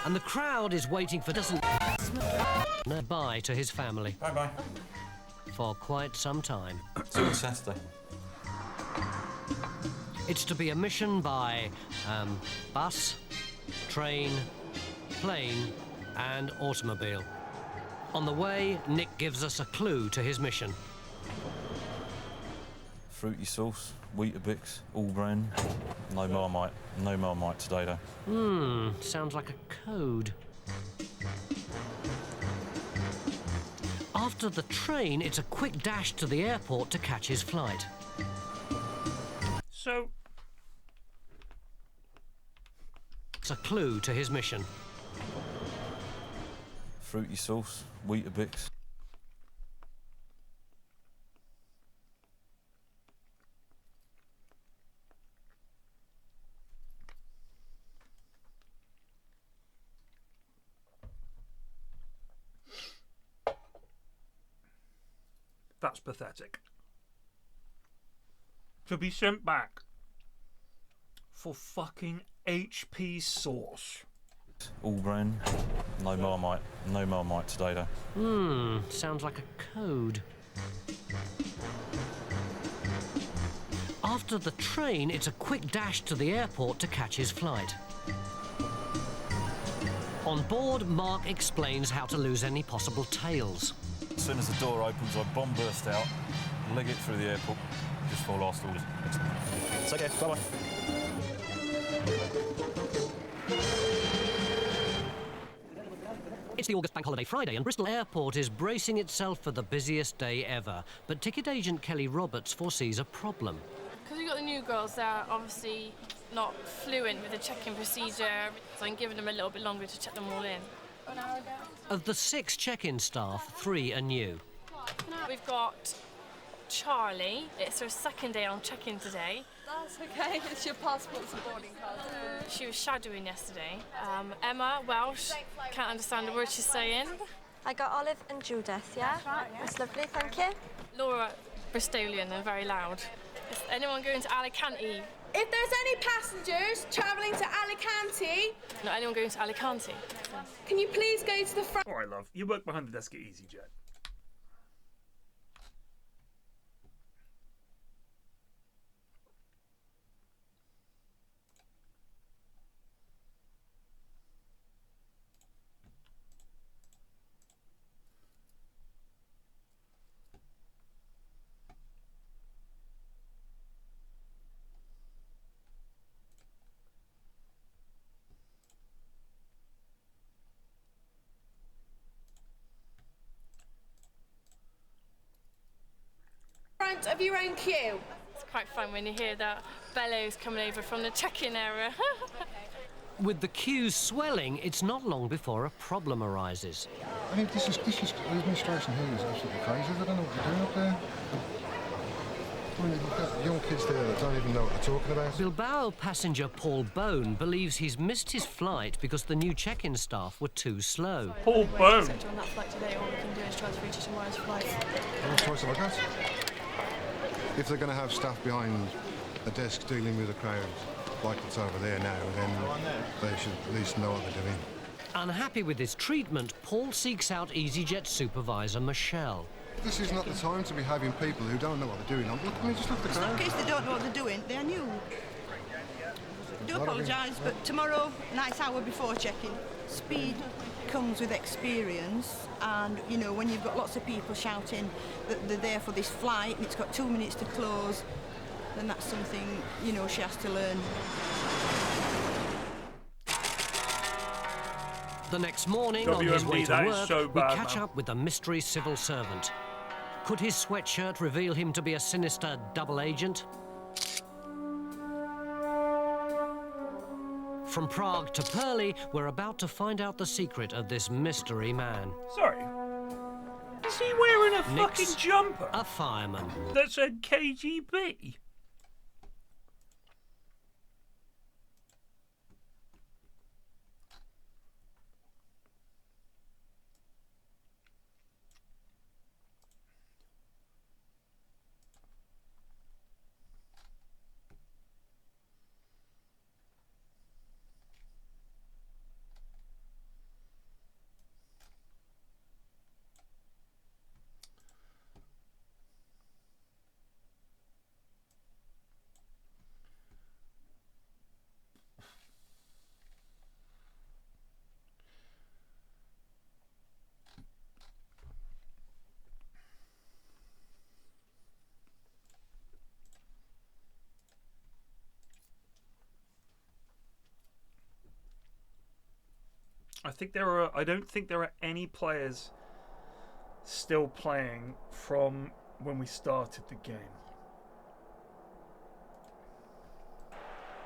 And the crowd is waiting for doesn't bye to his family. Bye-bye. For quite some time. See you on Saturday. It's to be a mission by bus, train, plane and automobile. On the way, Nick gives us a clue to his mission. Fruity sauce, Weetabix, all brand. No Marmite. No Marmite today, though. Sounds like a code. After the train, it's a quick dash to the airport to catch his flight. So... It's a clue to his mission. Fruity sauce, Weetabix. That's pathetic. To be sent back for fucking HP sauce. All brand. No Marmite. No Marmite today, though. Sounds like a code. After the train, it's a quick dash to the airport to catch his flight. On board, Mark explains how to lose any possible tails. As soon as the door opens, I bomb burst out, leg it through the airport, just for last orders. It's okay, bye-bye. It's the August Bank Holiday Friday and Bristol Airport is bracing itself for the busiest day ever. But ticket agent Kelly Roberts foresees a problem. Because we've got the new girls, they're obviously not fluent with the check-in procedure, so I'm giving them a little bit longer to check them all in. An hour ago. Of the 6 check-in staff, 3 are new. We've got Charlie. It's her second day on check-in today. That's okay, it's your passports and boarding cards. She was shadowing yesterday. Emma, Welsh, can't understand a word she's saying. I got Olive and Judith, yeah? That's lovely, thank you. Laura, Bristolian and very loud. Is anyone going to Alicante? If there's any passengers travelling to Alicante... Not anyone going to Alicante? Can you please go to the front... All right, love. You work behind the desk at EasyJet. front of your own queue. It's quite fun when you hear that bellows coming over from the check-in area. With the queues swelling, it's not long before a problem arises. I mean, this is the administration here is absolutely crazy. I don't know what they're doing up there. I mean, you've got young kids there that don't even know what they're talking about. Bilbao passenger Paul Bone believes he's missed his flight because the new check-in staff were too slow. Paul Bone. On that flight today, all we can do is transfer you to tomorrow's flight. What choice have I got? If they're going to have staff behind a desk dealing with a crowd like it's over there now, then they should at least know what they're doing. Unhappy with his treatment, Paul seeks out EasyJet supervisor Michelle. This is not the time to be having people who don't know what they're doing. I mean, just look at the It's crowd. not in case they don't know what they're doing, they're new. I do apologise, but tomorrow, nice hour before check-in. Speed comes with experience, and, you know, when you've got lots of people shouting that they're there for this flight and it's got 2 minutes to close, then that's something, you know, she has to learn. The next morning, on his way to work, we catch up with the mystery civil servant. Could his sweatshirt reveal him to be a sinister double agent? From Prague to Purley, we're about to find out the secret of this mystery man. Sorry. Is he wearing a Nick's fucking jumper? a fireman. That said KGB. I don't think there are any players still playing from when we started the game.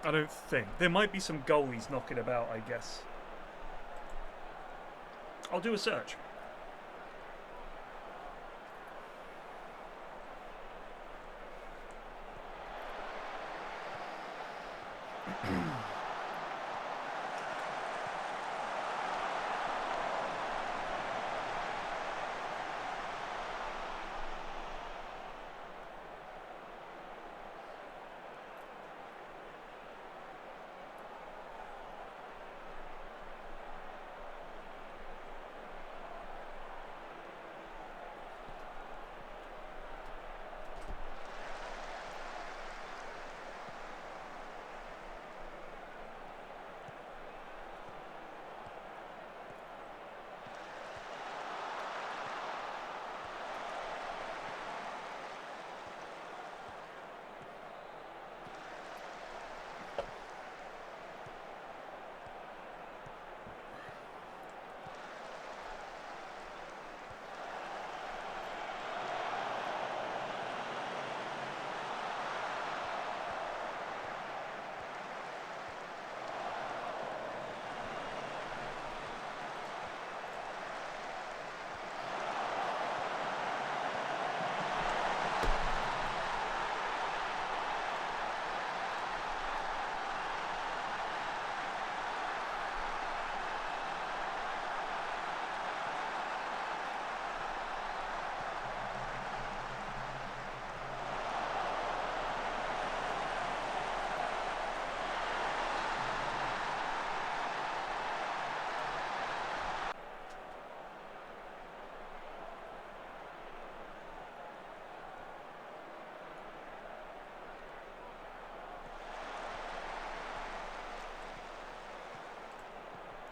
I don't think. There might be some goalies knocking about, I guess. I'll do a search.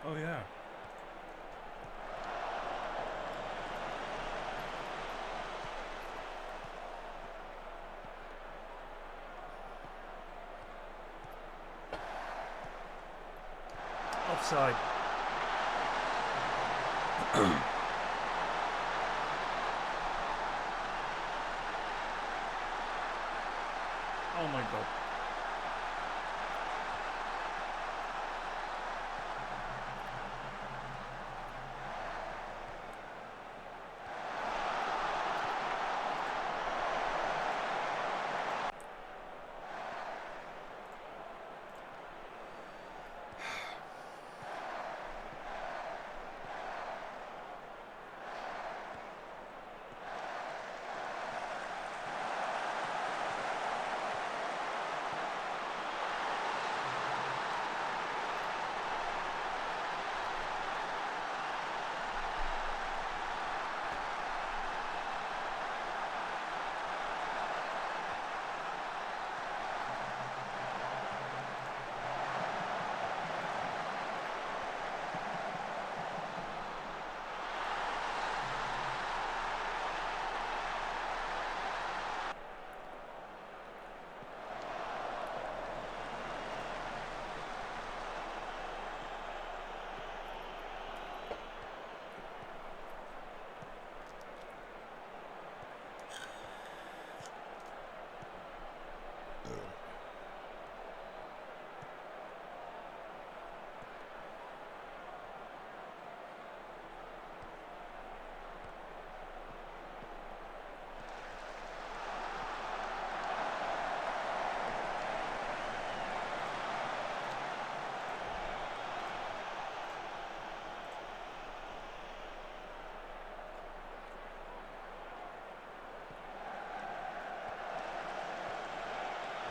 Oh yeah. Offside. my god.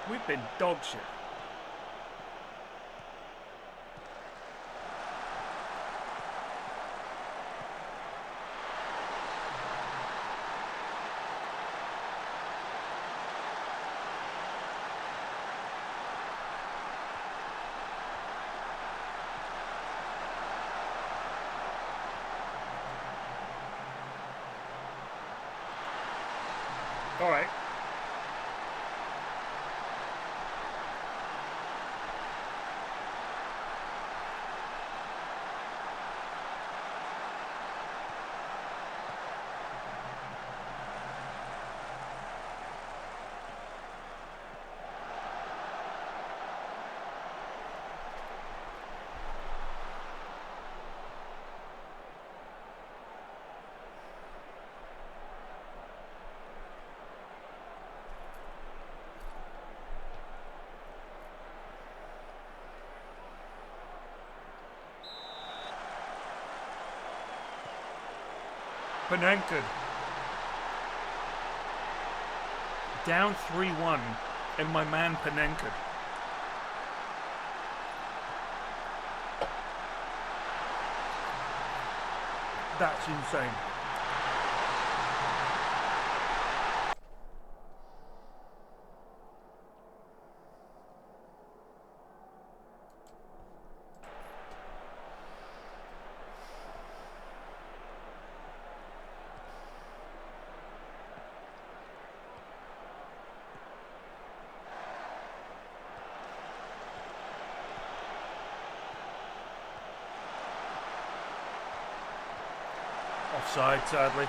We've been dog shit. All right. Penanted. Down 3-1, and my man Penanted. That's insane. Offside, sadly.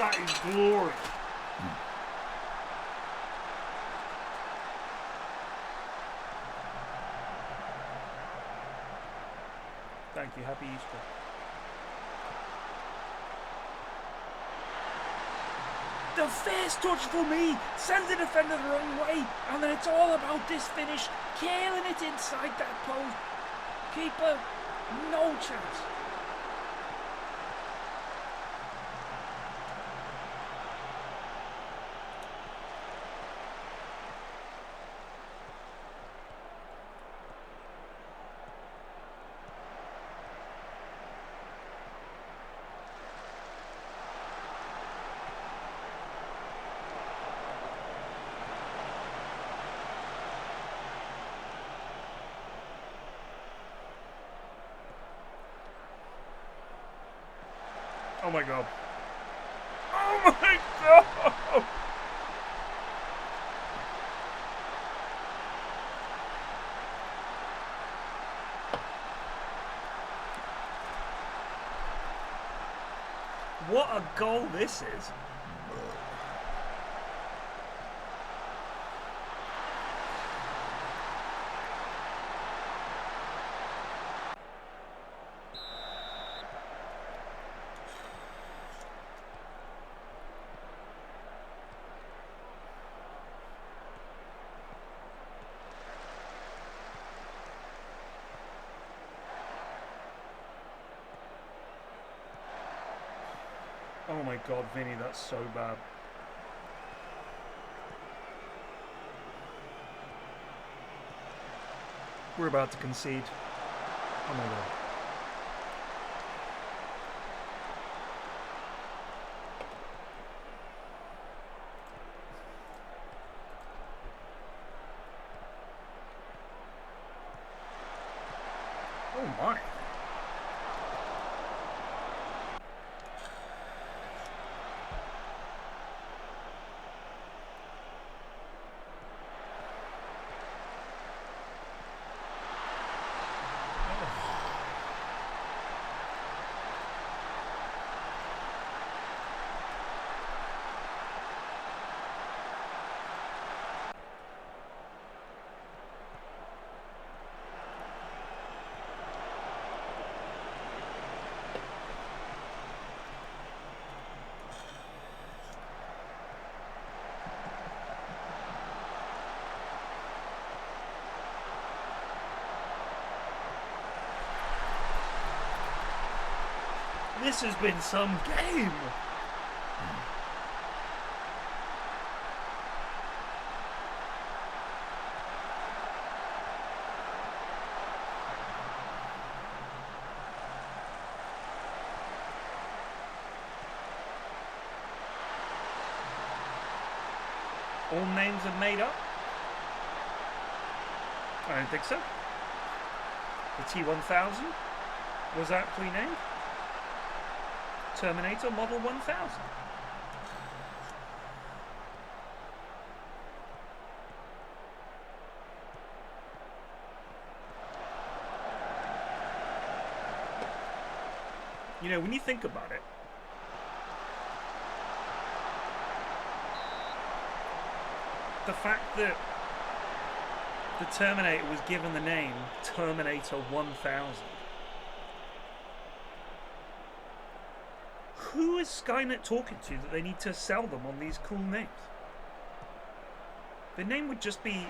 That is glorious. Thank you. Happy Easter. The first touch for me sends the defender the wrong way, and then it's all about this finish, killing it inside that post. Keeper, no chance. Oh my god. Oh my god! What a goal this is. Oh my god, Vinny, that's so bad. We're about to concede. Oh my god. Oh my. This has been some game. All names are made up? I don't think so. The T-1000 was aptly named Terminator Model 1000. You know, when you think about it, the fact that the Terminator was given the name Terminator 1000. Who is Skynet talking to that they need to sell them on these cool names? The name would just be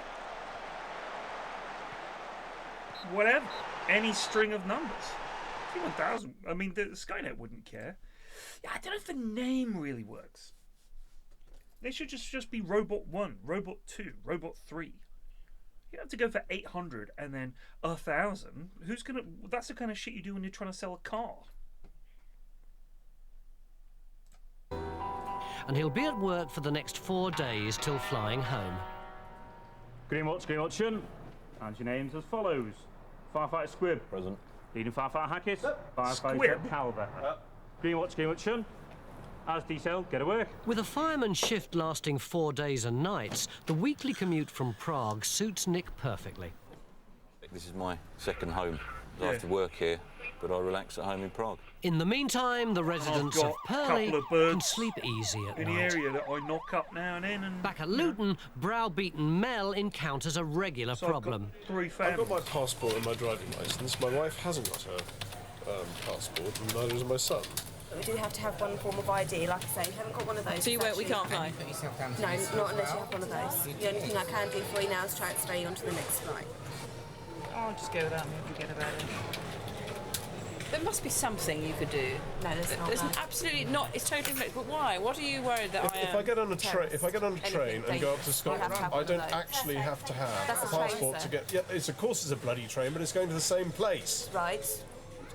whatever, any string of numbers. T-1000, I mean, the Skynet wouldn't care. Yeah, I don't know if the name really works. They should just be Robot 1, Robot 2, Robot 3. You have to go for 800 and then 1,000. Who's gonna... That's the kind of shit you do when you're trying to sell a car. And he'll be at work for the next 4 days till flying home. Greenwatch, Greenwatch, and your names as follows. Firefighter Squib. Present. Leading Firefighter Hackett. Firefighter Calver. Greenwatch, Greenwatch, as detailed, get to work. With a fireman's shift lasting 4 days and nights, the weekly commute from Prague suits Nick perfectly. This is my second home. I have to work here, but I relax at home in Prague. In the meantime, the residents of got a Purley couple of birds can sleep easy at in the night. area that I knock up now and then. And Back at Luton, browbeaten Mel encounters a regular So I've got problem. I've got my passport and my driving licence. My wife hasn't got her passport, and neither does my son. We do have to have one form of ID, like I say. You haven't got one of those. So you won't, we can't fly? No, not unless you have one of those. The only thing I can do for you now is transfer you onto the next flight. I'll just go without me and forget about it. There must be something you could do. No, there's not. There's absolutely not. It's totally flexible. But why? What are you worried that I am? If I get on a train and go up to Scotland, I don't actually have to have That's a a train, passport sir. to get. Yeah, of course it's a bloody train, but it's going to the same place. Right.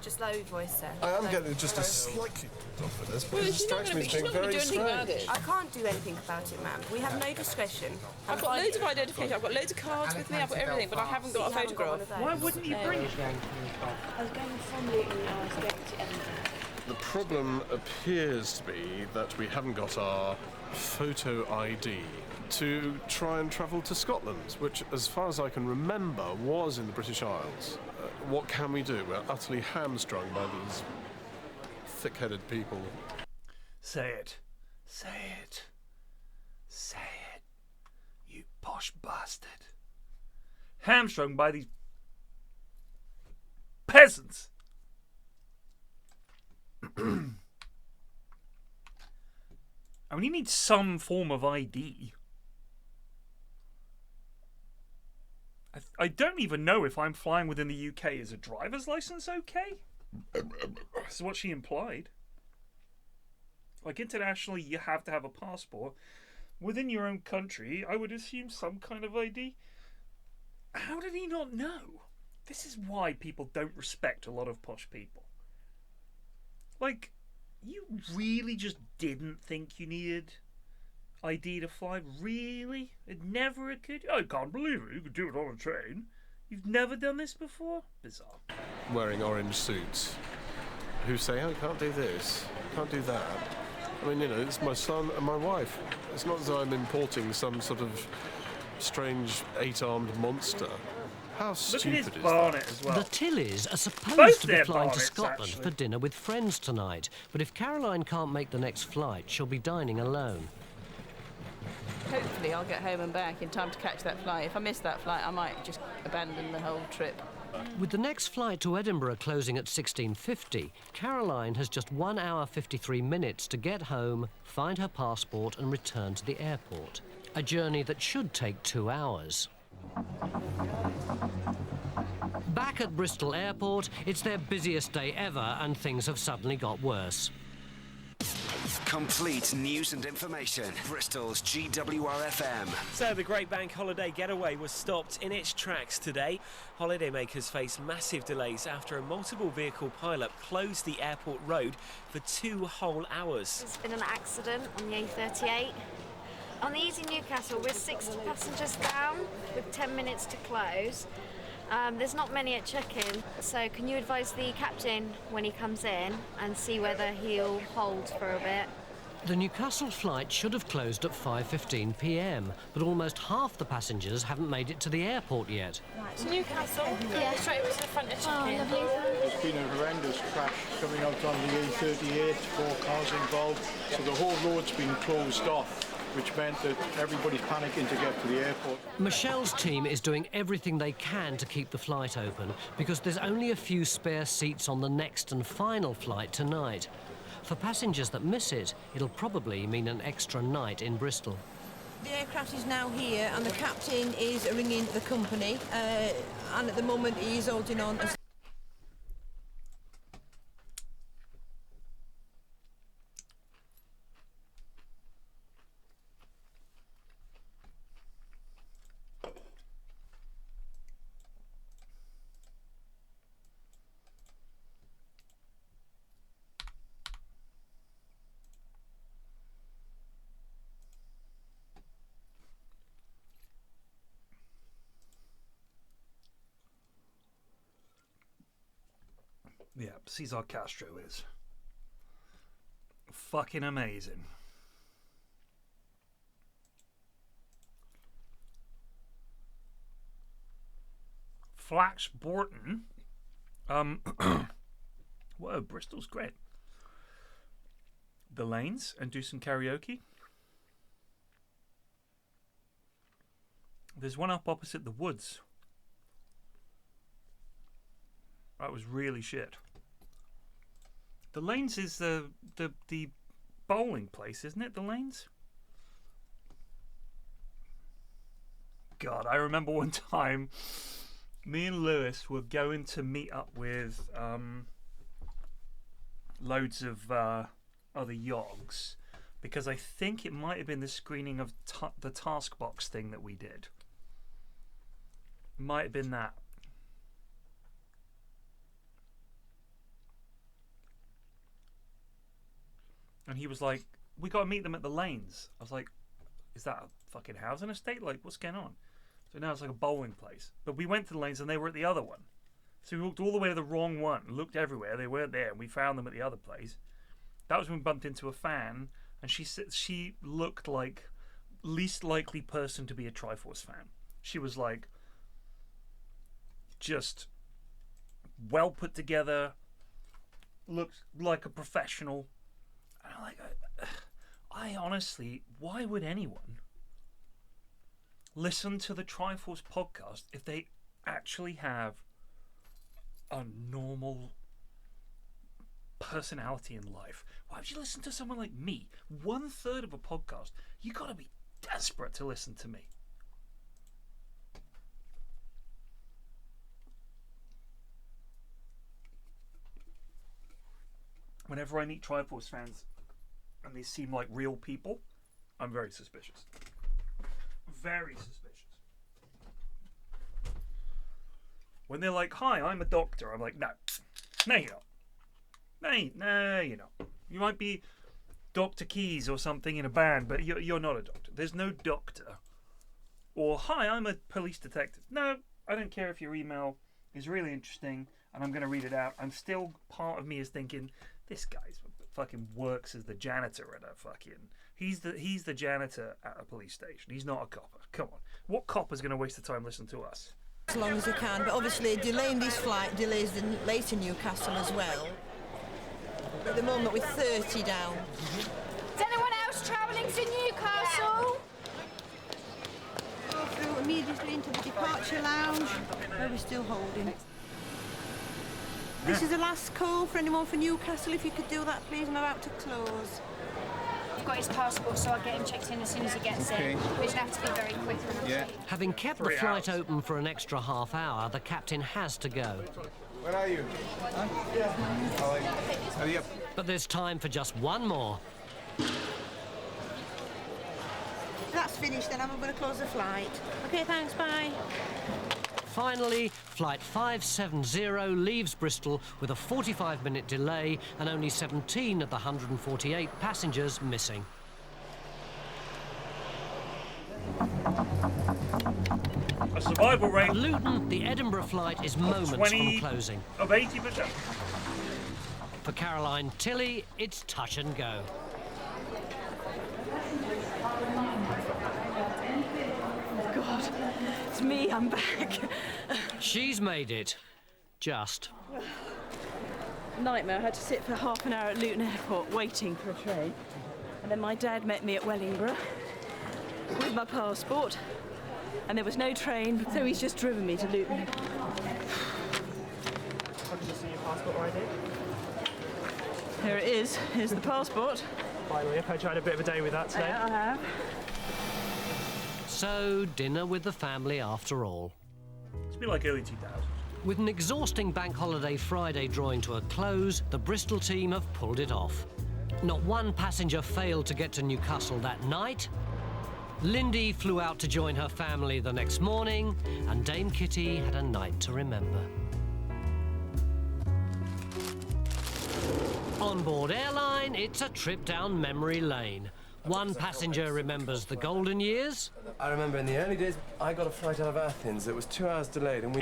Just lower your voice, sir. I am getting just a slightly off for this, but Well, it she's not strikes gonna me as be- she's being not gonna very do anything about strange. it. I can't do anything about it, ma'am. We have no discretion. I've got loads of identification. I've got loads of cards with me. I've got everything, but I haven't got a photograph. Why wouldn't you bring it? I was going from Luton and I was going to Edinburgh. The problem appears to be that we haven't got our photo ID to try and travel to Scotland, which, as far as I can remember, was in the British Isles. What can we do? We're utterly hamstrung by these thick-headed people. Say it. Say it. Say it. You posh bastard. Hamstrung by these peasants. I mean, you need some form of ID. I don't even know if I'm flying within the UK. Is a driver's license okay? That's what she implied. Like, internationally, you have to have a passport. Within your own country, I would assume some kind of ID. How did he not know? This is why people don't respect a lot of posh people. Like, you really just didn't think you needed ID to fly? Really? It never occurred? I can't believe it. You could do it on a train. You've never done this before? Bizarre. Wearing orange suits, who say, oh, can't do this, can't do that. I mean, you know, it's my son and my wife. It's not as though I'm importing some sort of strange 8-armed monster. How stupid is that? As well. The Tillies are supposed Both to be their flying to bonnets, Scotland actually. for dinner with friends tonight, but if Caroline can't make the next flight, she'll be dining alone. Hopefully I'll get home and back in time to catch that flight. If I miss that flight, I might just abandon the whole trip. With the next flight to Edinburgh closing at 16:50, Caroline has just 1 hour 53 minutes to get home, find her passport and return to the airport. A journey that should take 2 hours. Back at Bristol Airport, it's their busiest day ever and things have suddenly got worse. Complete news and information. Bristol's GWR-FM. So the Great Bank Holiday Getaway was stopped in its tracks today. Holidaymakers face massive delays after a multiple vehicle pileup closed the airport road for 2 whole hours. There's been an accident on the A38. On the Easy Newcastle, we're 60 passengers down with 10 minutes to close. There's not many at check-in, so can you advise the captain when he comes in and see whether he'll hold for a bit? The Newcastle flight should have closed at 5:15 p.m, but almost half the passengers haven't made it to the airport yet. Right, Newcastle? Yeah. Straight over to the front of check-in. There's been a horrendous crash coming out on the A38, 4 cars involved, so the whole road's been closed off, which meant that everybody's panicking to get to the airport. Michelle's team is doing everything they can to keep the flight open because there's only a few spare seats on the next and final flight tonight. For passengers that miss it, it'll probably mean an extra night in Bristol. The aircraft is now here and the captain is ringing the company and at the moment he is holding on. Yeah, Cesar Castro is fucking amazing. Flax Borton Whoa, Bristol's great. The lanes and do some karaoke. There's one up opposite the woods. That was really shit. The lanes is the bowling place, isn't it? The lanes? God, I remember one time me and Lewis were going to meet up with loads of other yogs because I think it might have been the screening of the Task Box thing that we did. Might have been that. And he was like, we got to meet them at the lanes. I was like, is that a fucking housing estate? Like, what's going on? So now it's like a bowling place. But we went to the lanes and they were at the other one. So we walked all the way to the wrong one, looked everywhere. They weren't there, and we found them at the other place. That was when we bumped into a fan, and she looked like least likely person to be a Triforce fan. She was like just well put together, looked like a professional. And I'm like, I honestly, why would anyone listen to the Triforce podcast if they actually have a normal personality in life? Why would you listen to someone like me? 1/3 of a podcast. You gotta be desperate to listen to me. Whenever I meet Triforce fans and they seem like real people, I'm very suspicious. Very suspicious. When they're like, hi, I'm a doctor, I'm like, no. No, you're not. No, you're not. You might be Dr. Keys or something in a band, but you're not a doctor. There's no doctor. Or, hi, I'm a police detective. No, I don't care if your email is really interesting and I'm going to read it out. I'm still, part of me is thinking, this guy's fucking works as the janitor at a fucking... He's the janitor at a police station. He's not a copper. Come on. What copper's going to waste the time listening to us? As long as I can, but obviously delaying this flight delays the later Newcastle as well. At the moment we're 30 down. Is anyone else travelling to Newcastle? Go through immediately into the departure lounge, where we're still holding. This is the last call for anyone for Newcastle. If you could do that, please. I'm about to close. I've got his passport, so I'll get him checked in as soon as he gets in. We just have to be very quick. Having kept the flight open for an extra half hour, the captain has to go. Where are you? Hurry up. But there's time for just one more. That's finished, then I'm going to close the flight. Okay, thanks, bye. Finally, Flight 570 leaves Bristol with a 45-minute delay and only 17 of the 148 passengers missing. A survival rate. At Luton, the Edinburgh flight is moments from closing. Of 80%. For Caroline Tilley, it's touch and go. God, it's me, I'm back. She's made it. Just. Nightmare. I had to sit for half an hour at Luton Airport waiting for a train. And then my dad met me at Wellingborough with my passport. And there was no train, so he's just driven me to Luton. How did you see your passport ID? Here it is. Here's the passport. By the way, I've heard you had a bit of a day with that today. I have. So, dinner with the family after all. It's been like early 2000s. With an exhausting Bank Holiday Friday drawing to a close, the Bristol team have pulled it off. Not one passenger failed to get to Newcastle that night. Lindy flew out to join her family the next morning, and Dame Kitty had a night to remember. On board airline, it's a trip down memory lane. One passenger remembers the golden years. I remember in the early days, I got a flight out of Athens that was 2 hours delayed, and we...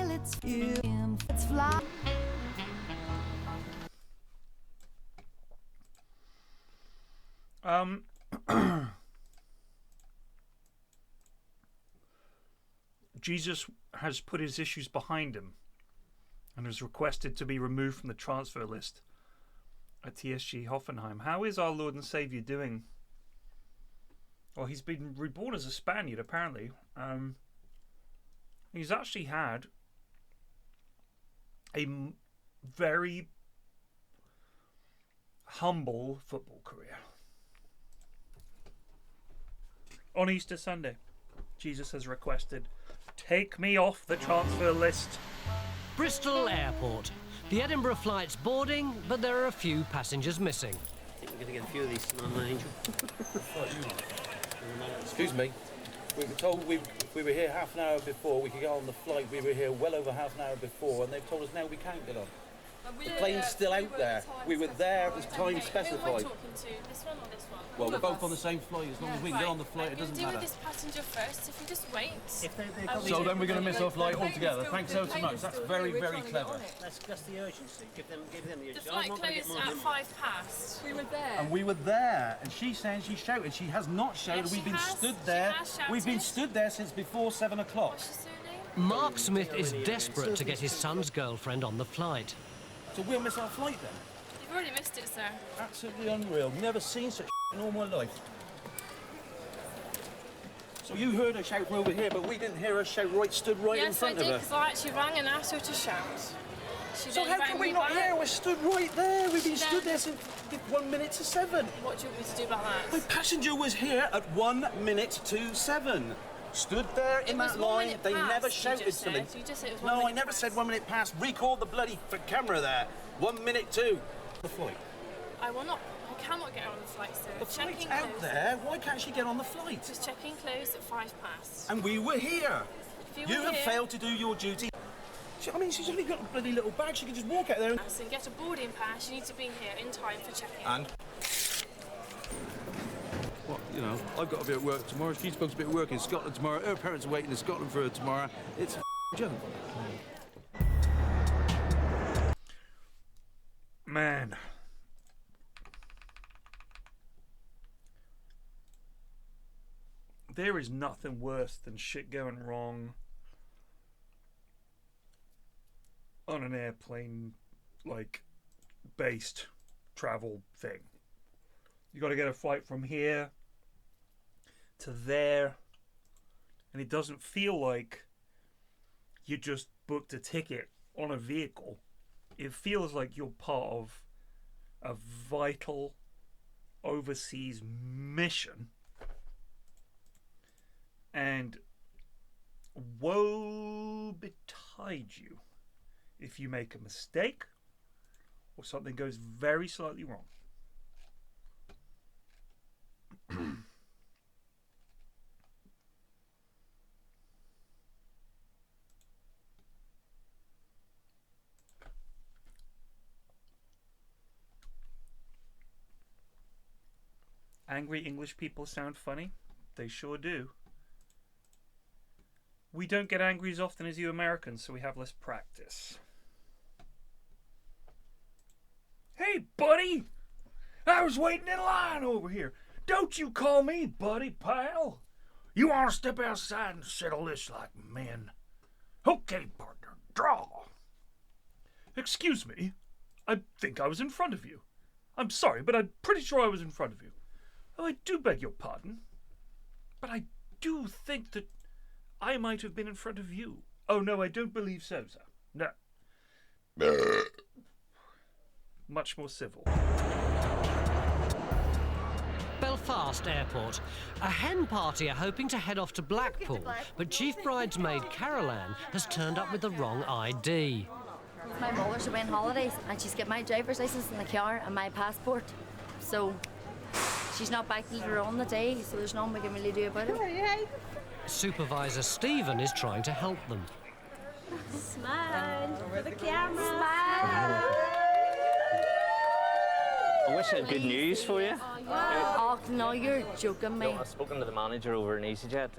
Let's fly. Jesus has put his issues behind him. and was requested to be removed from the transfer list at TSG Hoffenheim. How is our Lord and Saviour doing? Well, he's been reborn as a Spaniard, apparently. He's actually had a very humble football career. On Easter Sunday, Jesus has requested, "Take me off the transfer list." Bristol Airport. The Edinburgh flight's boarding, but there are a few passengers missing. I think we're going to get a few of these on the Angel. Excuse me. We were told if we were here half an hour before, we could get on the flight. We were here well over half an hour before, and they've told us now we can't get on. The plane's still out there. We were there at the time specified. Who are we talking to? This one or this one? Well, we're both on the same flight. As long as we can get on the flight, it doesn't deal matter. with this passenger first. If you just wait. So then we're going to miss our flight altogether. Thanks so much. That's very, very clever. That's the urgency. Give them the urgency. The flight closed at 5 past. We were there. And we were there, and she's saying she shouted. She has not shouted. Yes, We've been she has. stood there. She has shouted. We've been stood there since before 7 o'clock. Mark Smith is desperate to get his son's girlfriend on the flight. So we'll miss our flight then? You've already missed it, sir. Absolutely unreal. Never seen such in all my life. So you heard her shout from over here, but we didn't hear her shout stood right in front Yes, I did, of her. because I actually rang and asked her to shout. So how can we not hear? We're stood right there. We've been stood there since 1 minute to 7. What do you want me to do about that? My passenger was here at 1 minute to 7. Stood there in that line. They never shouted to me. You just said it was 1 No, minute I never past. said 1 minute past. Record the bloody camera there. 1 minute to the flight. I will not. I cannot get her on the flight, sir. The flight's Check-in out closed. there. Why can't she get on the flight? Just check-in closed at 5 past. And we were here. If You were have here- failed to do your duty. I mean, she's only got a bloody little bag. She can just walk out there and... And get a boarding pass. You need to be here in time for check-in. And? Well, you know, I've got to be at work tomorrow. She's supposed to be at work in Scotland tomorrow. Her parents are waiting in Scotland for her tomorrow. It's a joke. Man. There is nothing worse than shit going wrong on an airplane, like, based travel thing. You got to get a flight from here to there, and it doesn't feel like you just booked a ticket on a vehicle. It feels like you're part of a vital overseas mission, and woe betide you if you make a mistake or something goes very slightly wrong. Angry English people sound funny. They sure do. We don't get angry as often as you Americans, so we have less practice. Hey, buddy! I was waiting in line over here. Don't you call me buddy, pal. You want to step outside and settle this like men? Okay, partner, draw. Excuse me. I think I was in front of you. I'm sorry, but I'm pretty sure I was in front of you. Oh, I do beg your pardon. But I do think that I might have been in front of you. Oh, no, I don't believe so, sir. No. Much more civil. Belfast Airport. A hen party are hoping to head off to Blackpool, but Chief Bridesmaid Carol Ann has turned up with the wrong ID. My mother's away on holidays and she's got my driver's licence in the car and my passport. So she's not back later on the day, so there's nothing we can really do about it. Supervisor Stephen is trying to help them. Smile for the camera. Smile. I wish I had good news for you. Oh, no, you're joking me. No, I've spoken to the manager over in EasyJet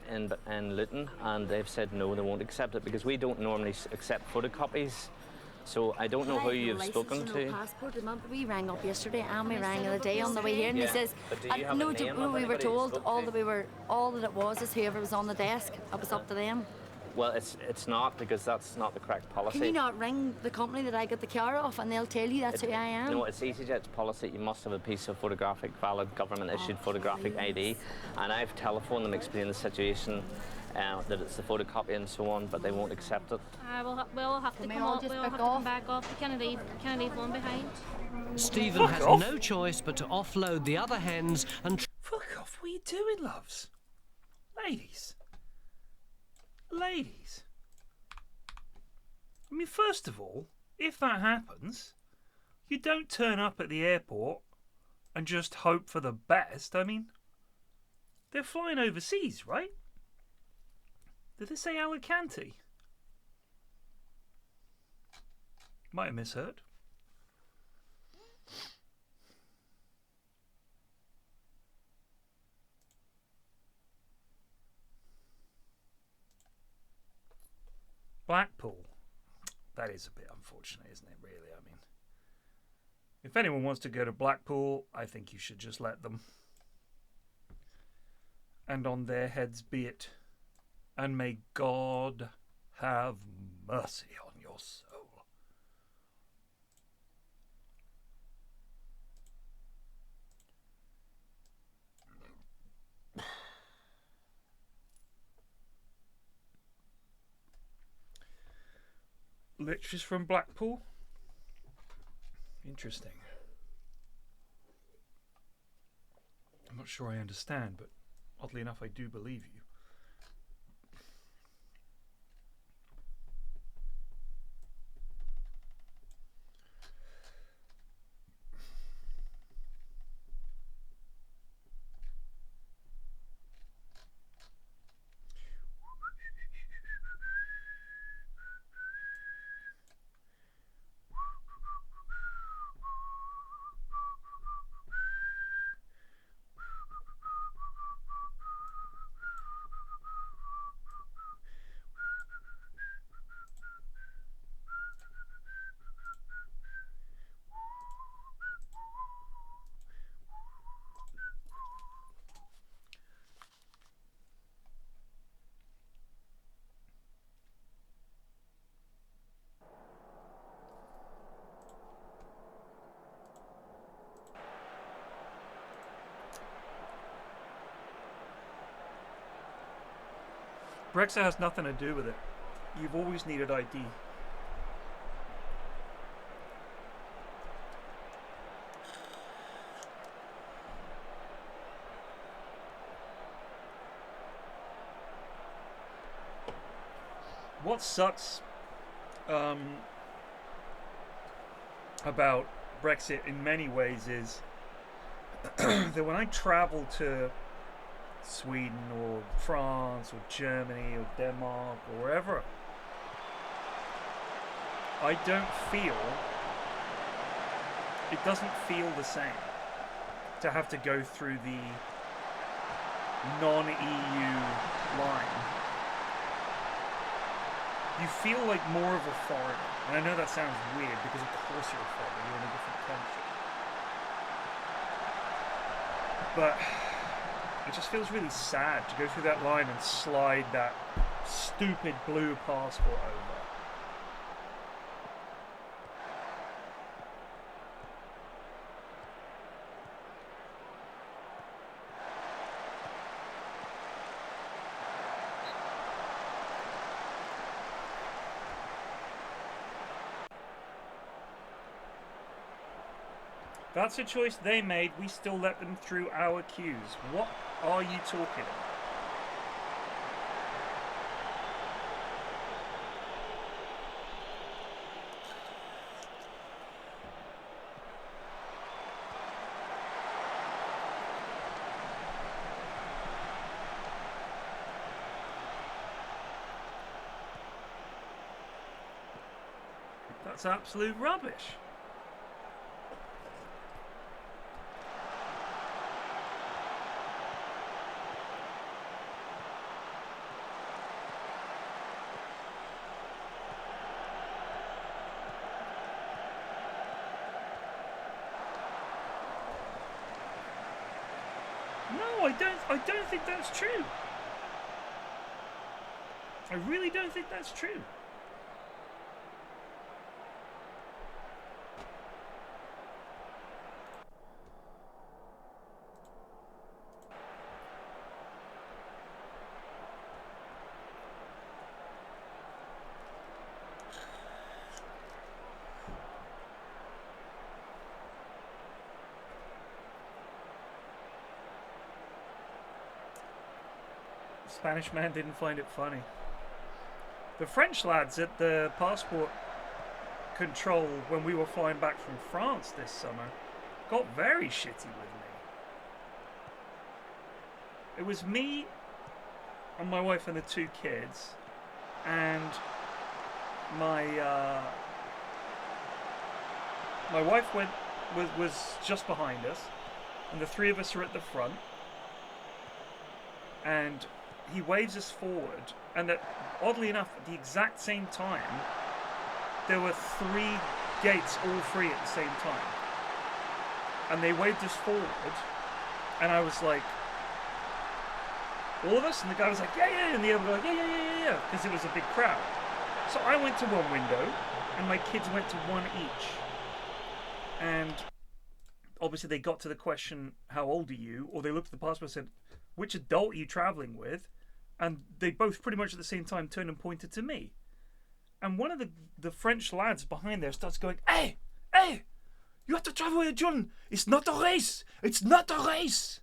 in Luton, and they've said no, they won't accept it because we don't normally accept photocopies. So I don't know who you've spoken to. Passport. Remember, we rang up yesterday and we rang the other day on the way here, and he says, But do you have a name of we were anybody you told spoke all to? that it was is whoever was on the desk. It was up to them. Well, it's not, because that's not the correct policy. Can you not ring the company that I got the car off and they'll tell you that's who I am? No, it's EasyJet's policy. You must have a piece of photographic, valid government-issued photographic ID. And I've telephoned them, explained the situation, that it's the photocopy and so on, but they won't accept it. We'll have to come back off. We can't leave one behind. Stephen has no choice but to offload the other hens and... Fuck off. What are you doing, loves? Ladies. Ladies. I mean, first of all, if that happens, you don't turn up at the airport and just hope for the best. I mean, they're flying overseas, right? Did they say Alicante? Might have misheard. Blackpool. That is a bit unfortunate, isn't it, really? I mean, if anyone wants to go to Blackpool, I think you should just let them. And on their heads be it. And may God have mercy on your soul. Lich from Blackpool. Interesting. I'm not sure I understand, but oddly enough, I do believe you. Brexit has nothing to do with it. You've always needed ID. What sucks about Brexit in many ways is that when I travel to Sweden or France or Germany or Denmark or wherever, I don't feel, it doesn't feel the same to have to go through the non-EU line. You feel like more of a foreigner. And I know that sounds weird because of course you're a foreigner, you're in a different country. But it just feels really sad to go through that line and slide that stupid blue passport over. That's a choice they made. We still let them through our queues. What are you talking about? That's absolute rubbish. No, I don't think that's true. I really don't think that's true. Spanish man didn't find it funny. The French lads at the passport control when we were flying back from France this summer got very shitty with me. It was me and my wife and the 2 kids, and my wife was just behind us, and the 3 of us are at the front, and he waves us forward, and oddly enough, at the exact same time, there were 3 gates, all 3 at the same time. And they waved us forward, and I was like, all of us? And the guy was like, yeah, yeah, and the other guy, yeah, because it was a big crowd. So I went to one window, and my kids went to one each. And obviously they got to the question, how old are you? Or they looked at the passport and said, which adult are you traveling with? And they both pretty much at the same time turned and pointed to me. And one of the French lads behind there starts going, hey, you have to travel with your children. It's not a race. It's not a race.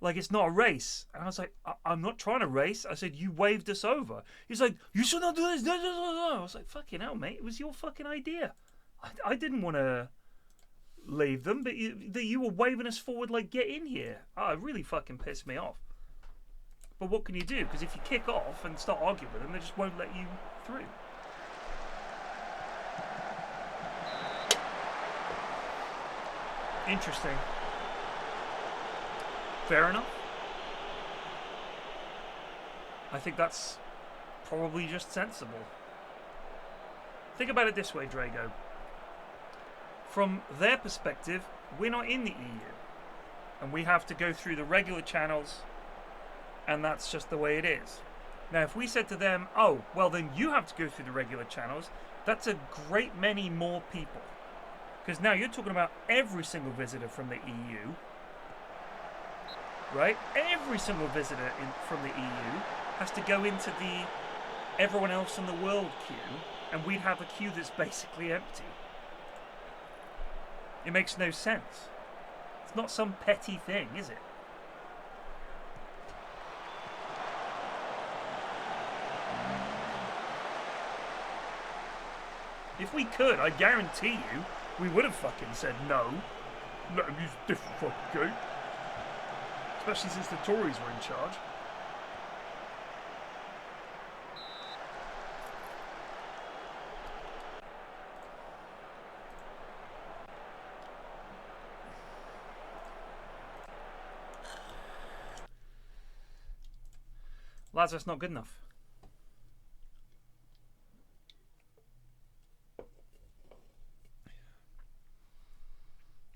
Like, it's not a race. And I was like, I'm not trying to race. I said, you waved us over. He's like, you should not do this. I was like, fucking hell, mate. It was your fucking idea. I didn't want to leave them, but you were waving us forward like, get in here. Oh, it really fucking pissed me off. But what can you do? Because if you kick off and start arguing with them, they just won't let you through. Interesting. Fair enough. I think that's probably just sensible. Think about it this way, Drago. From their perspective, we're not in the EU. And we have to go through the regular channels, and that's just the way it is. Now, if we said to them, oh, well, then you have to go through the regular channels, that's a great many more people. Because now you're talking about every single visitor from the EU, right? Every single visitor from the EU has to go into the everyone else in the world queue, and we'd have a queue that's basically empty. It makes no sense. It's not some petty thing, is it? If we could, I guarantee you, we would have fucking said no. Let them use a different fucking gate. Especially since the Tories were in charge. Lads, that's not good enough.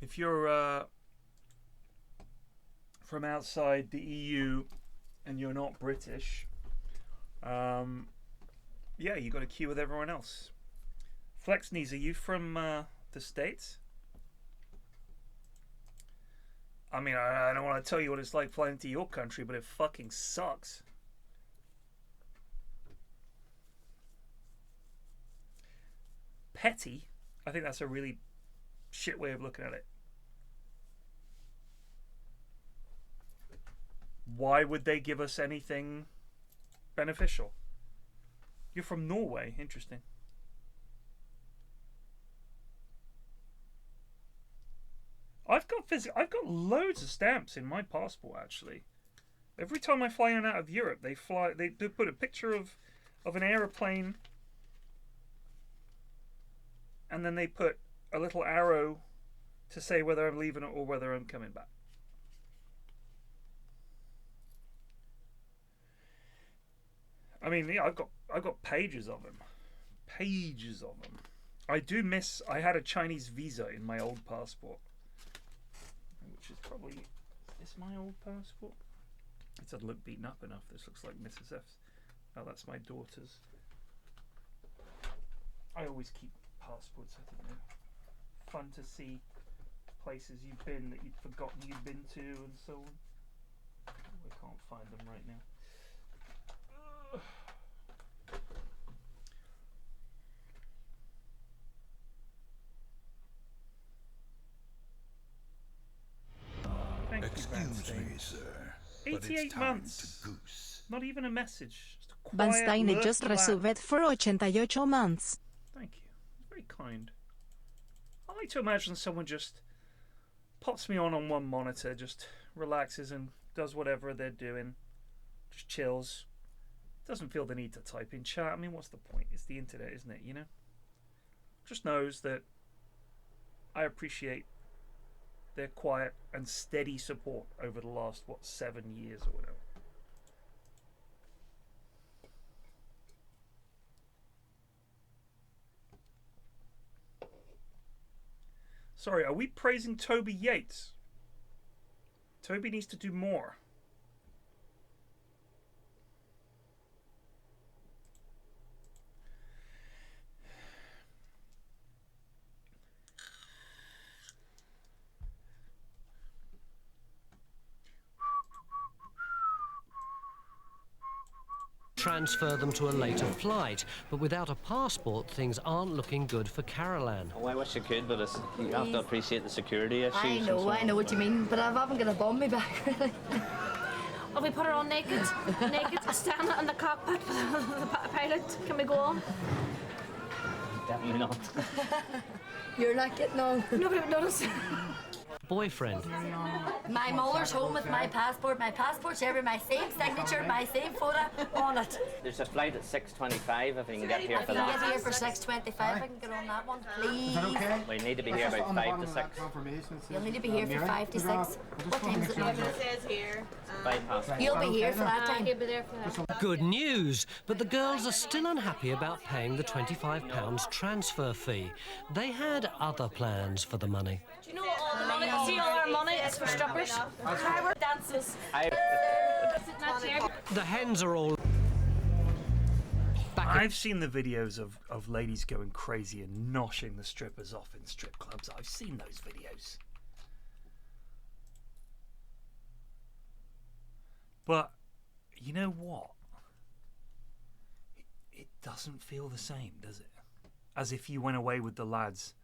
If you're from outside the EU and you're not British, yeah, you got to queue with everyone else. Flexnees, are you from the States? I mean, I don't want to tell you what it's like flying to your country, but it fucking sucks. Petty? I think that's a really shit way of looking at it. Why would they give us anything beneficial? You're from Norway. Interesting. I've got loads of stamps in my passport, actually. Every time I fly in and out of Europe, they put a picture of an aeroplane, and then they put a little arrow to say whether I'm leaving or whether I'm coming back. I mean, yeah, I've got pages of them. Pages of them. I do miss... I had a Chinese visa in my old passport. Which is probably... Is this my old passport? It doesn't look beaten up enough. This looks like Mrs. F's. Oh, that's my daughter's. I always keep passports, I don't know. Fun to see places you've been that you'd forgotten you'd been to and so on. I can't find them right now. Excuse me, sir. 88 months. Not even a message. Just a quiet, Banstein just lurky lad. resolved for 88 months. Thank you. Very kind. I like to imagine someone just pops me on one monitor, just relaxes and does whatever they're doing. Just chills. Doesn't feel the need to type in chat. I mean, what's the point? It's the internet, isn't it, you know? Just knows that I appreciate their quiet and steady support over the last, 7 years or whatever. Sorry, are we praising Toby Yates? Toby needs to do more. Transfer them to a later flight, but without a passport, things aren't looking good for Caroline. Oh, I wish I could, but you have to appreciate the security issues. I know what you mean, but I haven't got a bomb me back, really. Oh, we put her on naked, standing in the cockpit with the pilot. Can we go on? Definitely not. You're not getting on. Nobody would notice. Boyfriend. My mother's home with my passport. My passport's every my same signature, my same photo on it. There's a flight at 6:25 if we can get here If for you can that. get here for 6:25, I can get on that one, please. Is that okay? We need to be here about 5 to 6. You'll need to be here for 5 to 6. What time is it now? It says here. 5 past. You'll be here for that time. He'll be there for that. Good news, but the girls are still unhappy about paying the £25 transfer fee. They had other plans for the money. Do you know all the money? See all our money is for strippers. Firework dances. The hens are all... I've seen the videos of ladies going crazy and noshing the strippers off in strip clubs. I've seen those videos. But you know what? It doesn't feel the same, does it? As if you went away with the lads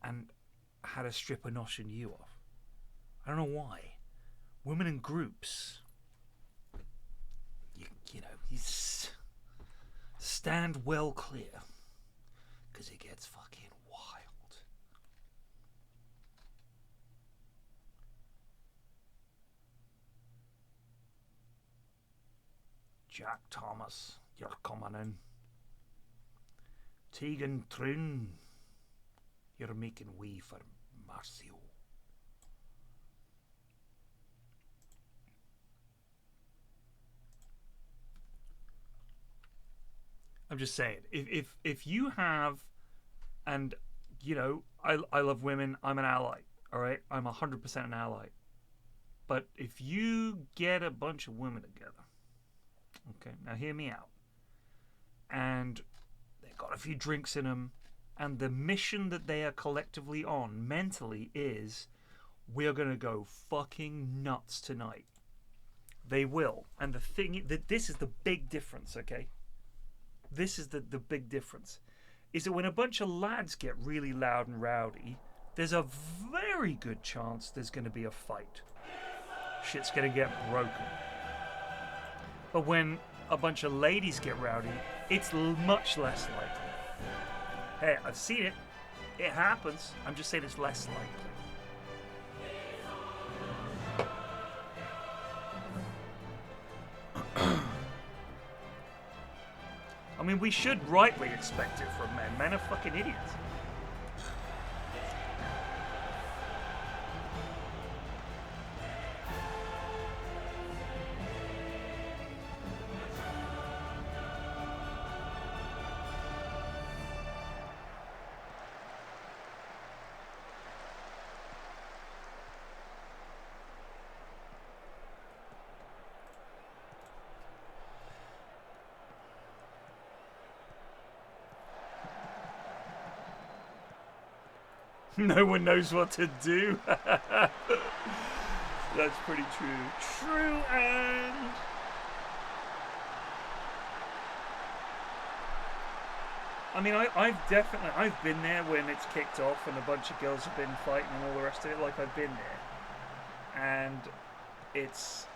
and had a stripper noshing you off. I don't know why. Women in groups, you know, you stand well clear, because it gets fucking wild. Jack Thomas, you're coming in. Tegan Troon, you're making way for Marcio. I'm just saying, if you have, and you know, I love women, I'm an ally, all right? I'm 100% an ally. But if you get a bunch of women together, okay, now hear me out, and they've got a few drinks in them, and the mission that they are collectively on mentally is, we're going to go fucking nuts tonight. They will. And the thing, this is the big difference, okay? This is the big difference. Is that when a bunch of lads get really loud and rowdy, there's a very good chance there's going to be a fight. Shit's going to get broken. But when a bunch of ladies get rowdy, it's much less likely. Hey, I've seen it. It happens. I'm just saying it's less likely. I mean, we should rightly expect it from men. Men are fucking idiots. No one knows what to do. That's pretty true. True, and I mean, I've been there when it's kicked off and a bunch of girls have been fighting and all the rest of it. Like, I've been there, and it's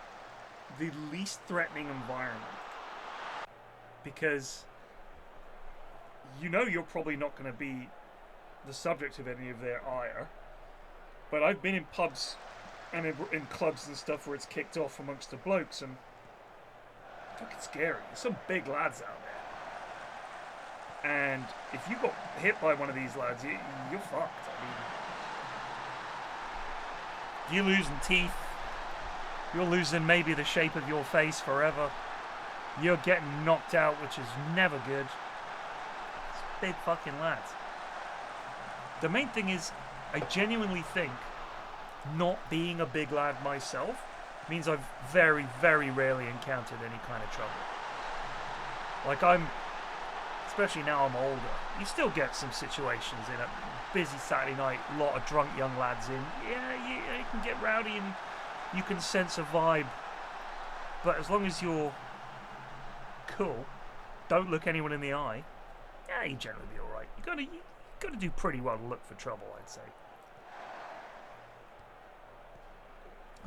the least threatening environment because you know you're probably not going to be the subject of any of their ire. But I've been in pubs and in clubs and stuff where it's kicked off amongst the blokes, and it's fucking scary. There's some big lads out there, and if you got hit by one of these lads, you're fucked. I mean, you're losing teeth. You're losing maybe the shape of your face forever. You're getting knocked out, which is never good. It's big fucking lads. The main thing is, I genuinely think not being a big lad myself means I've very, very rarely encountered any kind of trouble. Like, especially now I'm older, you still get some situations in a busy Saturday night, a lot of drunk young lads in. Yeah, you can get rowdy and you can sense a vibe. But as long as you're cool, don't look anyone in the eye, yeah, you generally be alright. You gotta do pretty well to look for trouble, I'd say.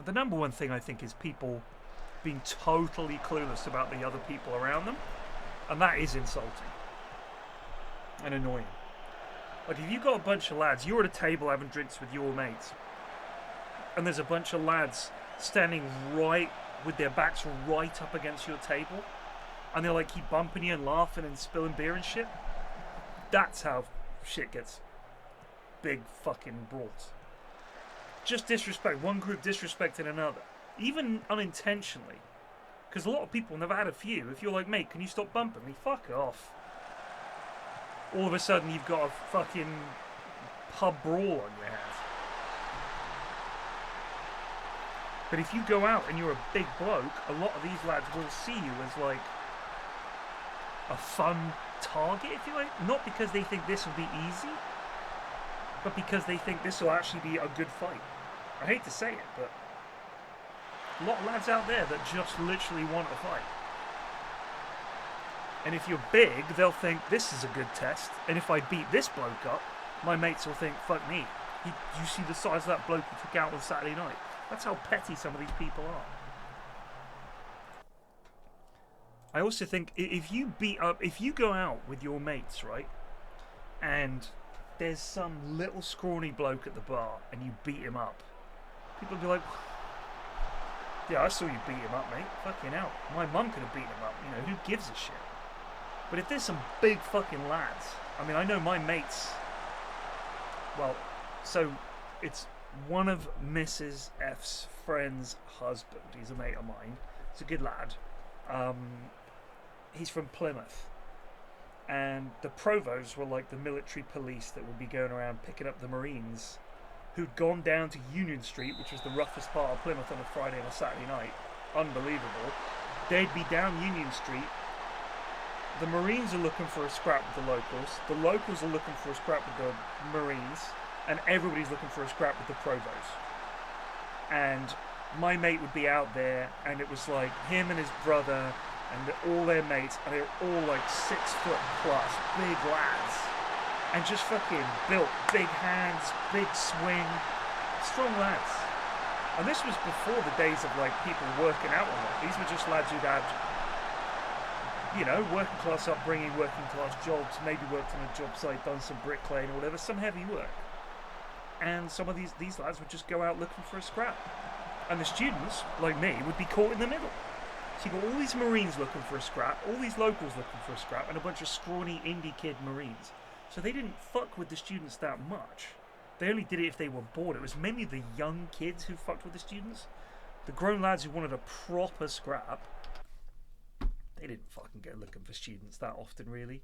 The number one thing I think is people being totally clueless about the other people around them, and that is insulting and annoying. Like, if you've got a bunch of lads, you're at a table having drinks with your mates, and there's a bunch of lads standing right with their backs right up against your table, and they'll like keep bumping you and laughing and spilling beer and shit. That's how shit gets big fucking brawls. Just disrespect. One group disrespecting another. Even unintentionally. Because a lot of people never had a few. If you're like, mate, can you stop bumping me? Fuck off. All of a sudden you've got a fucking pub brawl on your hands. But if you go out and you're a big bloke, a lot of these lads will see you as like a fun target, if you like. Not because they think this will be easy, but because they think this will actually be a good fight. I hate to say it, but a lot of lads out there that just literally want to fight. And if you're big, they'll think this is a good test, and if I beat this bloke up, my mates will think, fuck me, you see the size of that bloke you took out on Saturday night. That's how petty some of these people are. I also think if you go out with your mates, right, and there's some little scrawny bloke at the bar and you beat him up, people will be like, yeah, I saw you beat him up, mate. Fucking hell. My mum could have beaten him up. You know, who gives a shit? But if there's some big fucking lads, I mean, I know my mates, well, so it's one of Mrs. F's friend's husband. He's a mate of mine. He's a good lad. He's from Plymouth. And the provos were like the military police that would be going around picking up the Marines who'd gone down to Union Street, which was the roughest part of Plymouth, on a Friday and a Saturday night. Unbelievable. They'd be down Union Street. The Marines are looking for a scrap with the locals. The locals are looking for a scrap with the Marines. And everybody's looking for a scrap with the provos. And my mate would be out there, and it was like him and his brother and all their mates, and they're all like 6 foot plus, big lads. And just fucking built, big hands, big swing, strong lads. And this was before the days of like people working out a lot. These were just lads who'd had, you know, working class upbringing, working class jobs, maybe worked on a job site, done some bricklaying or whatever, some heavy work. And some of these lads would just go out looking for a scrap. And the students, like me, would be caught in the middle. So you've got all these Marines looking for a scrap, all these locals looking for a scrap, and a bunch of scrawny indie kid Marines. So they didn't fuck with the students that much. They only did it if they were bored. It was mainly the young kids who fucked with the students. The grown lads who wanted a proper scrap, they didn't fucking go looking for students that often, really.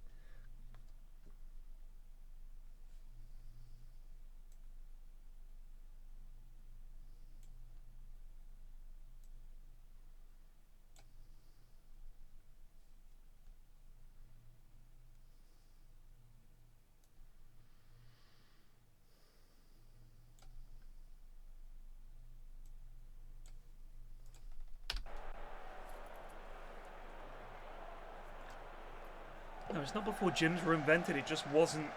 it's not before gyms were invented. It just wasn't.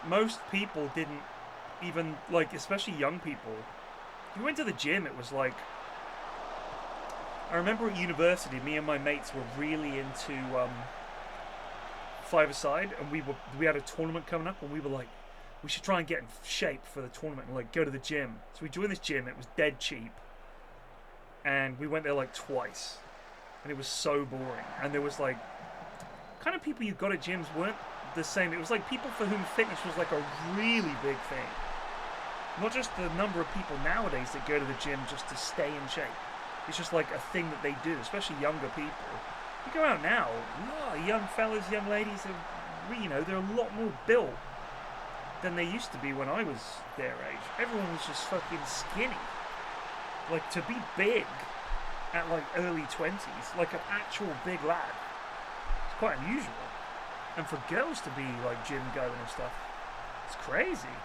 Most people didn't even, like, especially young people. If you went to the gym, it was like. I remember at university, me and my mates were really into five-a-side, and we had a tournament coming up, and we were like, we should try and get in shape for the tournament and like go to the gym. So we joined this gym. It was dead cheap, and we went there like twice, and it was so boring. And there was like kind of people you got at gyms weren't the same. It was like people for whom fitness was like a really big thing. Not just the number of people nowadays that go to the gym just to stay in shape. It's just like a thing that they do, especially younger people. You go out now, young fellas, young ladies, they're a lot more built than they used to be when I was their age. Everyone was just fucking skinny. Like, to be big at like early 20s, like an actual big lad, it's quite unusual. And for girls to be like gym going and stuff, it's crazy.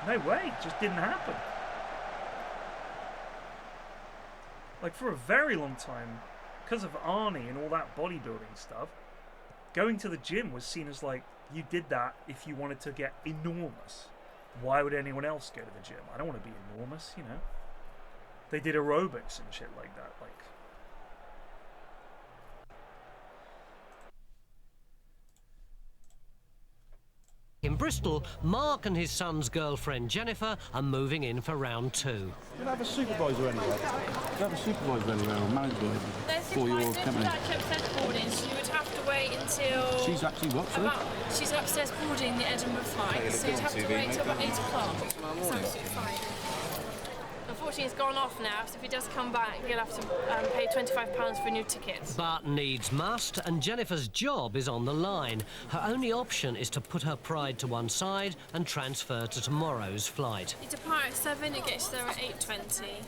No way, it just didn't happen. Like, for a very long time, because of Arnie and all that bodybuilding stuff, going to the gym was seen as like, you did that if you wanted to get enormous. Why would anyone else go to the gym? I don't want to be enormous, you know. They did aerobics and shit like that, like. In Bristol, Mark and his son's girlfriend Jennifer are moving in for round 2. You'll have a supervisor anyway. You'll have a supervisor anyway, or manager for your company. She's upstairs boarding, so you would have to wait until... She's actually what, sorry? She's upstairs boarding the Edinburgh flight, so you'd have to wait till about 8 o'clock. It's absolutely fine. Unfortunately, it's gone off now, so if he does come back, you'll have to pay £25 for a new ticket. But needs must, and Jennifer's job is on the line. Her only option is to put her pride to one side and transfer to tomorrow's flight. You depart at 7, it gets there at 8:20.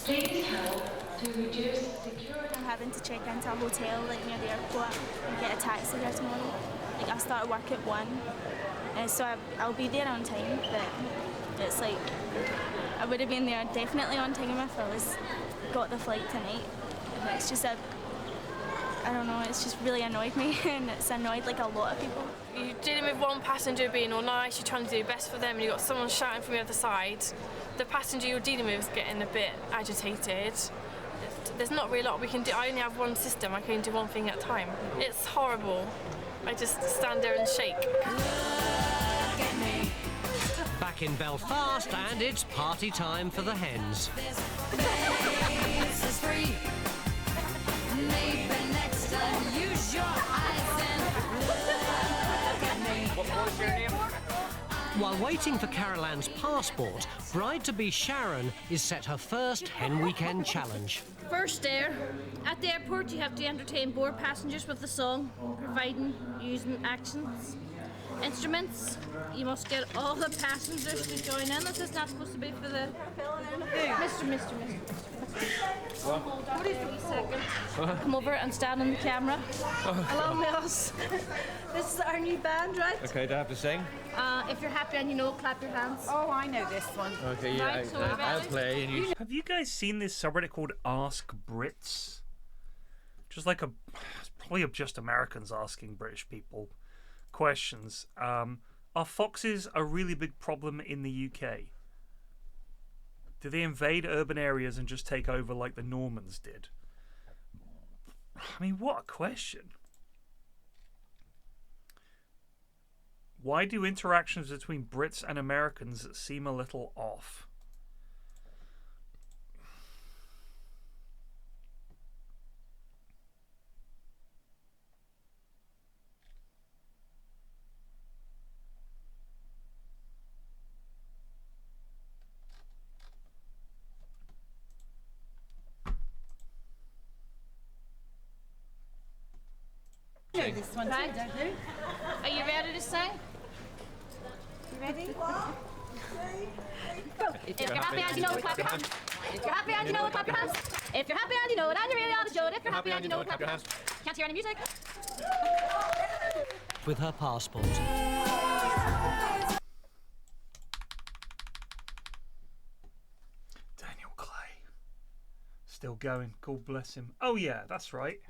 Please help to reduce security. I'm having to check into a hotel like near the airport and get a taxi there tomorrow. Like, I start work at 1, so I'll be there on time, but it's like, I would have been there definitely on time if I got the flight tonight. And it's just I don't know, it's just really annoyed me, and it's annoyed like a lot of people. You're dealing with one passenger being all nice, you're trying to do your best for them, and you've got someone shouting from the other side. The passenger you're dealing with is getting a bit agitated. There's not really a lot we can do. I only have one system, I can only do one thing at a time. It's horrible. I just stand there and shake. Back in Belfast, and it's party time for the hens. What's your name? While waiting for Carol Ann's passport, bride-to-be Sharon is set her first hen weekend challenge. First there, at the airport you have to entertain board passengers with the song, providing using accents. Instruments, you must get all the passengers to join in. This is not supposed to be for the... Mr. Hold on for a second. Come over and stand on the camera. Along with us. This is our new band, right? Okay, do I have to sing? If you're happy and you know, clap your hands. Oh, I know this one. Okay, yeah, Right, so I'll play and you... Have you guys seen this subreddit called Ask Brits? Just like probably just Americans asking British people questions. Are foxes a really big problem in the UK? Do they invade urban areas and just take over like the Normans did? I mean, what a question. Why do interactions between Brits and Americans seem a little off? Know this one, right? Are you ready to sing? You ready? If you're happy and you know it, clap your hands. If you're happy and you know it, clap your hands. If you're happy and you know it, and you really ought to show it. If you're happy and you know it, clap your hands. Can't hear any music. With her passport. Still going. God bless him. Oh yeah, that's right.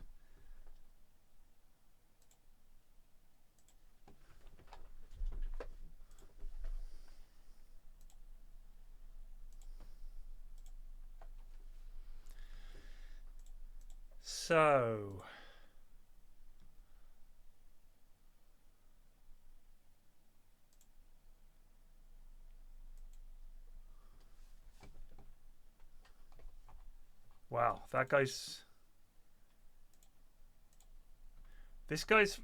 So, wow, that guy's... This guy's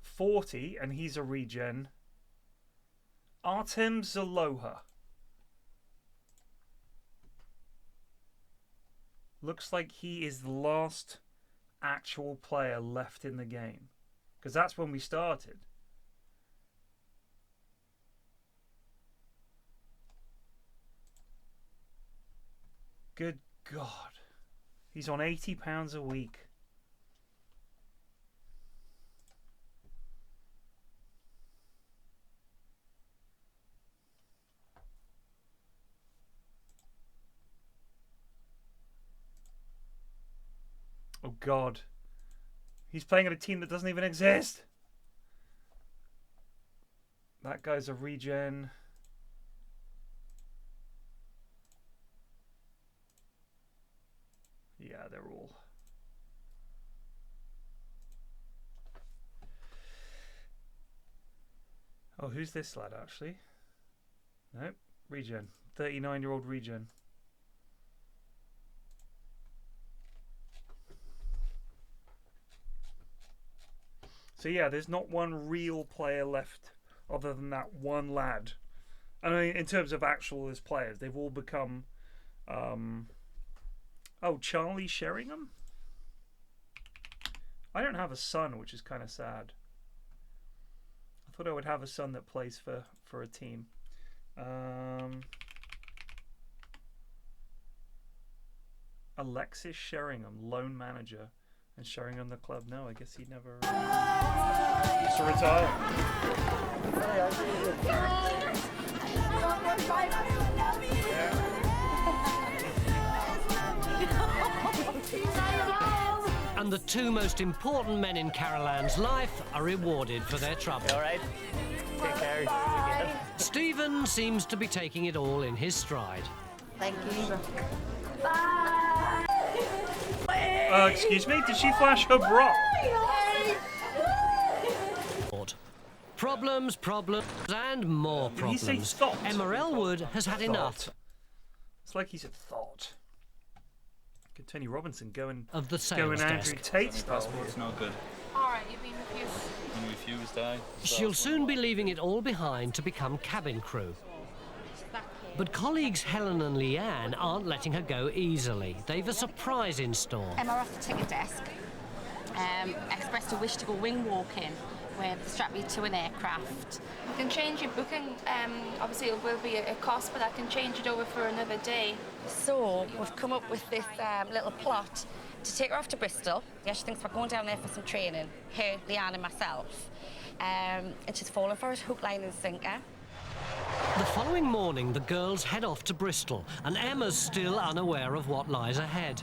40 and he's a regen. Artem Zaloha. Looks like he is the last actual player left in the game. Because that's when we started. Good God. He's on £80 a week. Oh God. He's playing on a team that doesn't even exist. That guy's a regen. Yeah, they're all. Oh, who's this lad actually? Nope, regen. 39-year-old regen. So yeah, there's not one real player left other than that one lad. I mean, in terms of actual as players, they've all become... Oh, Charlie Sheringham? I don't have a son, which is kind of sad. I thought I would have a son that plays for a team. Alexis Sheringham, loan manager. And Sheringham the club. No, I guess he never... Just to retire. And the two most important men in Carol Ann's life are rewarded for their trouble. You all right? Take care. Stephen seems to be taking it all in his stride. Thank you. Excuse me, did she flash her bra? Problems, and more Did he say problems. thought? Emma Elwood has had enough. It's like he said thought. Good Tony Robinson going of the going sales Andrew desk. Tate style. Passport's no good. Alright, you've been refused. When refused, aye. She'll soon be leaving it all behind to become cabin crew. But colleagues Helen and Leanne aren't letting her go easily. They've a surprise in store. Emma off the ticket desk expressed a wish to go wing walking, where they strap you to an aircraft. You can change your booking. Obviously, it will be a cost, but I can change it over for another day. So we've come up with this little plot to take her off to Bristol. Yeah, she thinks we're going down there for some training, her, Leanne and myself. And she's fallen for it, hook, line and sinker. The following morning, the girls head off to Bristol, and Emma's still unaware of what lies ahead.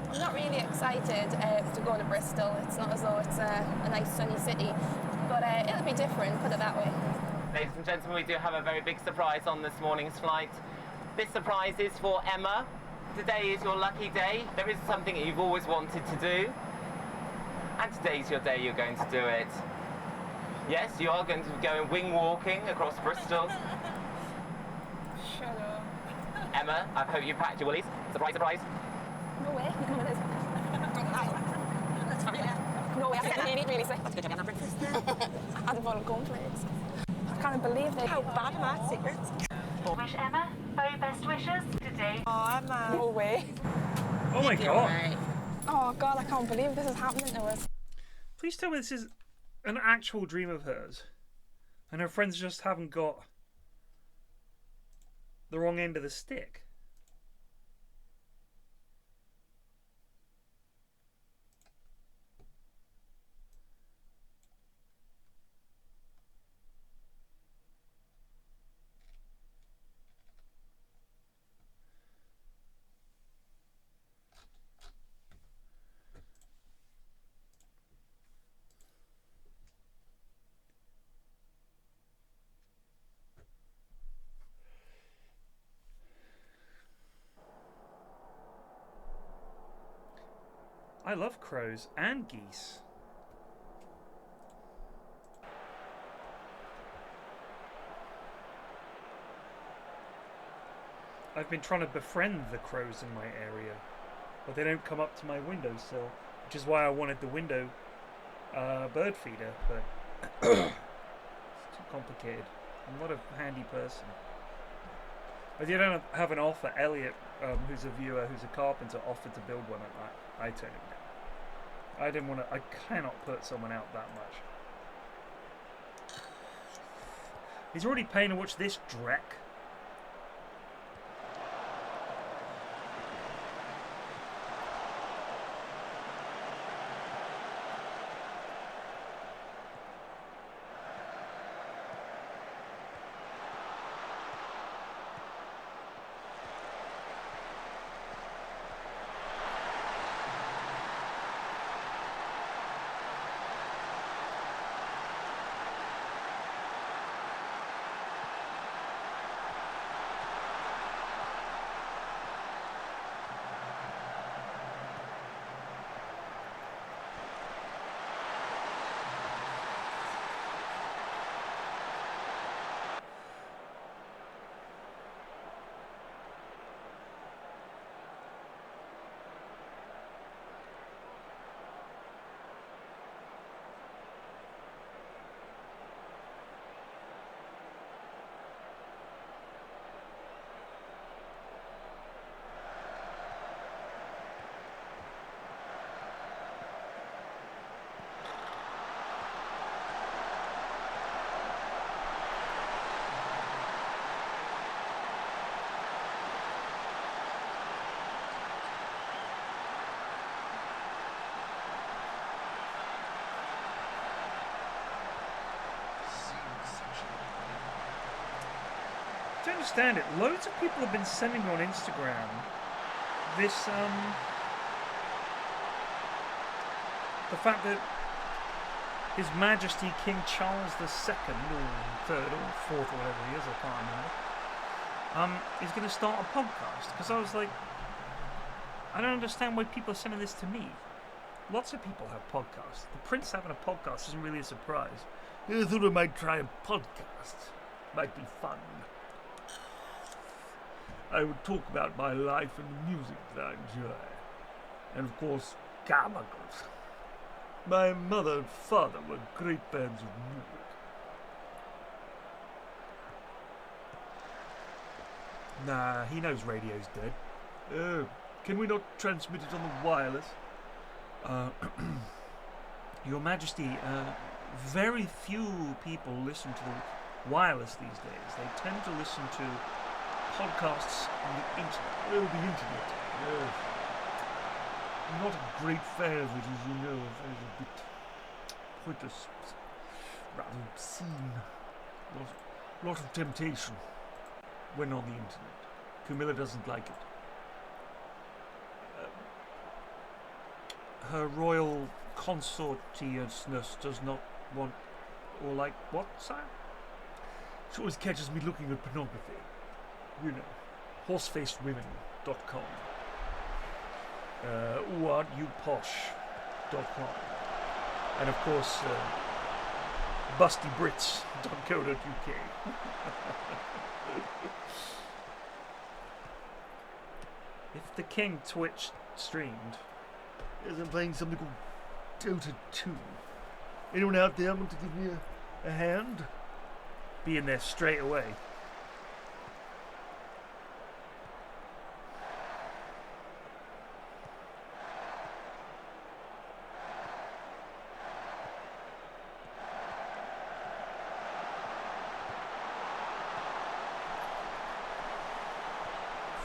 I'm not really excited to go to Bristol. It's not as though it's a nice sunny city, but it'll be different, put it that way. Ladies and gentlemen, we do have a very big surprise on this morning's flight. This surprise is for Emma. Today is your lucky day. There is something that you've always wanted to do, and today's your day you're going to do it. Yes, you are going to be going wing walking across Bristol. Shut up. Emma, I hope you packed your willies. Surprise, surprise. No way. That's fine. No way, I said it really sick. That's good, I'm not breakfast. I had a bottle of cornflakes. I can't believe they... How bad am I, secrets? Wish Emma very best wishes today. Oh, Emma. No way. Oh my God. Oh God, I can't believe this is happening to us. Please tell me this is an actual dream of hers, and her friends just haven't got the wrong end of the stick. I love crows and geese. I've been trying to befriend the crows in my area, but they don't come up to my windowsill, which is why I wanted the window bird feeder, but it's too complicated. I'm not a handy person. I did have an offer. Elliot, who's a viewer, who's a carpenter, offered to build one, and I turned it down. I didn't want to. I cannot put someone out that much. He's already paying to watch this dreck. To understand it, loads of people have been sending me on Instagram this the fact that His Majesty King Charles II, or third or fourth or whatever he is, I can't remember, is going to start a podcast. Because I was like, I don't understand why people are sending this to me. Lots of people have podcasts. The Prince having a podcast isn't really a surprise. I thought I might try a podcast. Might be fun. I would talk about my life and the music that I enjoy. And of course, carbuncles. My mother and father were great fans of music. Nah, he knows radio's dead. Can we not transmit it on the wireless? Your Majesty, very few people listen to the wireless these days. They tend to listen to podcasts on the internet. Oh, the internet. Yes. I'm not a great fan of it, as you know. It's a bit pointless, rather obscene. Lot of temptation when on the internet. Camilla doesn't like it. Her royal consortiousness does not want, or like, what, sire? She always catches me looking at pornography. You know, horsefacedwomen.com. whatyoposh.com. And of course, bustybrits.co.uk. If the King Twitch streamed, yes, I'm playing something called Dota 2. Anyone out there want to give me a hand? Be in there straight away.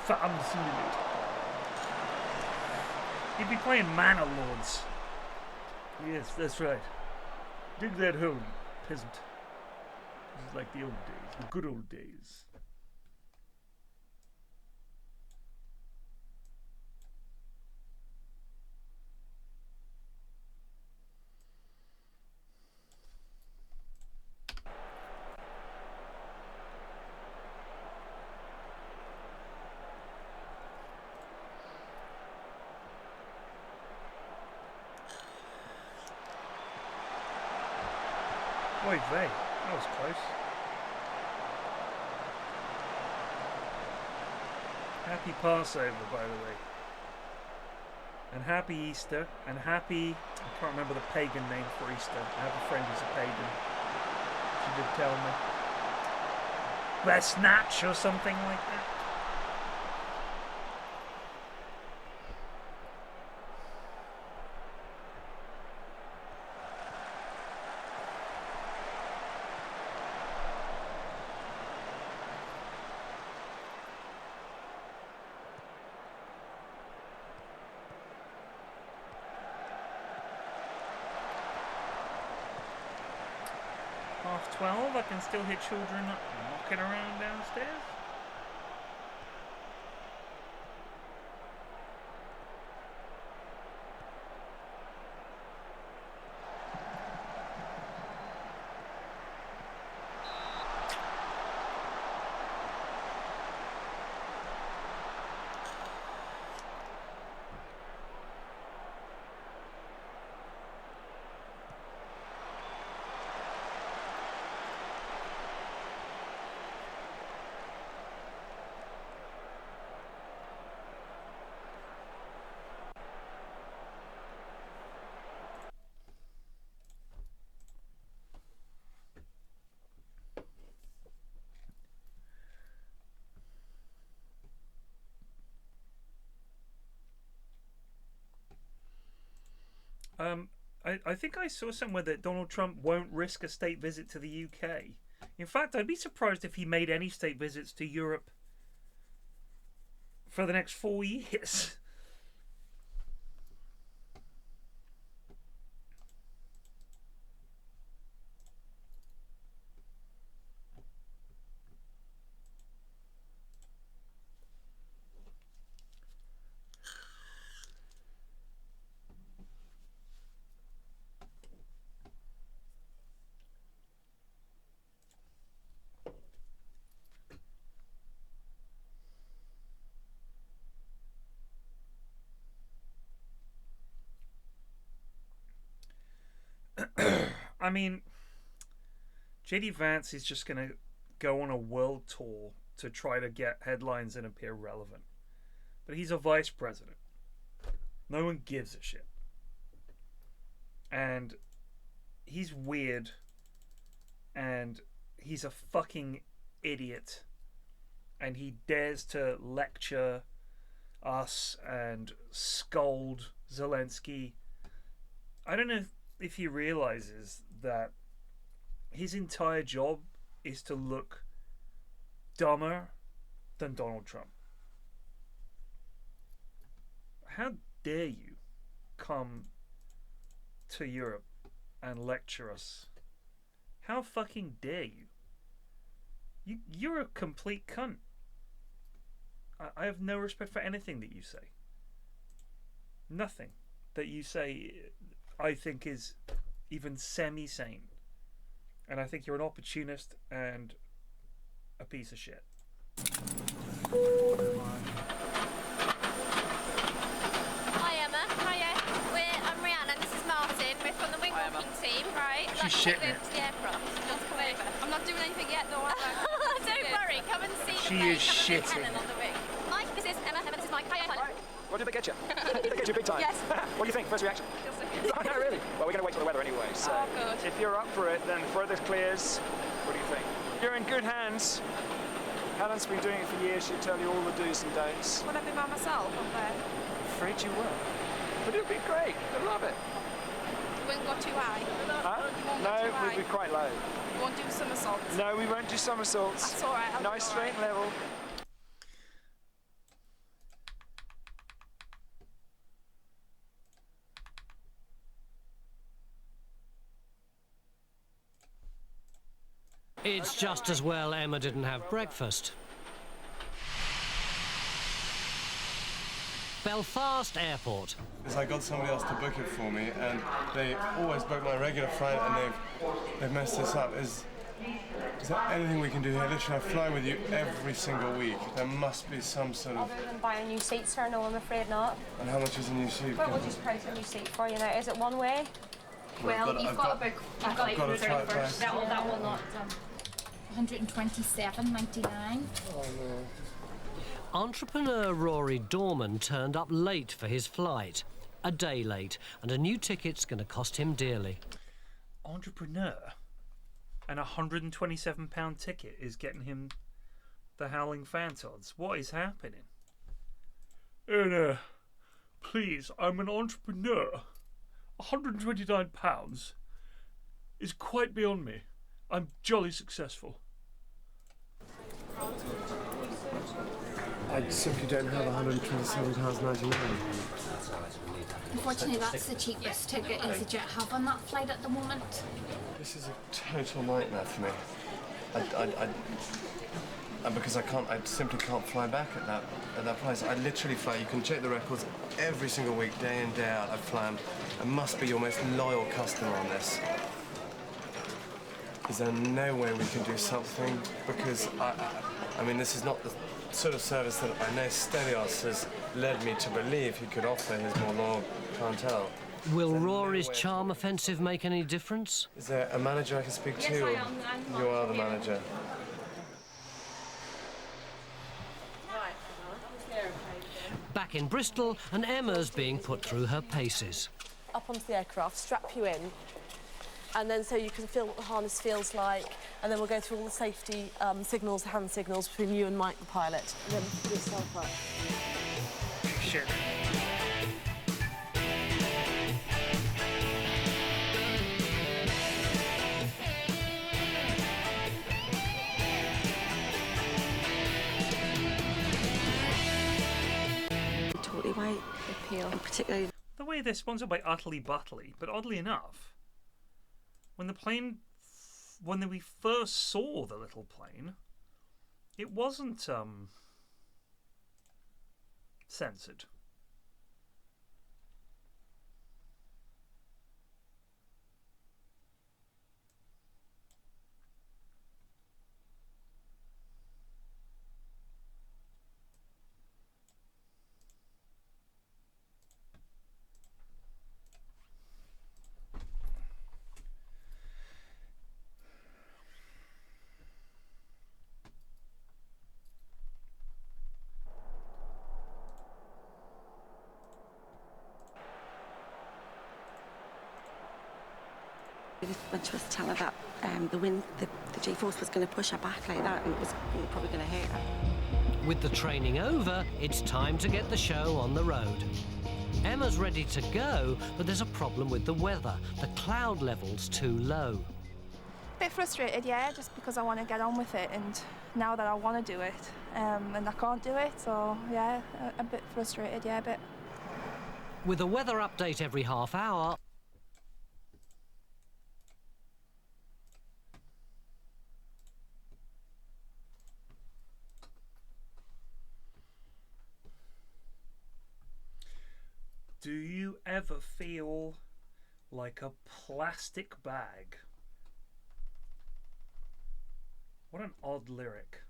Farm Simulator. You'd be playing Manor Lords. Yes, that's right. Dig that hole, peasant. This is like the old days, the good old days. Oy vey, that was close. Happy Passover, by the way. And happy Easter, and happy... I can't remember the pagan name for Easter. I have a friend who's a pagan. She did tell me. Best Snatch or something like that. Half 12, I can still hear children knocking around downstairs. I think I saw somewhere that Donald Trump won't risk a state visit to the UK. In fact, I'd be surprised if he made any state visits to Europe for the next 4 years. I mean, JD Vance is just going to go on a world tour to try to get headlines and appear relevant. But he's a vice president. No one gives a shit. And he's weird. And he's a fucking idiot. And he dares to lecture us and scold Zelensky. I don't know if he realizes that his entire job is to look dumber than Donald Trump. How dare you come to Europe and lecture us? How fucking dare you? You're a complete cunt. I have no respect for anything that you say. Nothing that you say I think is even semi-sane. And I think you're an opportunist and a piece of shit. Hi Emma. Hiya. I'm Rihanna and this is Martin. We're from the wing walking team, right? She's shitting it. The aircraft. Just come over. I'm not doing anything yet though. Don't worry. Come and see She me. is shitting. On the wing. Mike, this is Emma. Emma, this is Mike. Hiya. What did they get you? Did they get you big time? Yes. What do you think? First reaction? Oh, no, really? Well, we're going to wait till the weather anyway. So if you're up for it, then before this clears, what do you think? You're in good hands. Helen's been doing it for years. She'll tell you all the do's and don'ts. Will I be by myself up there? I'm afraid you will. But it'll be great. You'll love it. You won't go too high? Huh? No, we'll be quite low. You won't do somersaults? No, we won't do somersaults. That's all right. Nice straight and level. It's just as well Emma didn't have breakfast. Belfast Airport. I got somebody else to book it for me, and they always book my regular flight, and they've messed this up. Is there anything we can do here? Literally, I fly with you every single week. There must be some sort of... Other than buying a new seat, sir, no, I'm afraid not. And how much is a new seat? Well, we'll just price a new seat for you now. Is it one way? Well, you've got to flight back. that will not 127.99. Oh no. Entrepreneur Rory Dorman turned up late for his flight. A day late, and a new ticket's going to cost him dearly. Entrepreneur? And a £127 ticket is getting him the Howling Phantods. What is happening? Please, I'm an entrepreneur. £129 is quite beyond me. I'm jolly successful. I simply don't have £127.99. Unfortunately, that's the cheapest ticket EasyJet have on that flight at the moment. This is a total nightmare for me. Because I simply can't fly back at that price. I literally fly. You can check the records every single week, day in, day out. I fly. I must be your most loyal customer on this. Is there no way we can do something? Because I mean, this is not the sort of service that I know Stelios has led me to believe he could offer his more loyal clientele. Will Rory's charm offensive make any difference? Is there a manager I can speak to? Yes, I am. You are the manager. Back in Bristol, and Emma's being put through her paces. Up onto the aircraft, strap you in, and then so you can feel what the harness feels like, and then we'll go through all the safety signals, hand signals between you and Mike, the pilot, and then put yourself up. Shit. Totally white, appeal, and particularly The way they're sponsored by Utterly Butterly, but oddly enough, when we first saw the little plane, it wasn't censored. when she was telling her that the wind, the G-force was going to push her back like that, and it was probably going to hurt her. With the training over, it's time to get the show on the road. Emma's ready to go, but there's a problem with the weather. The cloud level's too low. Bit frustrated, yeah, just because I want to get on with it, and now that I want to do it, and I can't do it, so yeah, a bit frustrated, yeah, a bit. With a weather update every half hour, Do you ever feel like a plastic bag? What an odd lyric.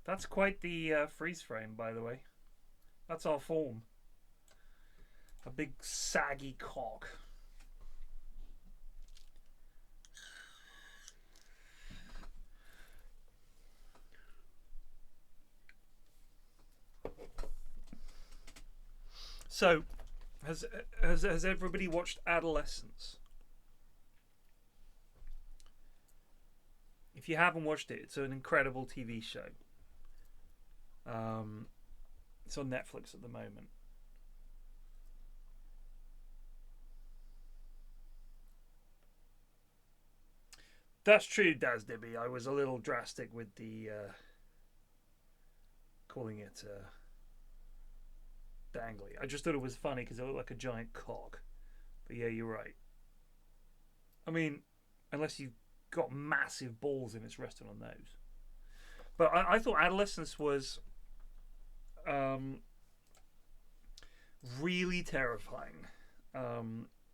That's quite the freeze frame, by the way. That's our form. A big saggy cock. So, has everybody watched Adolescence? If you haven't watched it, it's an incredible TV show. It's on Netflix at the moment. That's true, Daz Dibby. I was a little drastic with the calling it dangly. I just thought it was funny because it looked like a giant cock. But yeah, you're right. I mean, unless you've got massive balls and it's resting on those. But I thought Adolescence was really terrifying.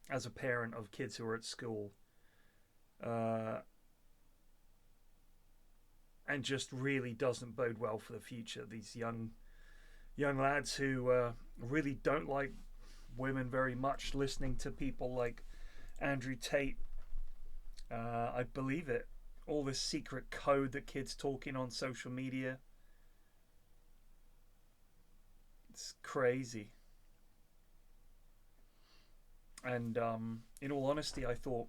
as a parent of kids who are at school, and just really doesn't bode well for the future. These young lads who really don't like women very much, listening to people like Andrew Tate. I believe it. All this secret code that kids talking on social media. It's crazy. And in all honesty, I thought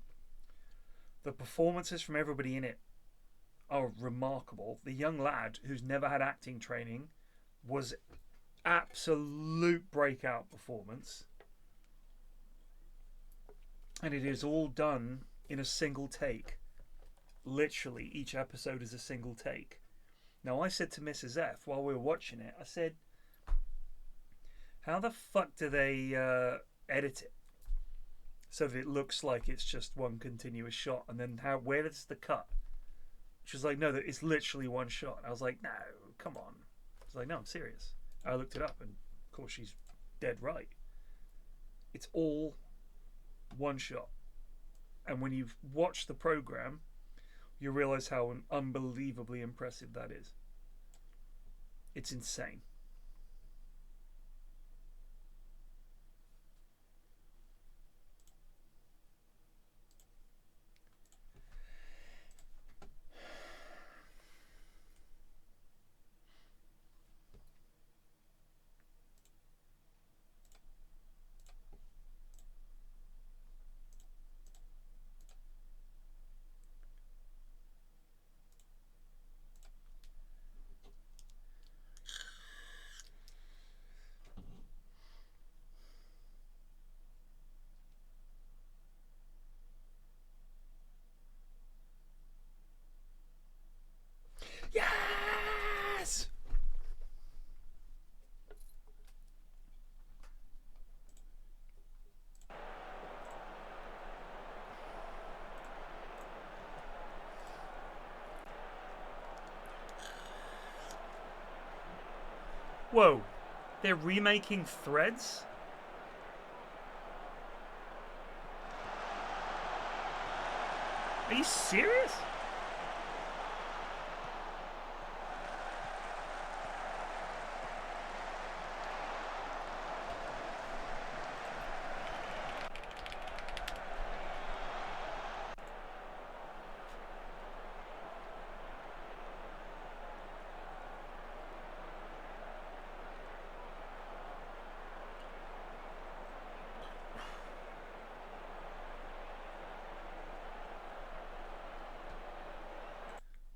the performances from everybody in it are remarkable. The young lad who's never had acting training was absolute breakout performance. And it is all done in a single take. Literally, each episode is a single take. Now, I said to Mrs. F while we were watching it, I said, how the fuck do they edit it so that it looks like it's just one continuous shot? And then where is the cut? She was like, no, it's literally one shot. I was like, no, come on. I was like, no, I'm serious. I looked it up, and of course she's dead right. It's all one shot. And when you've watched the program, you realize how unbelievably impressive that is. It's insane. Yes! Whoa, they're remaking Threads? Are you serious?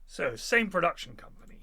So, same production company.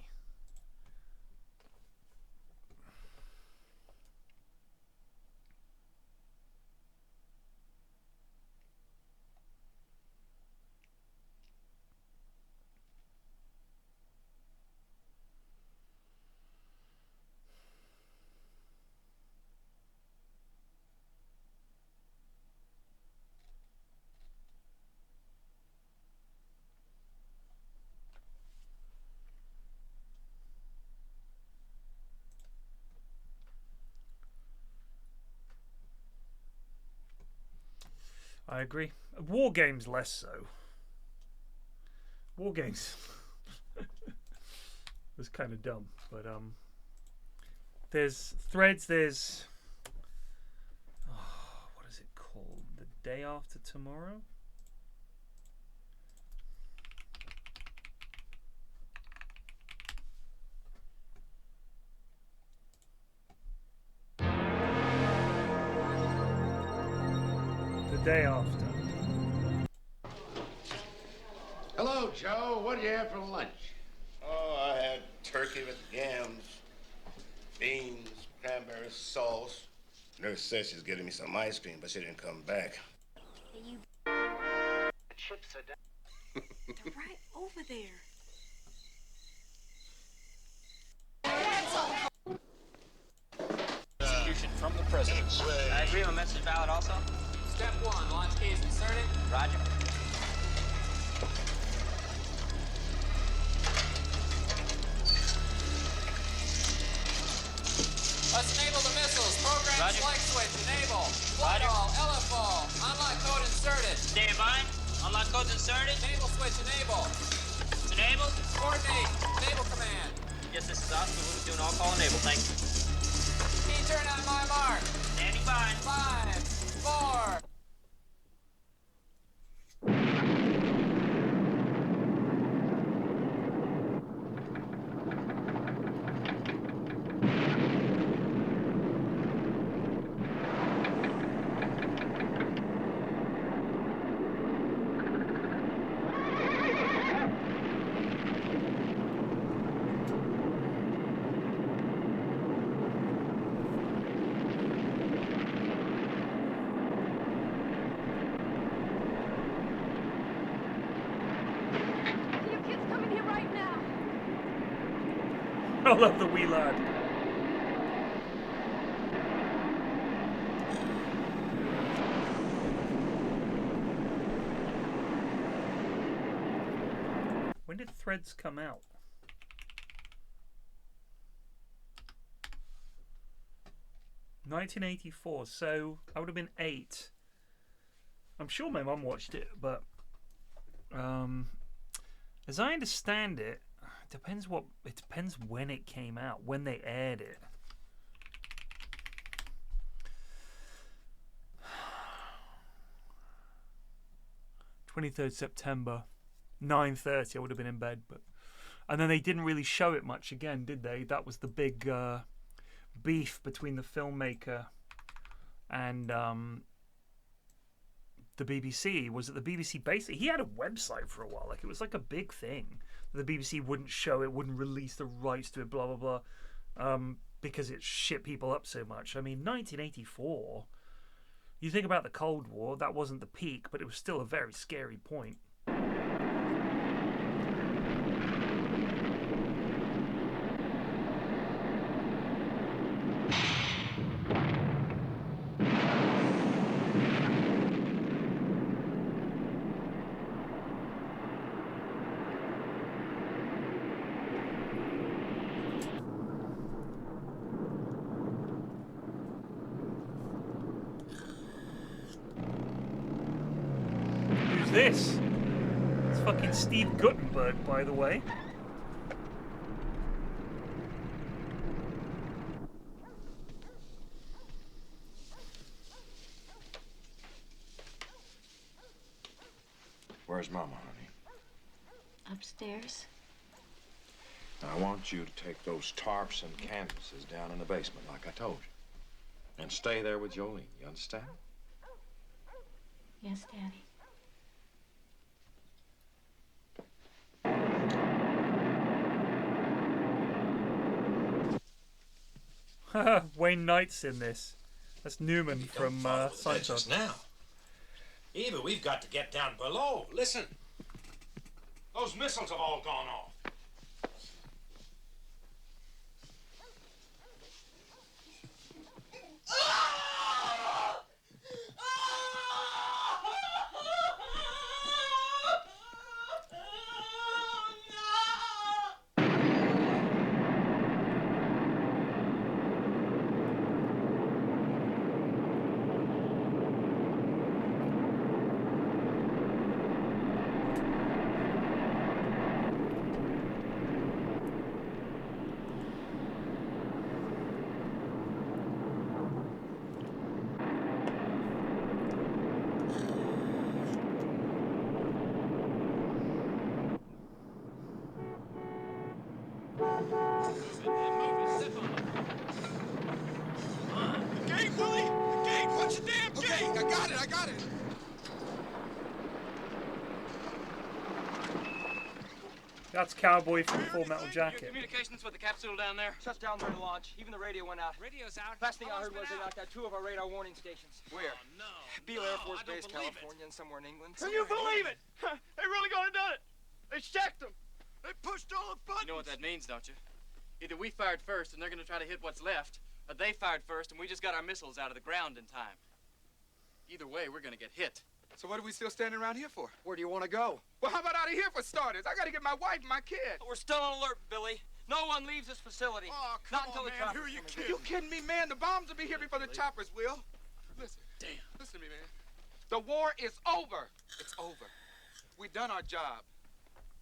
I agree. War Games less so. War Games was kind of dumb, but there's Threads. There's what is it called? The Day After Tomorrow. Day after. Hello, Joe. What do you have for lunch? Oh, I had turkey with yams, beans, cranberry sauce. Nurse said she's getting me some ice cream, but she didn't come back. The chips are down. They're right over there. Execution from the president. I agree on message valid also. Step 1, launch key is inserted. Roger. Let's enable the missiles. Program Flight switch, enable. Flight all, LFO. Unlock code inserted. Stand by. Unlock codes inserted. Enable switch, enable. Enabled. Coordinate, enable command. Yes, this is Oscar. We're doing all call enable. Thank you. Key turn on my mark. Standing by. 5, 4. I love the wee lad. When did Threads come out? $1984, so I would have been 8. I'm sure my mum watched it, but as I understand it, depends when it came out, when they aired it. September 9:30. I would have been in bed, and then they didn't really show it much again, did they? That was the big beef between the filmmaker and the BBC. Was it the BBC? Basically, he had a website for a while. Like, it was like a big thing. The BBC wouldn't show it, wouldn't release the rights to it, blah blah blah, because it shit people up so much. I mean, 1984. You think about the Cold War, that wasn't the peak, but it was still a very scary point. This? It's fucking Steve Guttenberg, by the way. Where's Mama, honey? Upstairs. Now, I want you to take those tarps and canvases down in the basement, like I told you. And stay there with Jolene, you understand? Yes, Daddy. Wayne Knight's in this. That's Newman from Seinfeld. Now, Eva, we've got to get down below. Listen, those missiles have all gone off. That's Cowboy from Full Metal Jacket. Communications with the capsule down there. Shut down during launch. Even the radio went out. Radio's out. Last thing I heard was they knocked out 2 of our radar warning stations. Where? Oh, no. Beale Air Force Base, California, and somewhere in England. Can you believe it? They really gonna done it. They checked them. They pushed all the buttons. You know what that means, don't you? Either we fired first and they're gonna try to hit what's left, or they fired first and we just got our missiles out of the ground in time. Either way, we're gonna get hit. So what are we still standing around here for? Where do you want to go? Well, how about out of here for starters? I gotta get my wife and my kid. We're still on alert, Billy. No one leaves this facility. Oh, Not come until on, the man. choppers Who are you come in. kidding? You kidding me, man? The bombs will be here before the choppers will. Listen. Damn. Listen to me, man. The war is over. It's over. We've done our job.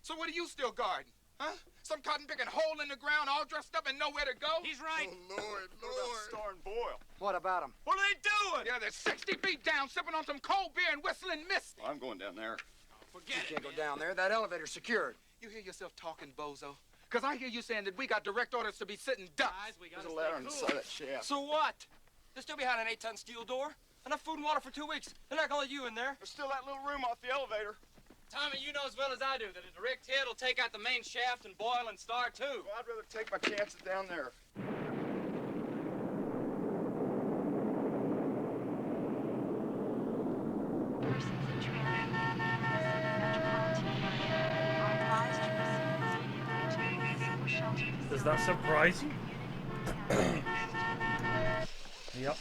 So what are you still guarding? Huh? Some cotton-picking hole in the ground, all dressed up and nowhere to go? He's right. Oh, Lord, What about Star and Boyle? What about him? What are they doing? Yeah, they're 60 feet down, sipping on some cold beer and whistling Misty. I'm going down there. Forget You it, can't go man. down there. That elevator's secured. You hear yourself talking, bozo? Because I hear you saying that we got direct orders to be sitting ducks. There's a ladder on the side of that shaft. So what? They're still behind an 8-ton steel door. Enough food and water for 2 weeks. They're not gonna let you in there. There's still that little room off the elevator. Tommy, you know as well as I do that a direct hit will take out the main shaft and Boyle and Star, too. Well, I'd rather take my chances down there. Does that surprise you? Yep.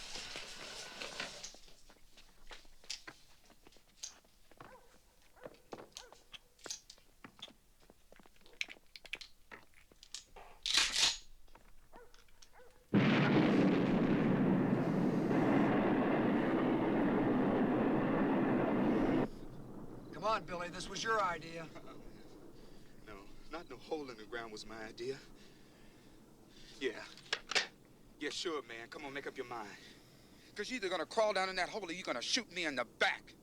Come on, Billy. This was your idea. No, not no hole in the ground was my idea. Yeah. Yeah, sure, man. Come on, make up your mind. Because you're either going to crawl down in that hole or you're going to shoot me in the back.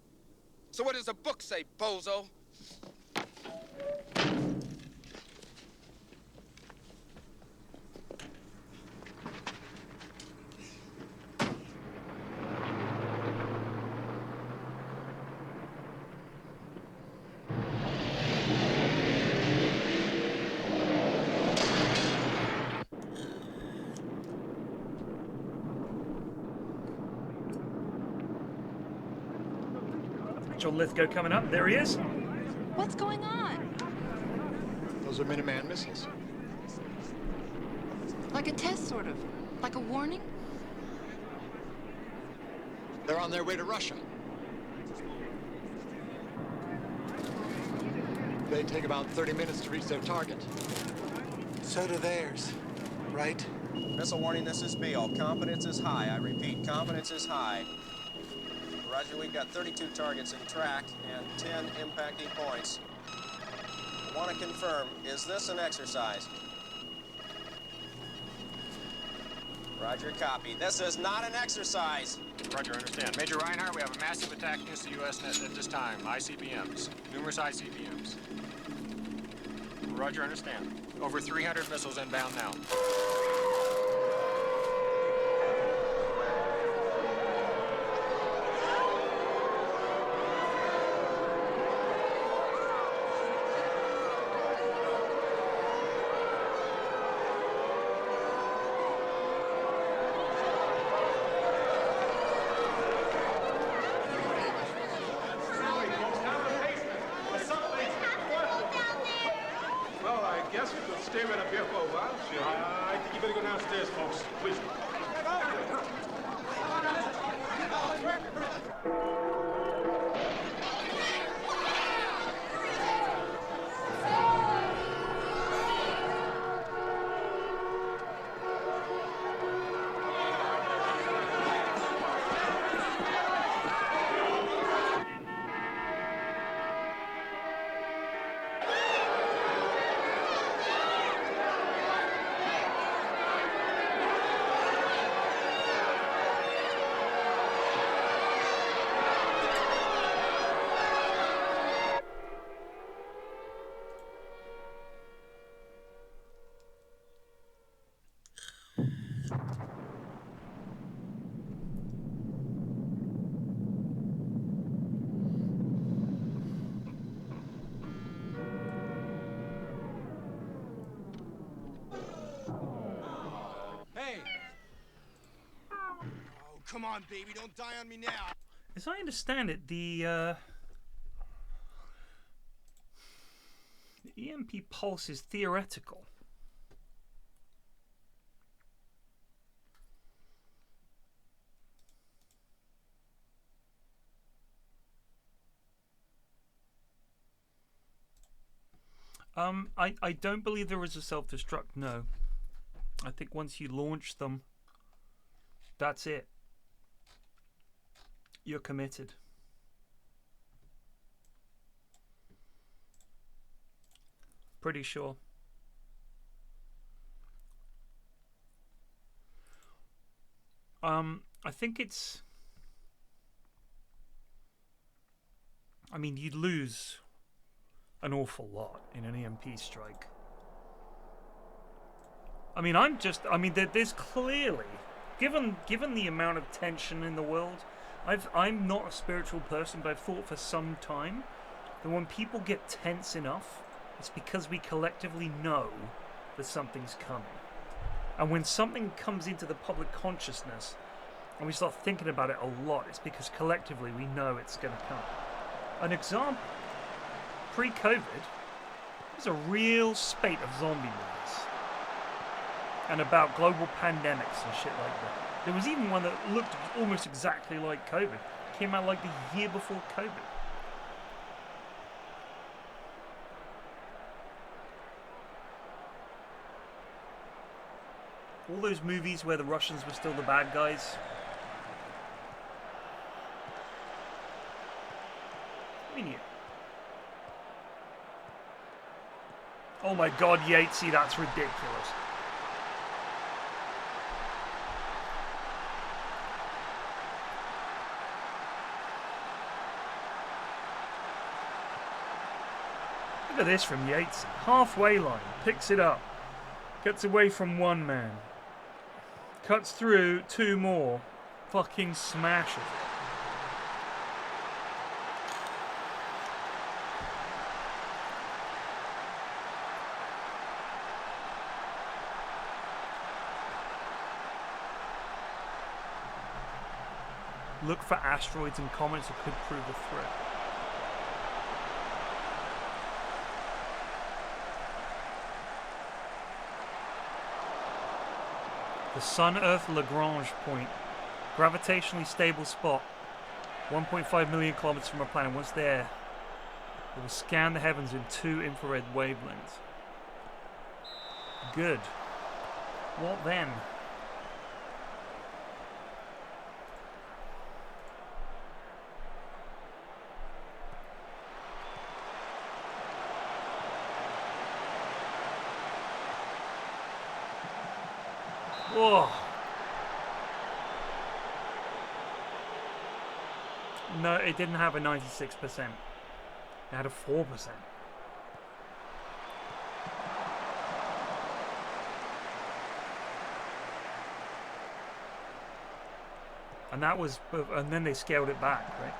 So what does the book say, bozo? John Lithgow coming up. There he is. What's going on? Those are Minuteman missiles. Like a test, sort of. Like a warning? They're on their way to Russia. They take about 30 minutes to reach their target. So do theirs, right? Missile warning, this is Beale. Confidence is high. I repeat, confidence is high. Roger, we've got 32 targets in track and 10 impacting points. Want to confirm, is this an exercise? Roger, copy. This is not an exercise. Roger, understand. Major Reinhardt, we have a massive attack against the U.S. at this time. ICBMs. Numerous ICBMs. Roger, understand. Over 300 missiles inbound now. Well, I guess we could stay right up here for a while. Sure. I think you better go downstairs, folks. Please. Hey! Oh, come on, baby. Don't die on me now. As I understand it, the EMP pulse is theoretical. I don't believe there is a self-destruct, no. I think once you launch them, that's it. You're committed. Pretty sure. I think it's... I mean, you'd lose an awful lot in an EMP strike. I mean, there's clearly, given the amount of tension in the world, I'm not a spiritual person, but I've thought for some time that when people get tense enough, it's because we collectively know that something's coming. And when something comes into the public consciousness and we start thinking about it a lot, it's because collectively we know it's going to come. An example, pre-COVID, there's a real spate of zombie movies and about global pandemics and shit like that. There was even one that looked almost exactly like COVID. Came out like the year before COVID. All those movies where the Russians were still the bad guys. I mean, oh my God, Yatesy, that's ridiculous. Look at this from Yatesy. Halfway line, picks it up, gets away from one man, cuts through two more, fucking smashes it. Look for asteroids and comets that could prove a threat. The Sun-Earth Lagrange point, gravitationally stable spot, 1.5 million kilometers from our planet. Once there, it will scan the heavens in 2 infrared wavelengths. Good. What then? Oh. No, it didn't have a 96%. It had a 4%. And that was, and then they scaled it back, right?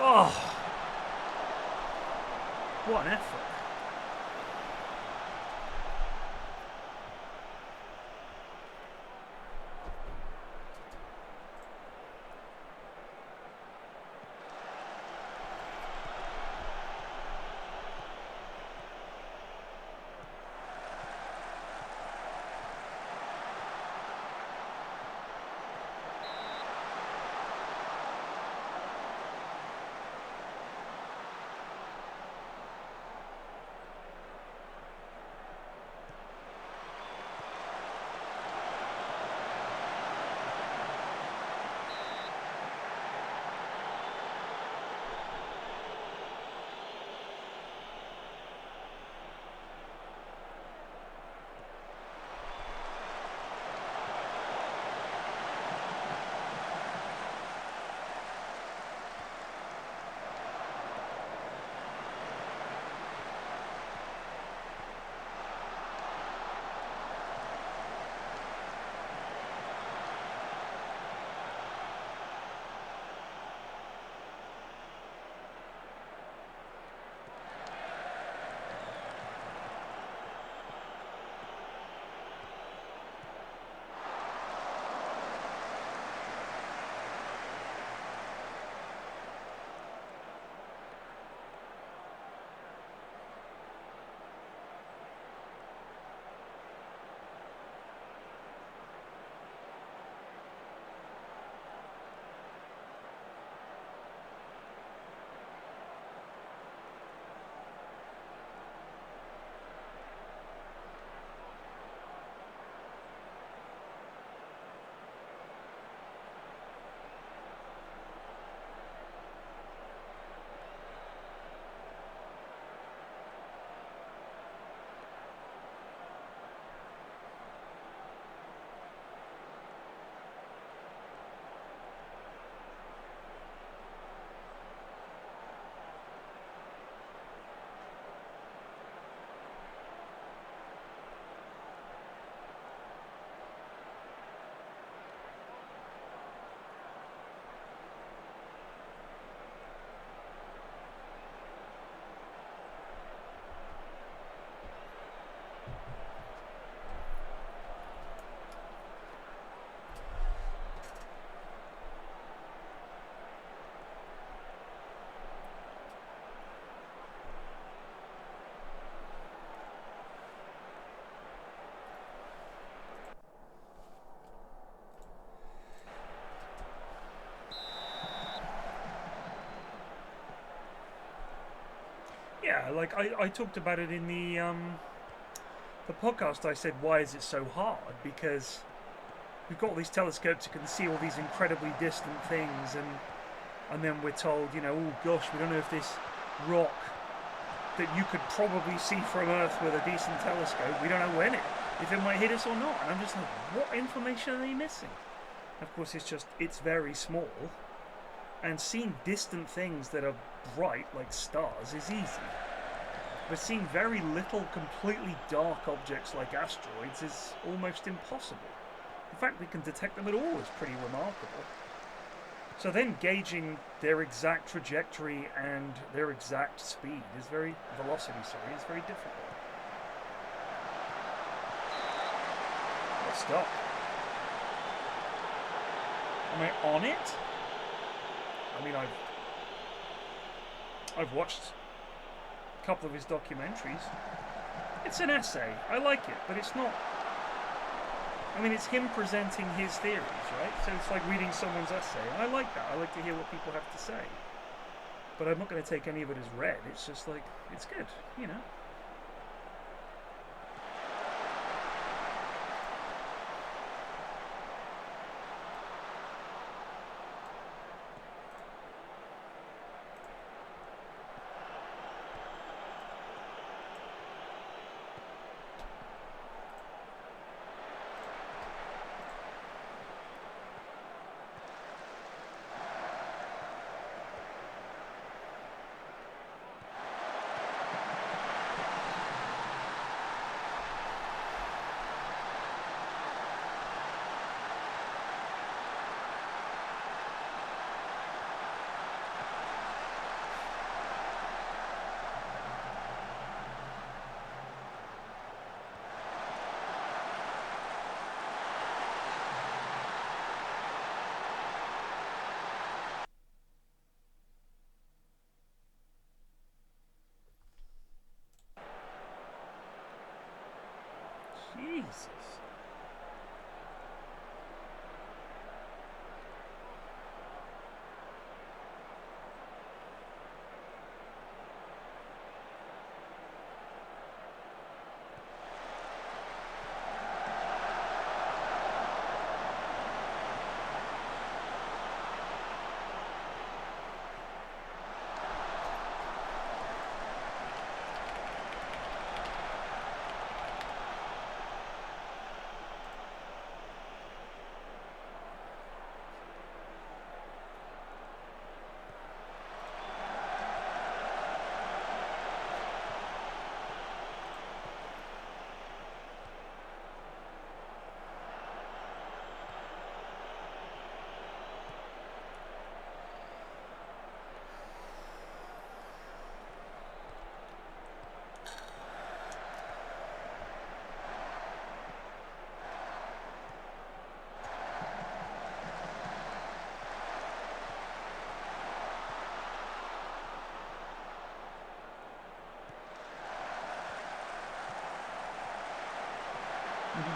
Oh, what an effort. like I talked about it in the podcast. I said, why is it so hard? Because we've got all these telescopes that can see all these incredibly distant things, and then we're told, you know, oh gosh, we don't know if this rock that you could probably see from Earth with a decent telescope, we don't know if it might hit us or not. And I'm just like, what information are they missing? Of course, it's very small, and seeing distant things that are bright like stars is easy. But seeing very little completely dark objects like asteroids is almost impossible. In fact, we can detect them at all is pretty remarkable. So then gauging their exact trajectory and their exact speed is velocity is very difficult. Let's stop. Am I on it? I mean, I've watched a couple of his documentaries. It's an essay. I like it, but it's not. I mean, it's him presenting his theories, right? So it's like reading someone's essay. And I like that. I like to hear what people have to say. But I'm not going to take any of it as read. It's just like, it's good, you know? Jesus.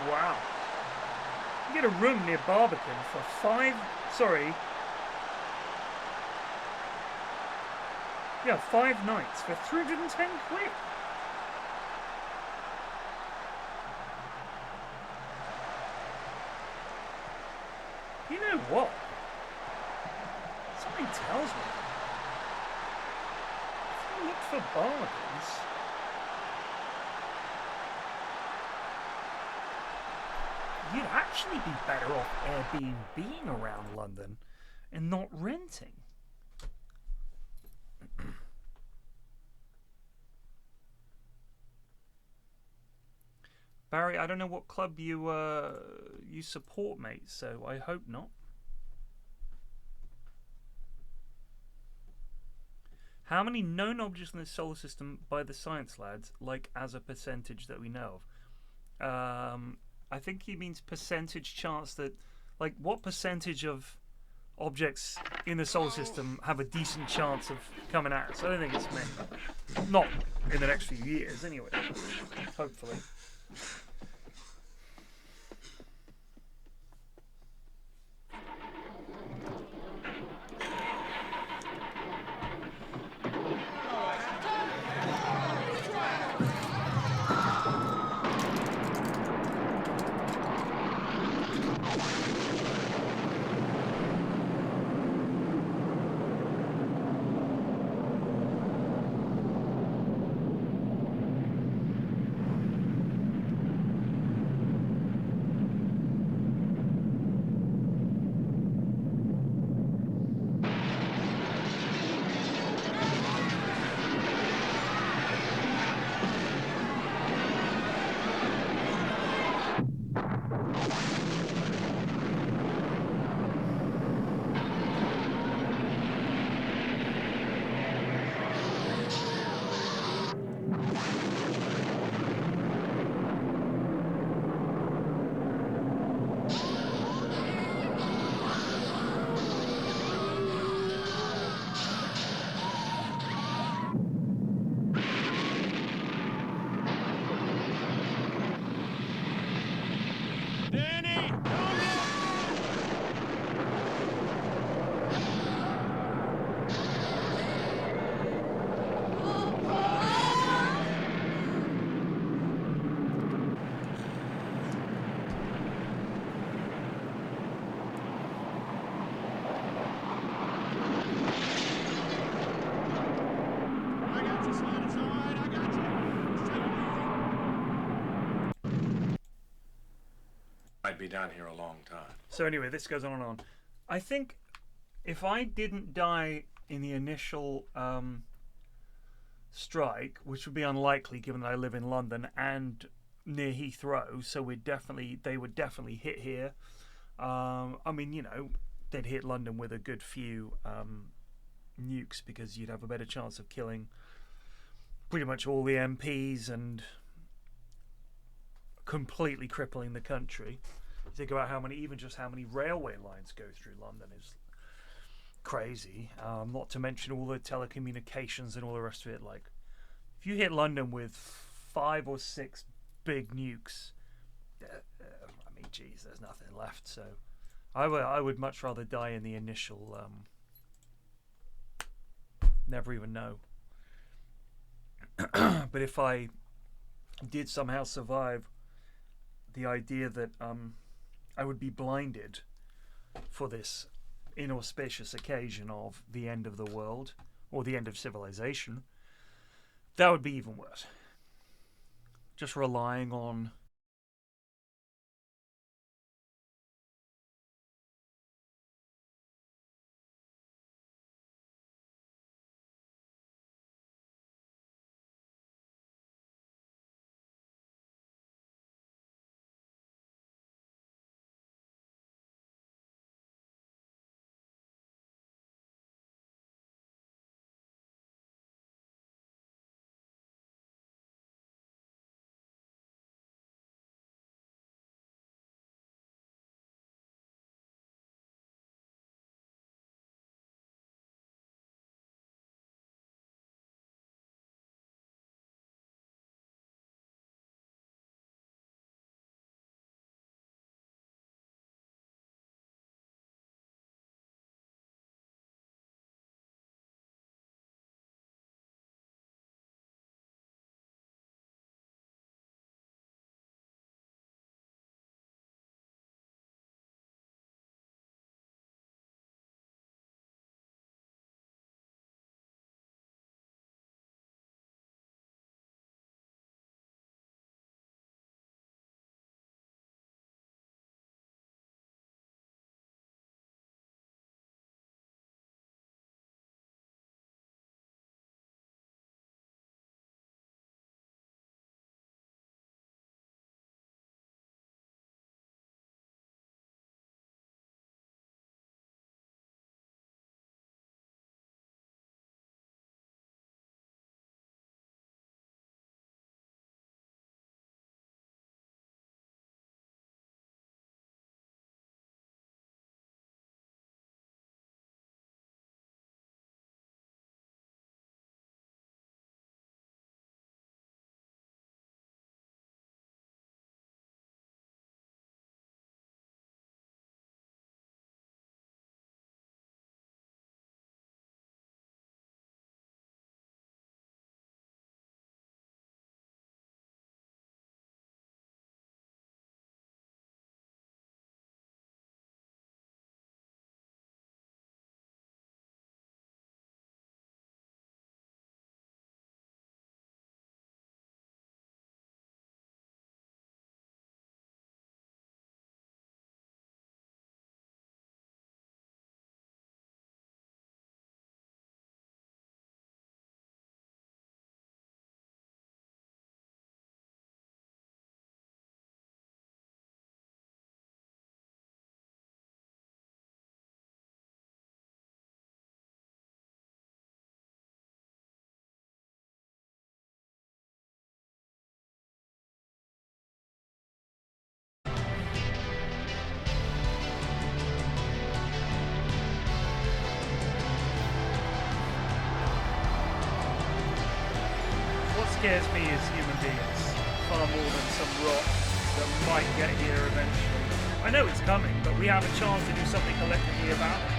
Wow. You get a room near Barbican for 5 nights for 310 quid. You know what? Something tells me if you look for bargains, you'd actually be better off Airbnb-ing around London and not renting. Barry, I don't know what club you support, mate, so I hope not. How many known objects in the solar system by the science lads, like as a percentage that we know of? I think he means percentage chance that, like, what percentage of objects in the solar system have a decent chance of coming at us? I don't think it's many. Not in the next few years, anyway. Hopefully. I'd be down here a long time. So anyway, this goes on and on. I think if I didn't die in the initial strike, which would be unlikely given that I live in London and near Heathrow, so they would definitely hit here. I mean, you know, they'd hit London with a good few nukes because you'd have a better chance of killing pretty much all the MPs and completely crippling the country. Think about how many railway lines go through London is crazy. Not to mention all the telecommunications and all the rest of it. Like, if you hit London with 5 or 6 big nukes, I mean, geez, there's nothing left. So, I would much rather die in the initial. Never even know. But if I did somehow survive, the idea that I would be blinded for this inauspicious occasion of the end of the world or the end of civilization, that would be even worse. Just relying on scares me as human beings far more than some rot that might get here eventually. I know it's coming, but we have a chance to do something collectively about it.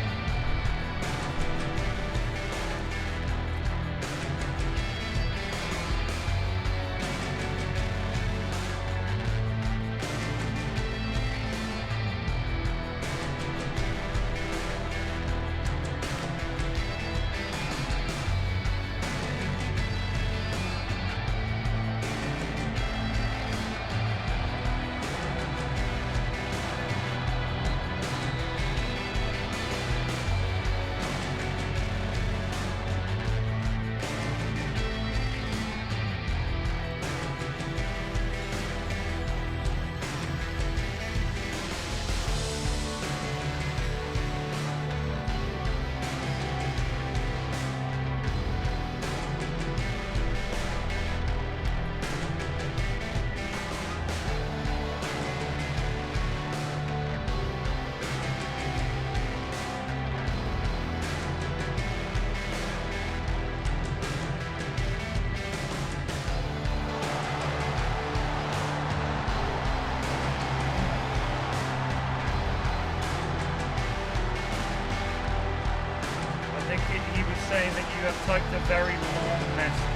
saying that you have typed a very long message.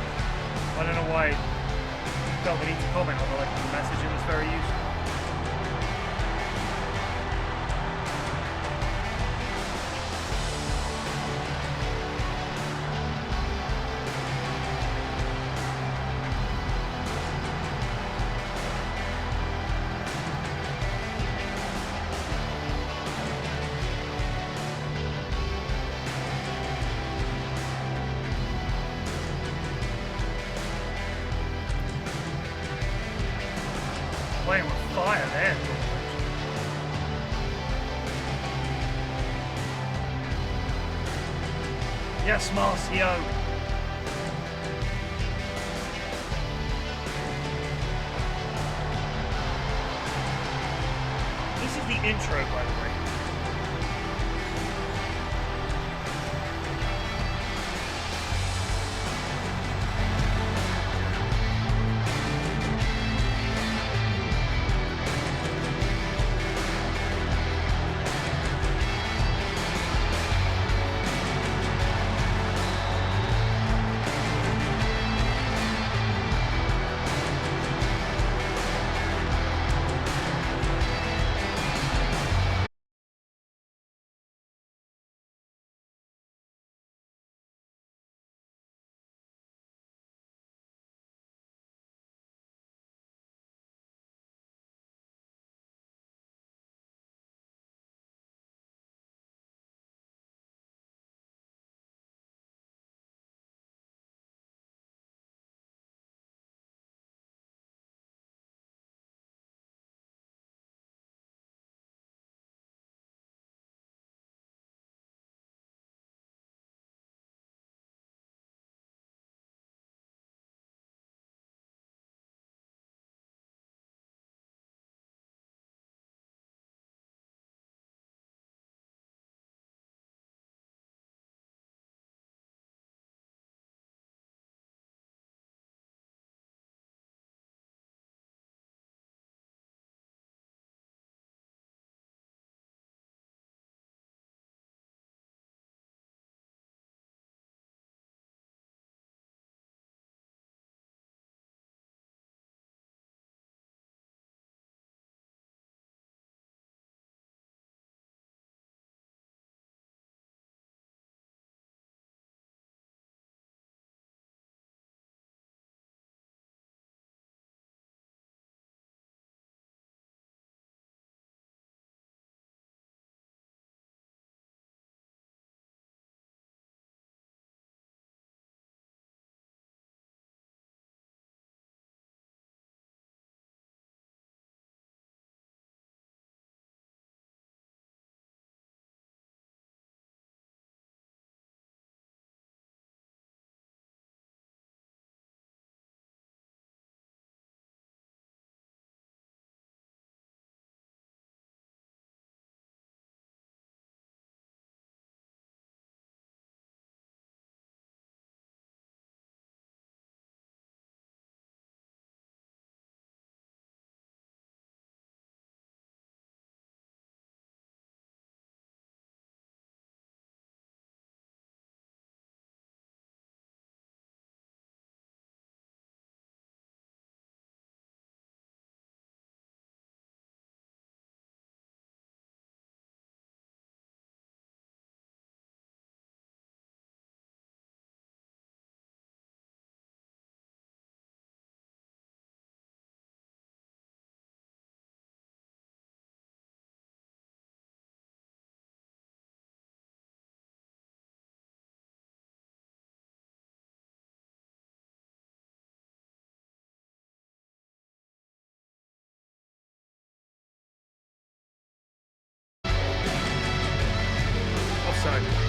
I don't know why you felt the need to comment on the length of the message. It was very useful. Playing with fire there. Yes, Marcio. This is the intro, by the way. Offside.